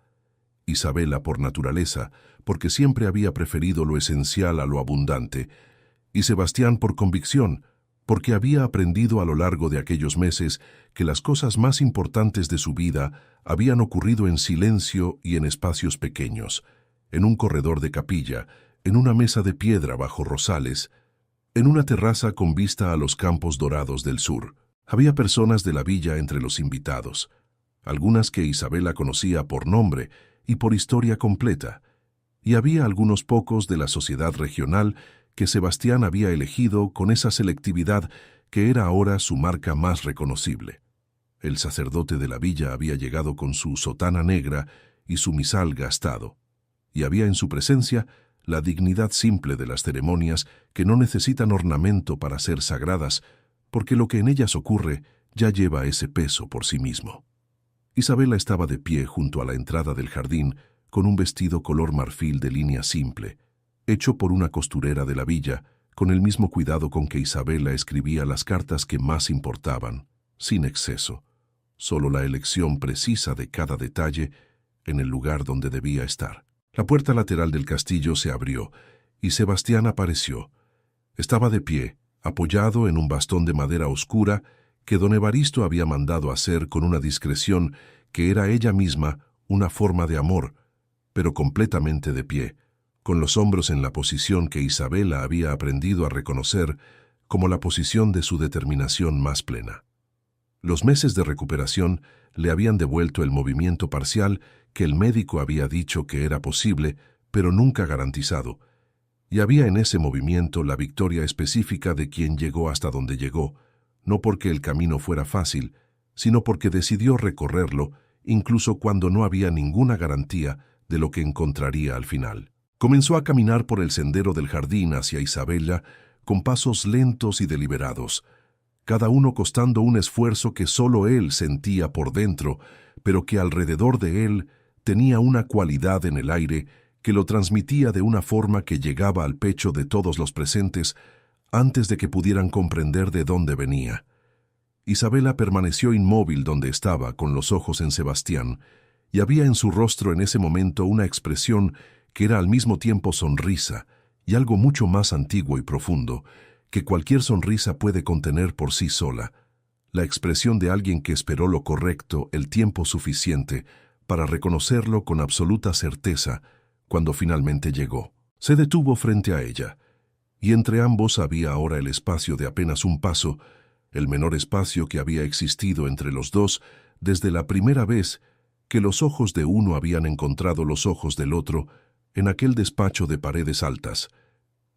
Isabela por naturaleza, porque siempre había preferido lo esencial a lo abundante, y Sebastián por convicción, porque había aprendido a lo largo de aquellos meses que las cosas más importantes de su vida habían ocurrido en silencio y en espacios pequeños, en un corredor de capilla, en una mesa de piedra bajo rosales, en una terraza con vista a los campos dorados del sur. Había personas de la villa entre los invitados, algunas que Isabela conocía por nombre y por historia completa, y había algunos pocos de la sociedad regional que Sebastián había elegido con esa selectividad que era ahora su marca más reconocible. El sacerdote de la villa había llegado con su sotana negra y su misal gastado, y había en su presencia la dignidad simple de las ceremonias que no necesitan ornamento para ser sagradas, porque lo que en ellas ocurre ya lleva ese peso por sí mismo. Isabela estaba de pie junto a la entrada del jardín con un vestido color marfil de línea simple, hecho por una costurera de la villa, con el mismo cuidado con que Isabela escribía las cartas que más importaban, sin exceso, solo la elección precisa de cada detalle en el lugar donde debía estar. La puerta lateral del castillo se abrió y Sebastián apareció. Estaba de pie, apoyado en un bastón de madera oscura que don Evaristo había mandado hacer con una discreción que era ella misma una forma de amor, pero completamente de pie, con los hombros en la posición que Isabela había aprendido a reconocer como la posición de su determinación más plena. Los meses de recuperación le habían devuelto el movimiento parcial que el médico había dicho que era posible, pero nunca garantizado, y había en ese movimiento la victoria específica de quien llegó hasta donde llegó, no porque el camino fuera fácil, sino porque decidió recorrerlo, incluso cuando no había ninguna garantía de lo que encontraría al final. Comenzó a caminar por el sendero del jardín hacia Isabela con pasos lentos y deliberados, cada uno costando un esfuerzo que solo él sentía por dentro, pero que alrededor de él tenía una cualidad en el aire que lo transmitía de una forma que llegaba al pecho de todos los presentes antes de que pudieran comprender de dónde venía. Isabela permaneció inmóvil donde estaba, con los ojos en Sebastián, y había en su rostro en ese momento una expresión que era al mismo tiempo sonrisa y algo mucho más antiguo y profundo, que cualquier sonrisa puede contener por sí sola, la expresión de alguien que esperó lo correcto el tiempo suficiente para reconocerlo con absoluta certeza cuando finalmente llegó. Se detuvo frente a ella, y entre ambos había ahora el espacio de apenas un paso, el menor espacio que había existido entre los dos desde la primera vez que los ojos de uno habían encontrado los ojos del otro en aquel despacho de paredes altas,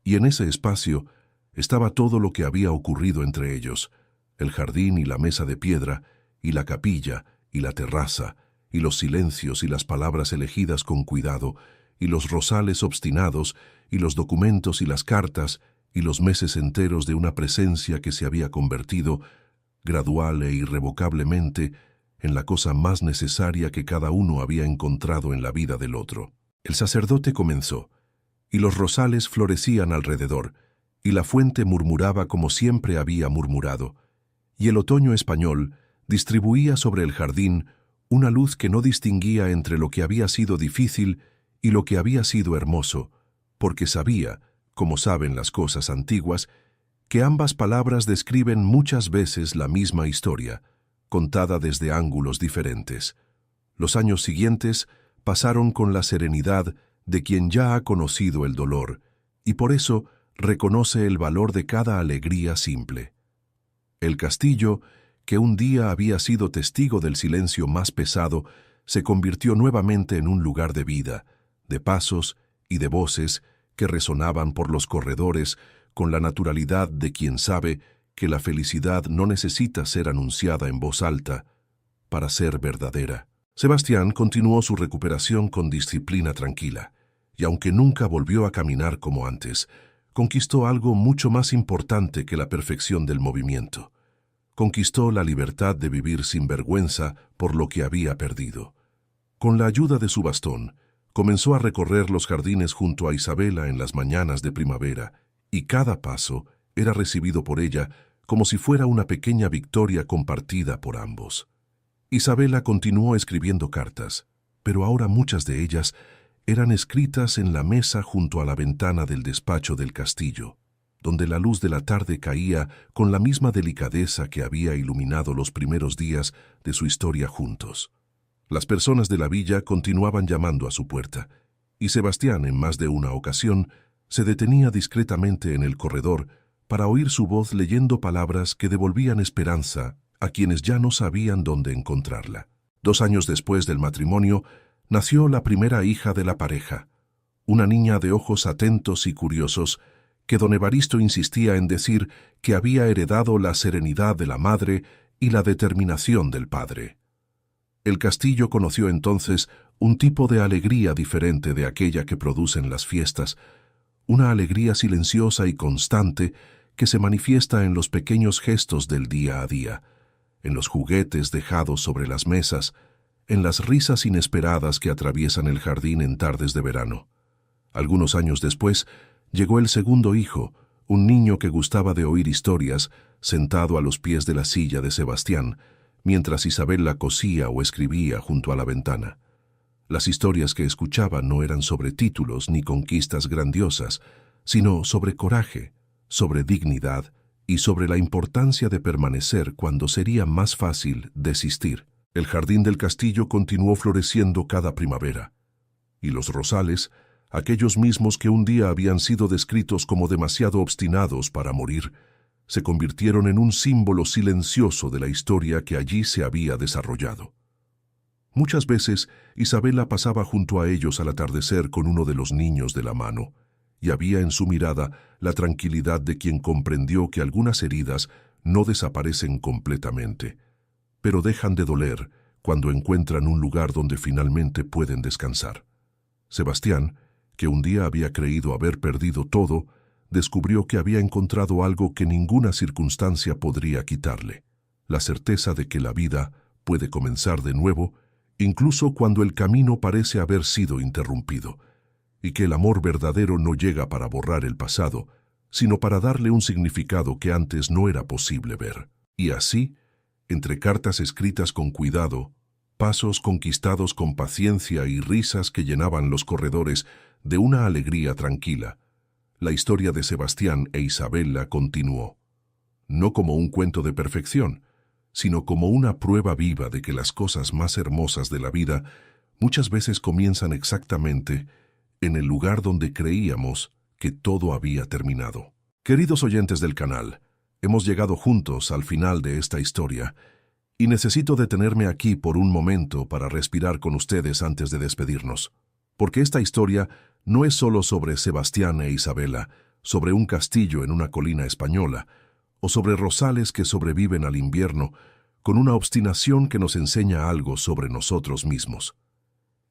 y en ese espacio estaba todo lo que había ocurrido entre ellos, el jardín y la mesa de piedra, y la capilla, y la terraza, y los silencios y las palabras elegidas con cuidado, y los rosales obstinados, y los documentos y las cartas, y los meses enteros de una presencia que se había convertido, gradual e irrevocablemente, en la cosa más necesaria que cada uno había encontrado en la vida del otro. El sacerdote comenzó, y los rosales florecían alrededor, y la fuente murmuraba como siempre había murmurado, y el otoño español distribuía sobre el jardín una luz que no distinguía entre lo que había sido difícil y lo que había sido hermoso, porque sabía, como saben las cosas antiguas, que ambas palabras describen muchas veces la misma historia, contada desde ángulos diferentes. Los años siguientes pasaron con la serenidad de quien ya ha conocido el dolor, y por eso reconoce el valor de cada alegría simple. El castillo, que un día había sido testigo del silencio más pesado, se convirtió nuevamente en un lugar de vida, de pasos y de voces que resonaban por los corredores con la naturalidad de quien sabe que la felicidad no necesita ser anunciada en voz alta para ser verdadera. Sebastián continuó su recuperación con disciplina tranquila, y aunque nunca volvió a caminar como antes, conquistó algo mucho más importante que la perfección del movimiento. Conquistó la libertad de vivir sin vergüenza por lo que había perdido. Con la ayuda de su bastón, comenzó a recorrer los jardines junto a Isabela en las mañanas de primavera, y cada paso era recibido por ella como si fuera una pequeña victoria compartida por ambos. Isabela continuó escribiendo cartas, pero ahora muchas de ellas eran escritas en la mesa junto a la ventana del despacho del castillo, donde la luz de la tarde caía con la misma delicadeza que había iluminado los primeros días de su historia juntos. Las personas de la villa continuaban llamando a su puerta, y Sebastián, en más de una ocasión, se detenía discretamente en el corredor para oír su voz leyendo palabras que devolvían esperanza a quienes ya no sabían dónde encontrarla. 2 años después del matrimonio, nació la primera hija de la pareja, una niña de ojos atentos y curiosos, que don Evaristo insistía en decir que había heredado la serenidad de la madre y la determinación del padre. El castillo conoció entonces un tipo de alegría diferente de aquella que producen las fiestas, una alegría silenciosa y constante que se manifiesta en los pequeños gestos del día a día, en los juguetes dejados sobre las mesas, en las risas inesperadas que atraviesan el jardín en tardes de verano. Algunos años después, llegó el segundo hijo, un niño que gustaba de oír historias, sentado a los pies de la silla de Sebastián, mientras Isabela cosía o escribía junto a la ventana. Las historias que escuchaba no eran sobre títulos ni conquistas grandiosas, sino sobre coraje, sobre dignidad y sobre la importancia de permanecer cuando sería más fácil desistir. El jardín del castillo continuó floreciendo cada primavera, y los rosales, aquellos mismos que un día habían sido descritos como demasiado obstinados para morir, se convirtieron en un símbolo silencioso de la historia que allí se había desarrollado. Muchas veces Isabela pasaba junto a ellos al atardecer con uno de los niños de la mano, y había en su mirada la tranquilidad de quien comprendió que algunas heridas no desaparecen completamente, pero dejan de doler cuando encuentran un lugar donde finalmente pueden descansar. Sebastián, que un día había creído haber perdido todo, descubrió que había encontrado algo que ninguna circunstancia podría quitarle: la certeza de que la vida puede comenzar de nuevo, incluso cuando el camino parece haber sido interrumpido, y que el amor verdadero no llega para borrar el pasado, sino para darle un significado que antes no era posible ver. Y así, entre cartas escritas con cuidado, pasos conquistados con paciencia y risas que llenaban los corredores de una alegría tranquila, la historia de Sebastián e Isabela continuó, no como un cuento de perfección, sino como una prueba viva de que las cosas más hermosas de la vida muchas veces comienzan exactamente en el lugar donde creíamos que todo había terminado. Queridos oyentes del canal, hemos llegado juntos al final de esta historia, y necesito detenerme aquí por un momento para respirar con ustedes antes de despedirnos, porque esta historia no es solo sobre Sebastián e Isabela, sobre un castillo en una colina española, o sobre rosales que sobreviven al invierno con una obstinación que nos enseña algo sobre nosotros mismos.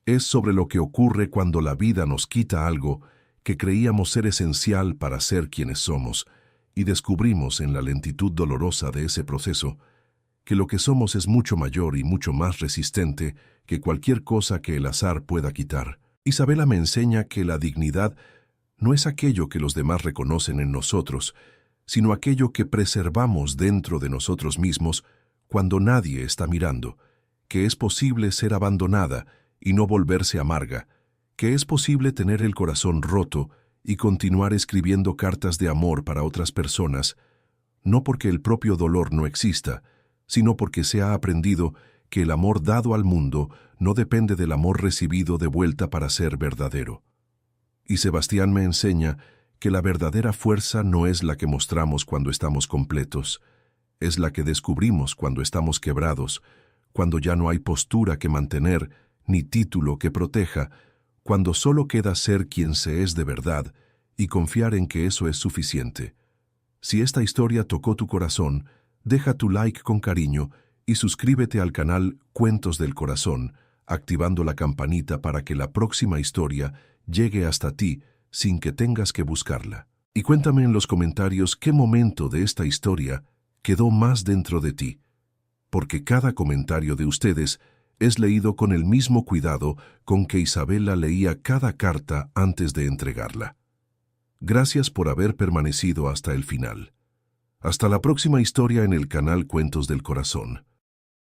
Es sobre lo que ocurre cuando la vida nos quita algo que creíamos ser esencial para ser quienes somos, y descubrimos en la lentitud dolorosa de ese proceso que lo que somos es mucho mayor y mucho más resistente que cualquier cosa que el azar pueda quitar. Isabela me enseña que la dignidad no es aquello que los demás reconocen en nosotros, sino aquello que preservamos dentro de nosotros mismos cuando nadie está mirando, que es posible ser abandonada y no volverse amarga, que es posible tener el corazón roto y continuar escribiendo cartas de amor para otras personas, no porque el propio dolor no exista, sino porque se ha aprendido que el amor dado al mundo no depende del amor recibido de vuelta para ser verdadero. Y Sebastián me enseña que la verdadera fuerza no es la que mostramos cuando estamos completos, es la que descubrimos cuando estamos quebrados, cuando ya no hay postura que mantener, ni título que proteja, cuando solo queda ser quien se es de verdad y confiar en que eso es suficiente. Si esta historia tocó tu corazón, deja tu like con cariño y suscríbete al canal Cuentos del Corazón, activando la campanita para que la próxima historia llegue hasta ti sin que tengas que buscarla. Y cuéntame en los comentarios qué momento de esta historia quedó más dentro de ti, porque cada comentario de ustedes es leído con el mismo cuidado con que Isabela leía cada carta antes de entregarla. Gracias por haber permanecido hasta el final. Hasta la próxima historia en el canal Cuentos del Corazón.